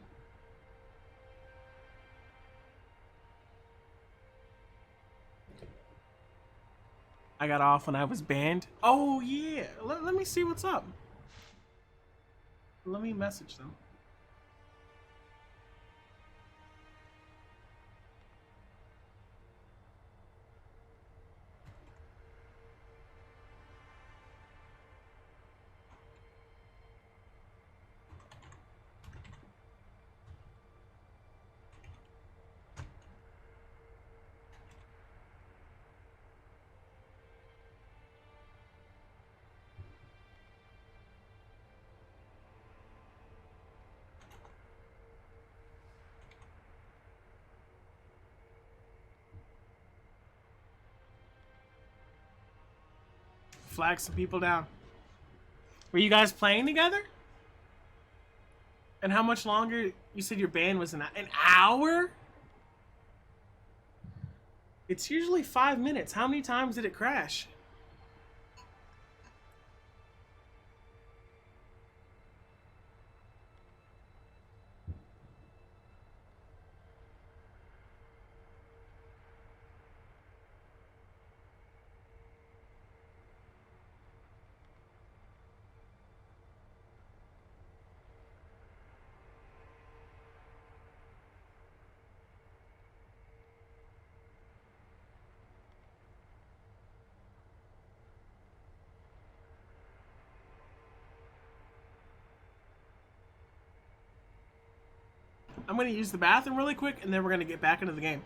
I got off when I was banned. Oh yeah. Let me see what's up. Let me message them. Flag some people down. Were you guys playing together? And how much longer? You said your ban was an hour? It's usually 5 minutes. How many times did it crash? I'm gonna use the bathroom really quick, and then we're gonna get back into the game.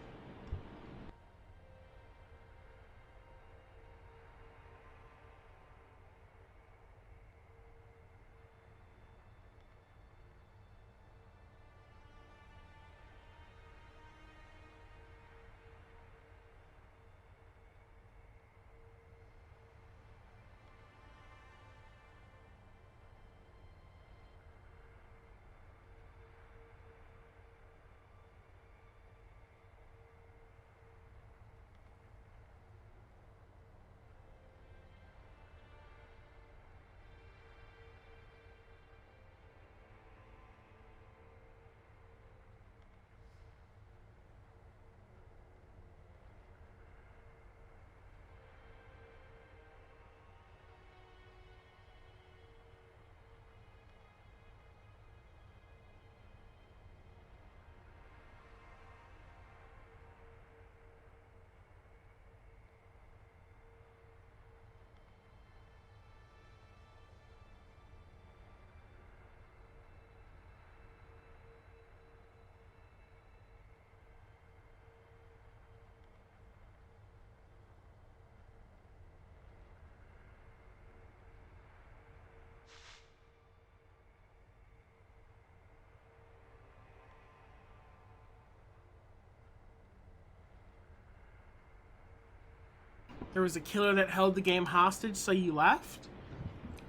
there was a killer that held the game hostage, so you left.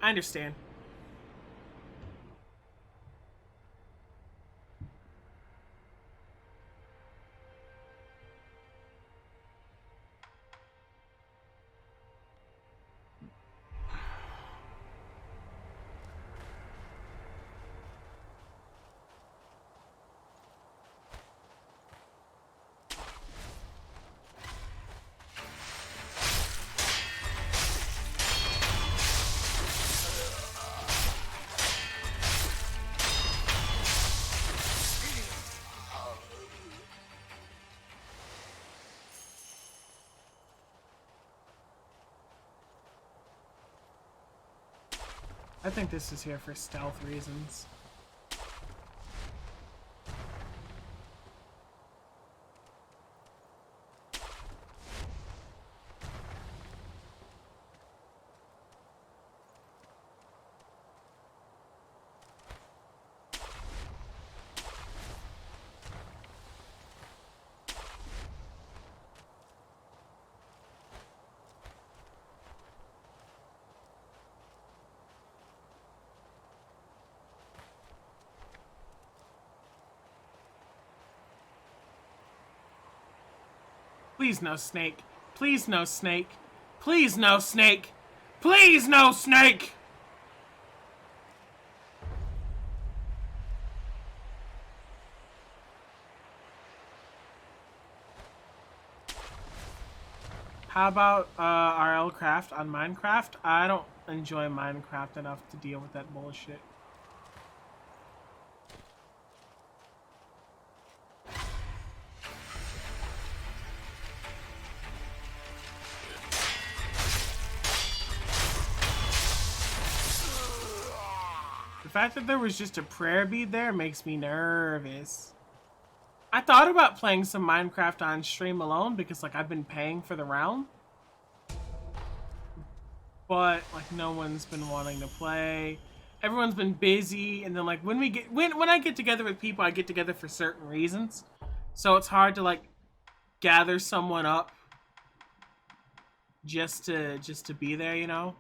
I understand. I think this is here for stealth reasons. Please no snake. Please no snake. Please no snake. Please no snake! How about RL Craft on Minecraft? I don't enjoy Minecraft enough to deal with that bullshit. The fact that there was just a prayer bead there makes me nervous. I thought about playing some Minecraft on stream alone because, like, I've been paying for the realm. But, like, no one's been wanting to play. Everyone's been busy, and then, like, when I get together with people, I get together for certain reasons. So it's hard to, like, gather someone up just to be there, you know?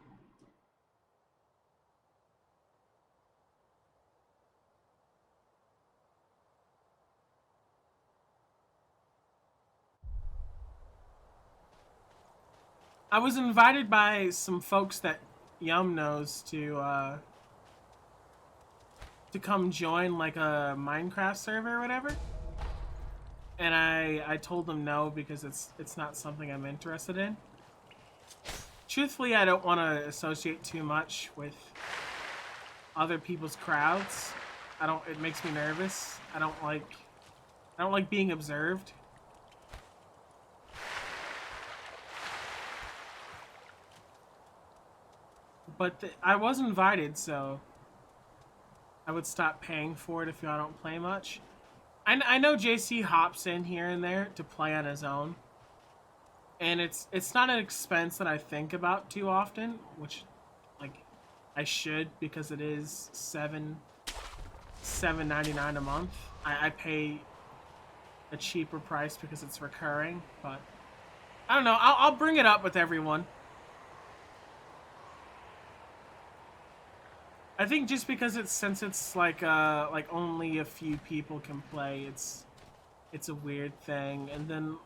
I was invited by some folks that Yum knows to come join, like, a Minecraft server or whatever. And I told them no because it's not something I'm interested in. Truthfully, I don't want to associate too much with other people's crowds. It makes me nervous. I don't like being observed. But I was invited, so I would stop paying for it if y'all don't play much. I know JC hops in here and there to play on his own. And it's not an expense that I think about too often, which, like, I should, because it is $7.99 a month. I pay a cheaper price because it's recurring, but I don't know. I'll bring it up with everyone. I think just because since it's like only a few people can play, it's a weird thing. And then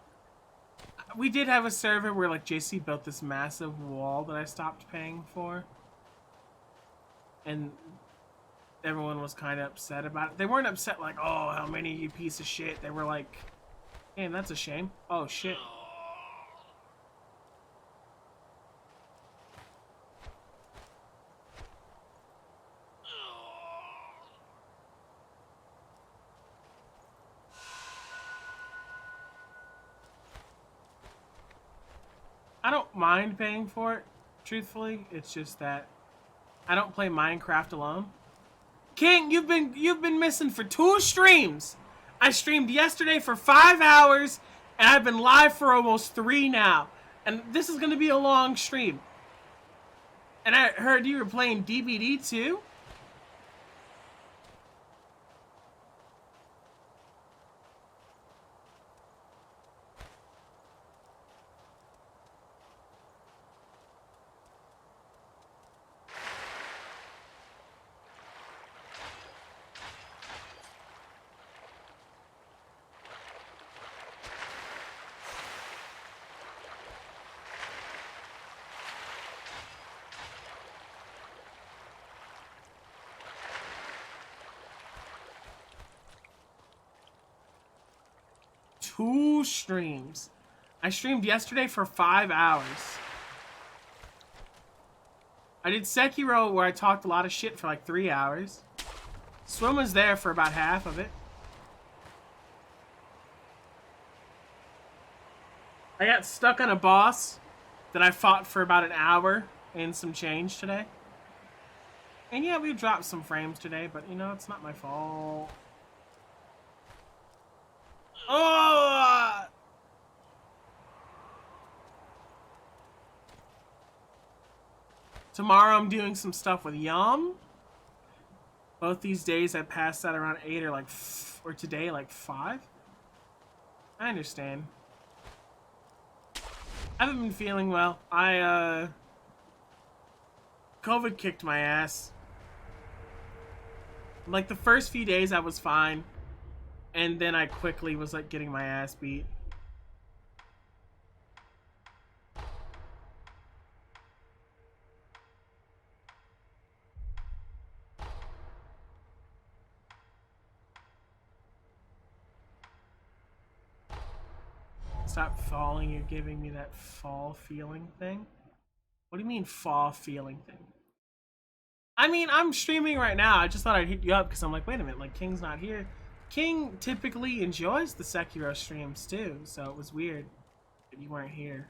we did have a server where, like, JC built this massive wall that I stopped paying for, and everyone was kind of upset about it. They weren't upset like, "Oh, how many, you piece of shit." They were like, "Damn, that's a shame." Oh shit. I don't mind paying for it, truthfully. It's just that I don't play Minecraft alone. King, you've been missing for 2 streams. I streamed yesterday for 5 hours, and I've been live for almost 3 now. And this is gonna be a long stream. And I heard you were playing DBD too? 2 streams. I streamed yesterday for 5 hours. I did Sekiro where I talked a lot of shit for like 3 hours. Swim was there for about half of it. I got stuck on a boss that I fought for about an hour and some change today. And yeah, we dropped some frames today, but you know, it's not my fault. Oh! Tomorrow I'm doing some stuff with Yum. Both these days I passed out around 8 or like, or today like 5. I understand. I haven't been feeling well. COVID kicked my ass. Like the first few days I was fine. And then I quickly was like getting my ass beat. Stop falling, you're giving me that fall feeling thing. What do you mean fall feeling thing? I mean, I'm streaming right now. I just thought I'd hit you up because I'm like, wait a minute, like King's not here. King typically enjoys the Sekiro streams too, so it was weird that you weren't here.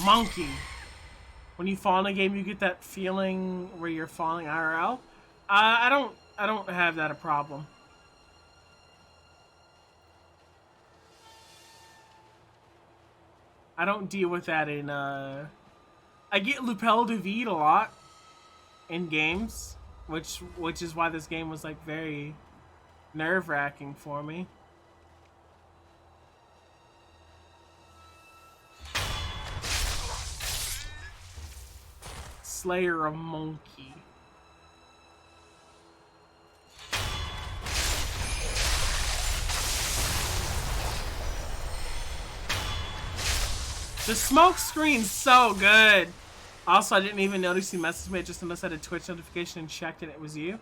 Monkey. When you fall in a game, you get that feeling where you're falling IRL. I don't have that a problem. I don't deal with that in I get lapel de vide a lot in games, which is why this game was like very nerve-wracking for me. Slayer of Monkey. The smoke screen's so good. Also, I didn't even notice you messaged me. I just noticed I had a Twitch notification and checked and it was you.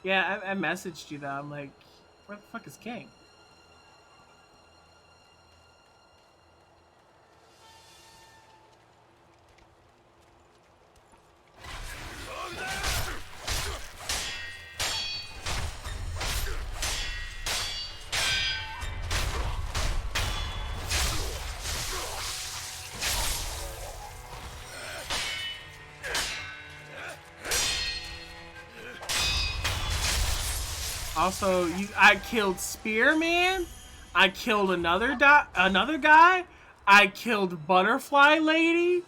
Yeah, I messaged you though. I'm like, where the fuck is King? Also, I killed Spearman. I killed another guy. I killed Butterfly Lady.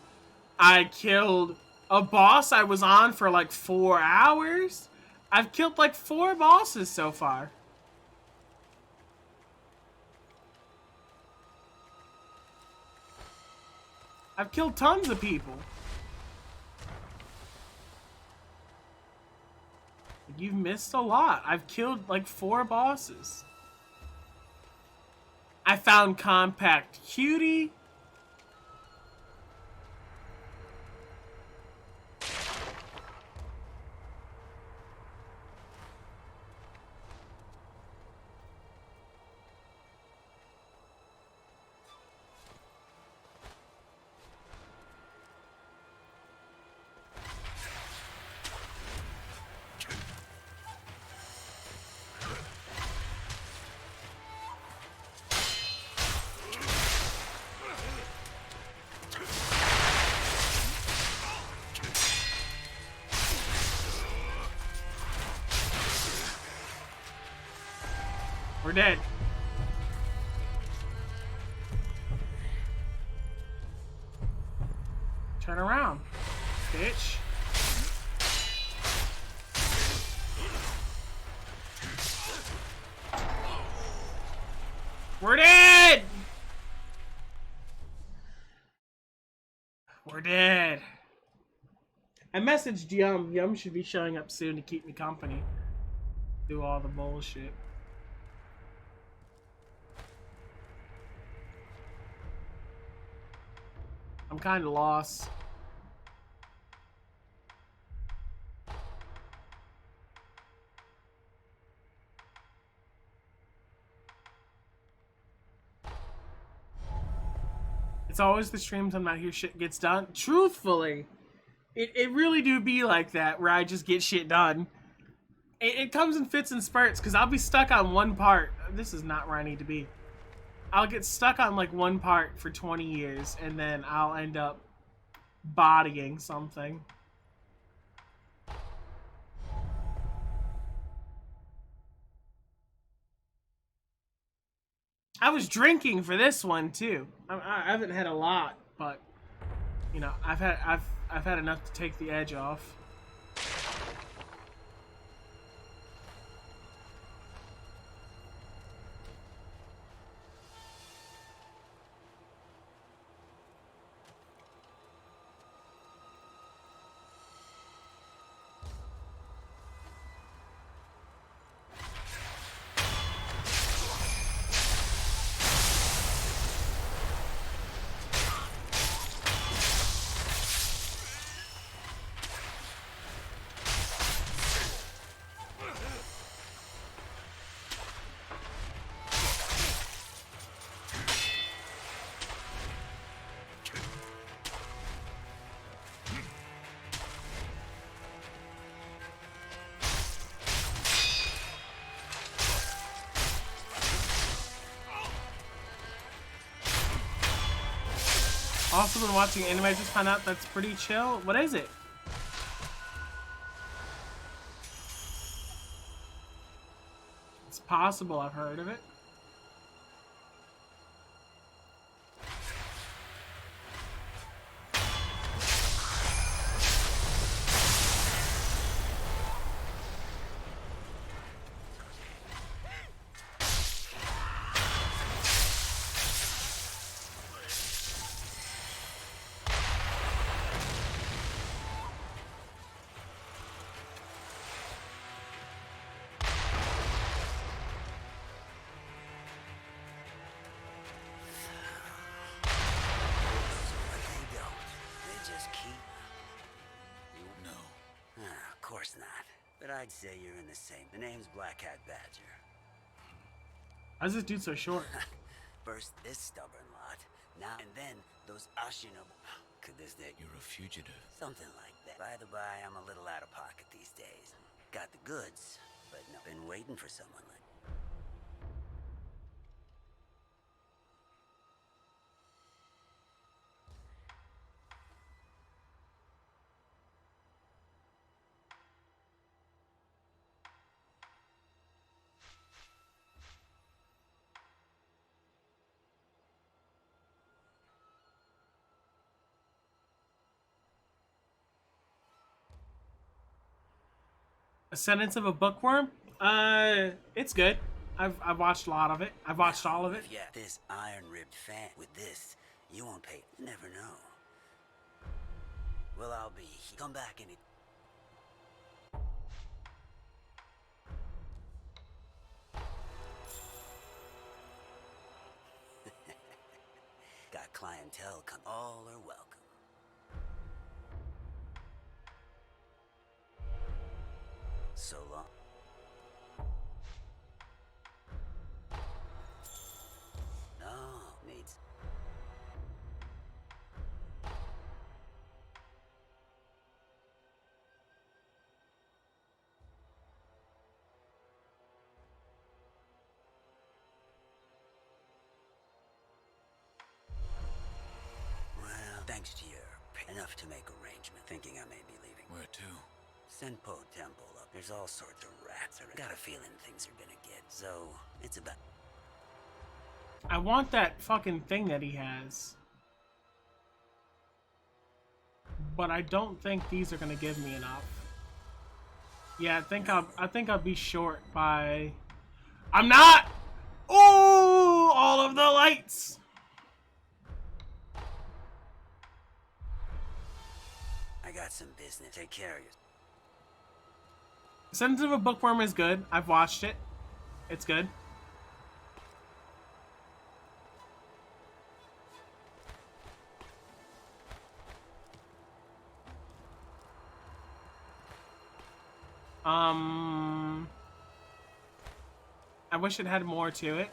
I killed a boss I was on for like 4 hours. I've killed like 4 bosses so far. I've killed tons of people. You've missed a lot. I've killed like 4 bosses. I found Compact Cutie. We're dead. Turn around, bitch. We're dead! dead. I messaged Yum. Yum should be showing up soon to keep me company. Do all the bullshit. I'm kind of lost. It's always the streams I'm not here shit gets done. Truthfully, it really do be like that where I just get shit done. It comes in fits and spurts because I'll be stuck on one part. This is not where I need to be. I'll get stuck on like one part for 20 years and then I'll end up bodying something. I was drinking for this one too. I haven't had a lot, but you know, I've had enough to take the edge off. Also been watching anime, I just found out that's pretty chill. What is it? It's possible I've heard of it. But I'd say you're in the same. The name's Black Hat Badger. Why is this dude so short? First this stubborn lot, now and then those Shinobi. Could this day? You're a fugitive. Something like that. By the by, I'm a little out of pocket these days. Got the goods, but no. Been waiting for someone like. A Sentence of a Bookworm? It's good. I've watched a lot of it. I've watched all of it. Yeah, this iron-ribbed fan. With this, you won't pay. You never know. Well, I'll be. Come back any. Got clientele come. All are welcome. So long. No, needs. Well, thanks to your enough to make arrangement. Thinking I may be leaving. Where to? Senpo Temple up. There's all sorts of rats. I got a feeling things are gonna get. So it's about. I want that fucking thing that he has. But I don't think these are gonna give me enough. Yeah, I think I'll be short by. I'm not! Ooh, all of the lights! some business. Take care of yourself. Sentence of a Bookworm is good. I've watched it. It's good. I wish it had more to it.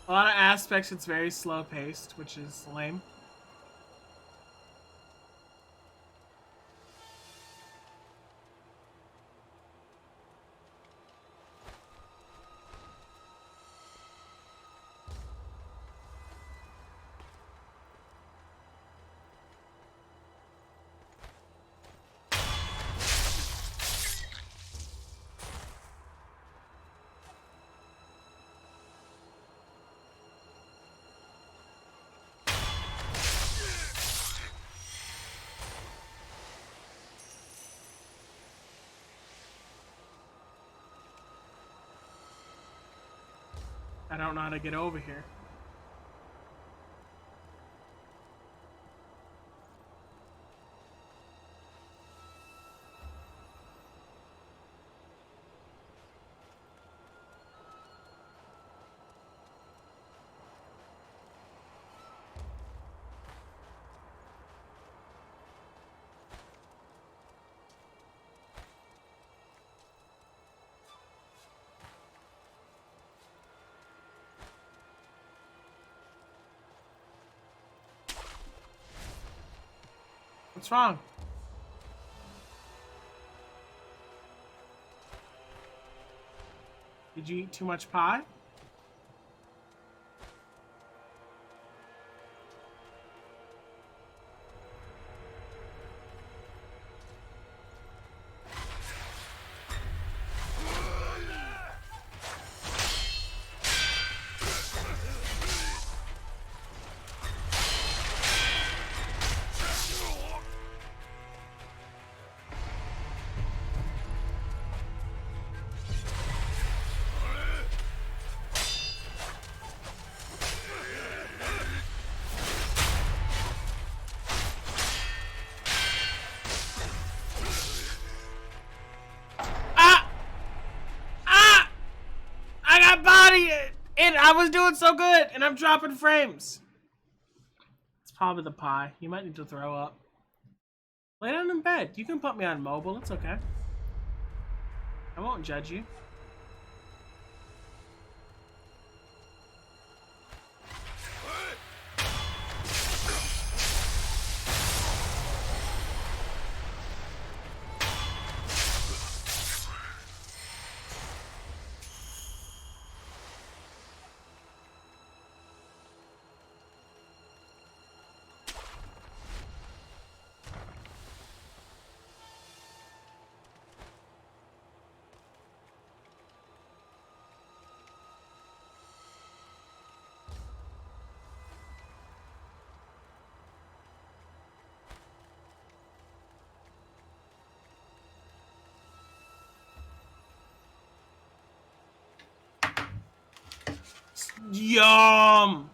A lot of aspects, it's very slow paced, which is lame. I don't know how to get over here. What's wrong? Did you eat too much pie? And I was doing so good, and I'm dropping frames. It's probably the pie. You might need to throw up. Lay down in bed. You can put me on mobile. It's okay. I won't judge you. Yum!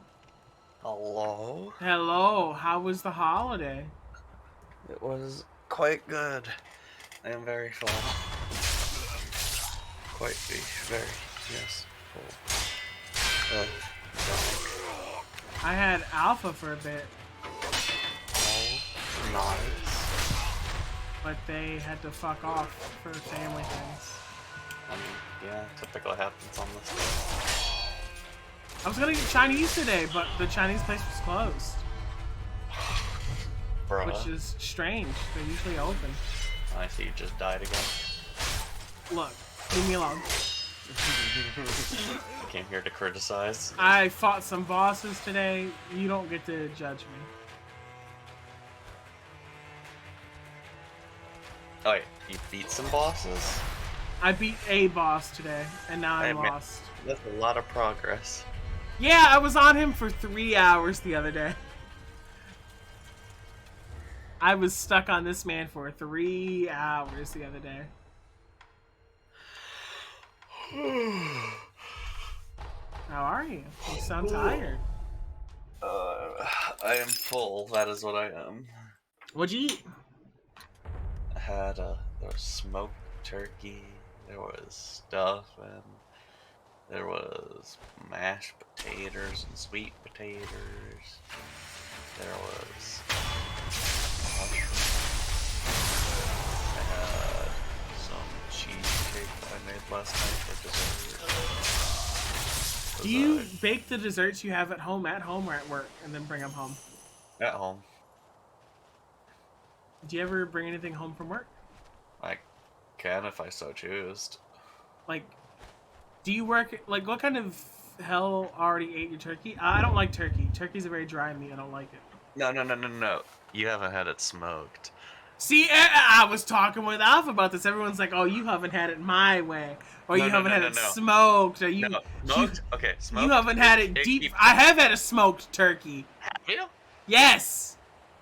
Hello? Hello, how was the holiday? It was quite good. I am very full. Quite very, yes, full. I had alpha for a bit. Oh, nice. But they had to fuck off for family things. I mean, yeah, typically happens on this day. I was gonna get Chinese today, but the Chinese place was closed. Bruh. Which is strange. They're usually open. I see you just died again. Look, leave me alone. I came here to criticize. I fought some bosses today. You don't get to judge me. Oh wait, you beat some bosses? I beat a boss today, and now I'm lost. That's a lot of progress. Yeah, I was on him for 3 hours the other day. I was stuck on this man for 3 hours the other day. How are you? You sound tired. I am full. That is what I am. What'd you eat? I had there was smoked turkey. There was stuff, and there was mashed potatoes and sweet potatoes. There was mushrooms. I had some cheesecake that I made last night for dessert. Do you bake the desserts you have at home or at work, and then bring them home? At home. Do you ever bring anything home from work? I can if I so choose. Like, do you work, like, what kind of hell already ate your turkey? I don't like turkey. Turkey's a very dry meat. I don't like it. No. You haven't had it smoked. See, I was talking with Alpha about this. Everyone's like, oh, you haven't had it my way. Or you haven't had it smoked. Or you, smoked? Okay, smoked. You haven't had it deep. I have had a smoked turkey. Have you? Yes.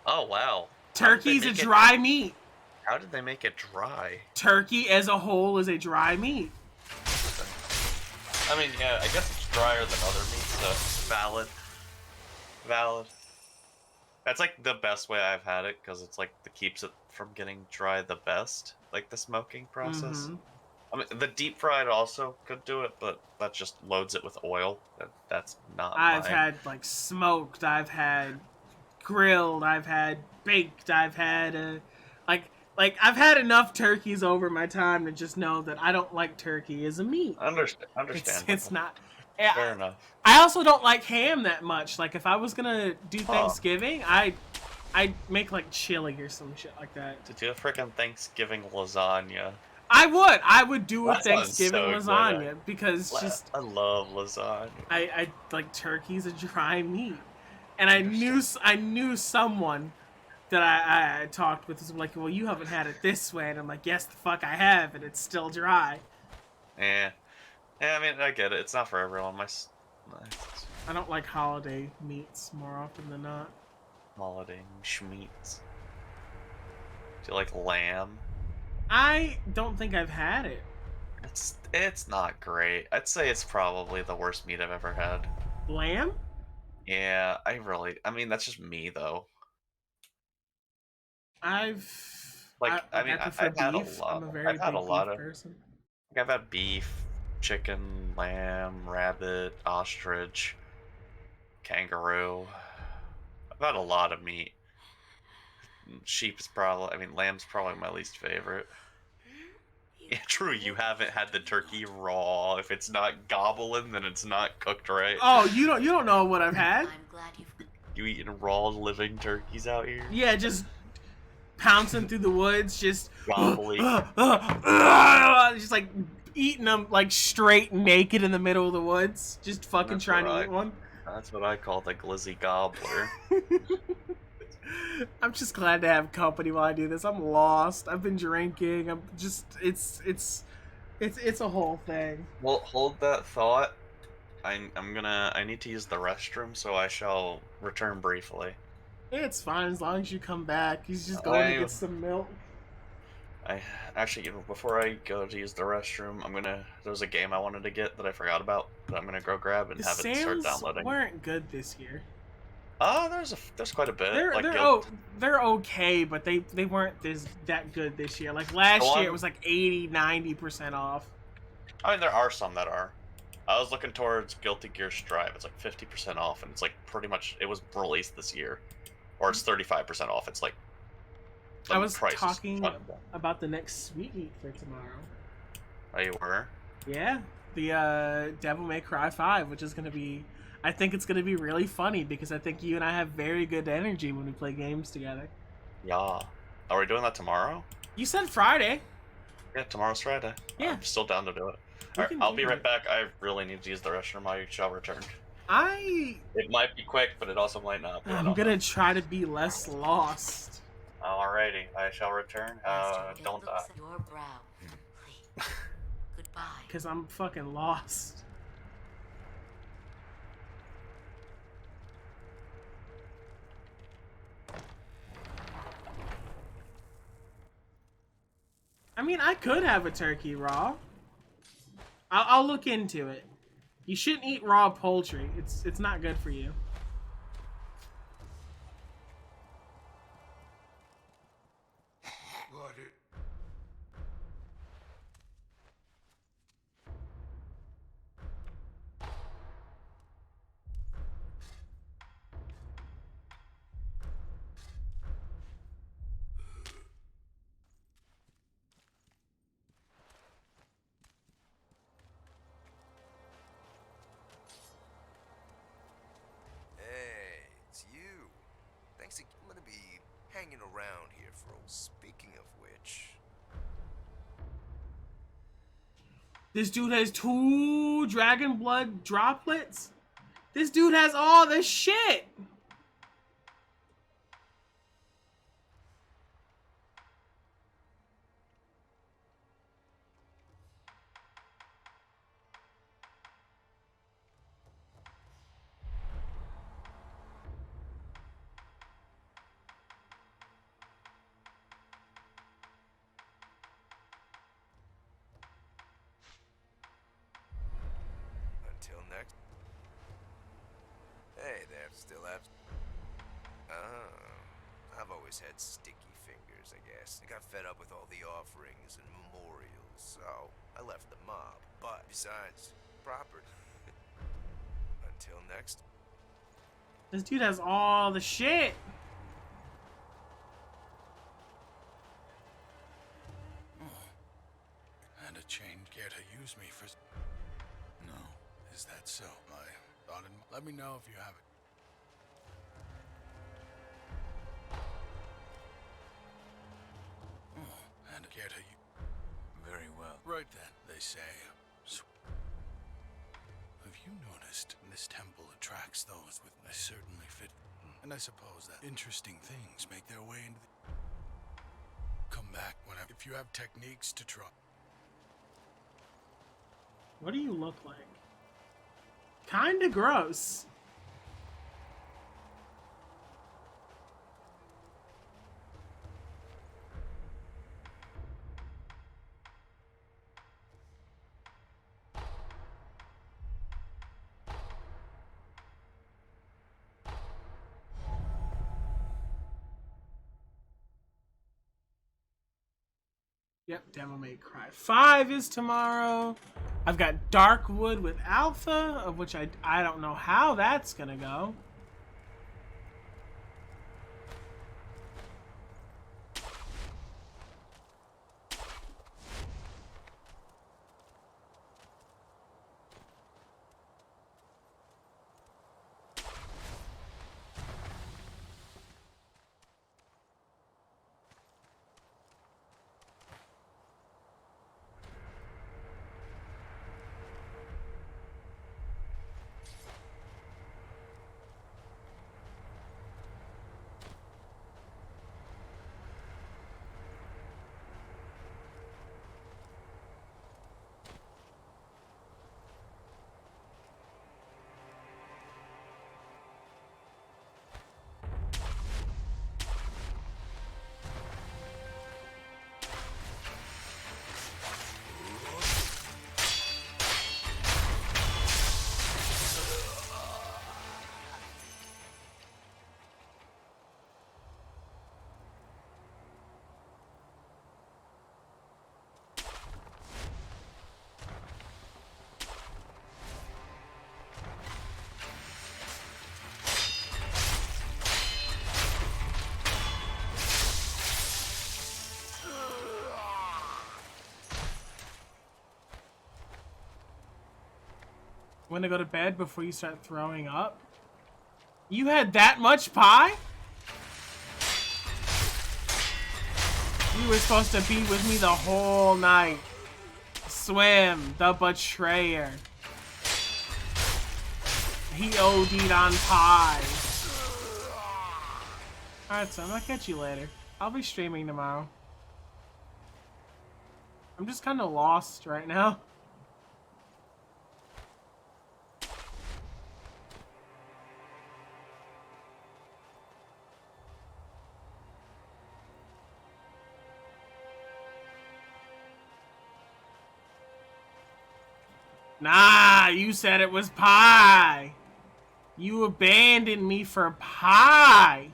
Oh, wow. Turkey's a dry meat. How did they make it dry? Turkey as a whole is a dry meat. I mean, yeah, I guess it's drier than other meats, so valid. That's like the best way I've had it, because it's like that keeps it from getting dry the best, like the smoking process. I mean, the deep fried also could do it, but that just loads it with oil. That's not I've had, like, smoked, I've had grilled, I've had baked, I've had, like, I've had enough turkeys over my time to just know that I don't like turkey as a meat. Understand. It's not. Fair enough. I also don't like ham that much. Like, if I was gonna do Thanksgiving, I'd make, like, chili or some shit like that. To do a freaking Thanksgiving lasagna. I would do a That Thanksgiving sounds so lasagna good. because just I love lasagna. I like turkey's a dry meat, and I knew someone that I talked with was like, well, you haven't had it this way, and I'm like, yes, the fuck I have, and it's still dry. Yeah, I mean, I get it. It's not for everyone. I don't like holiday meats more often than not. Holiday schmeats. Do you like lamb? I don't think I've had it. It's not great. I'd say it's probably the worst meat I've ever had. Lamb? Yeah, I mean, that's just me though. I've had a lot. I'm a very big beef person. I've had beef, chicken, lamb, rabbit, ostrich, kangaroo. I've had a lot of meat. Lamb's probably my least favorite. Yeah, true, you haven't had the turkey raw. If it's not gobbling, then it's not cooked right. Oh, you don't know what I've had? I'm glad You eating raw living turkeys out here? Yeah, just pouncing through the woods, just gobbling. Just like eating them like straight naked in the middle of the woods, just fucking trying to eat one. That's what I call the glizzy gobbler. I'm just glad to have company while I do this. I'm lost. I've been drinking. I'm just it's a whole thing. Well, hold that thought. I need to use the restroom, so I shall return briefly. It's fine as long as you come back. He's just going to get some milk. Before I go to use the restroom, there's a game I wanted to get that I forgot about that I'm gonna go grab and have it start downloading. The weren't good this year. There's quite a bit. They're okay, but they weren't that good this year. Like last year, it was like 80-90% off. I mean, there are some that are. I was looking towards Guilty Gear Strive. It's like 50% off, and it's like pretty much it was released this year, or it's 35% off. It's like I was talking about the next sweetmeat for tomorrow. Oh, you were? Yeah, the Devil May Cry 5, which is gonna be. I think it's going to be really funny because I think you and I have very good energy when we play games together. Yeah. Are we doing that tomorrow? You said Friday. Yeah, tomorrow's Friday. Yeah. I'm still down to do it. Alright, I'll be right back. I really need to use the restroom. I shall return. It might be quick, but it also might not. I'm going to try to be less lost. Alrighty, I shall return. Don't die. Your brow. Goodbye. Because I'm fucking lost. mean, I could have a turkey raw. I'll look into it. You shouldn't eat raw poultry. It's not good for you. But it... Hey, it's you. Thanks. I'm gonna be hanging around here for old. Speaking of which, This dude has 2 dragon blood droplets. This dude has all this shit. until next. Hey there, still have. I've always had sticky fingers, I guess. I got fed up with all the offerings and memorials, so I left the mob. But besides, property. Until next. This dude has all the shit. And a chained care to use me for... No, is that so? I thought it... Let me know if you have it. And a care to you... Very well. Right then, they say... Have you noticed this temple attracts those with... I certainly fit... And I suppose that interesting things make their way into the... Come back whenever... If you have techniques to try... What do you look like? Kinda gross. Yep, Devil May Cry 5 is tomorrow. I've got Darkwood with Alpha, of which I don't know how that's gonna go. Want to go to bed before you start throwing up? You had that much pie? You were supposed to be with me the whole night. Swim, the betrayer. He OD'd on pie. Alright, son, I'll catch you later. I'll be streaming tomorrow. I'm just kind of lost right now. Nah, you said it was pie. You abandoned me for pie.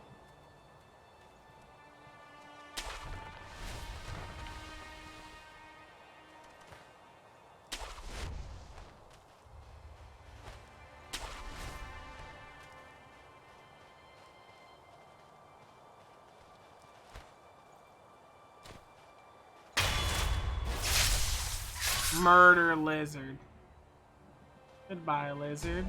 Murder lizard. Goodbye, lizard.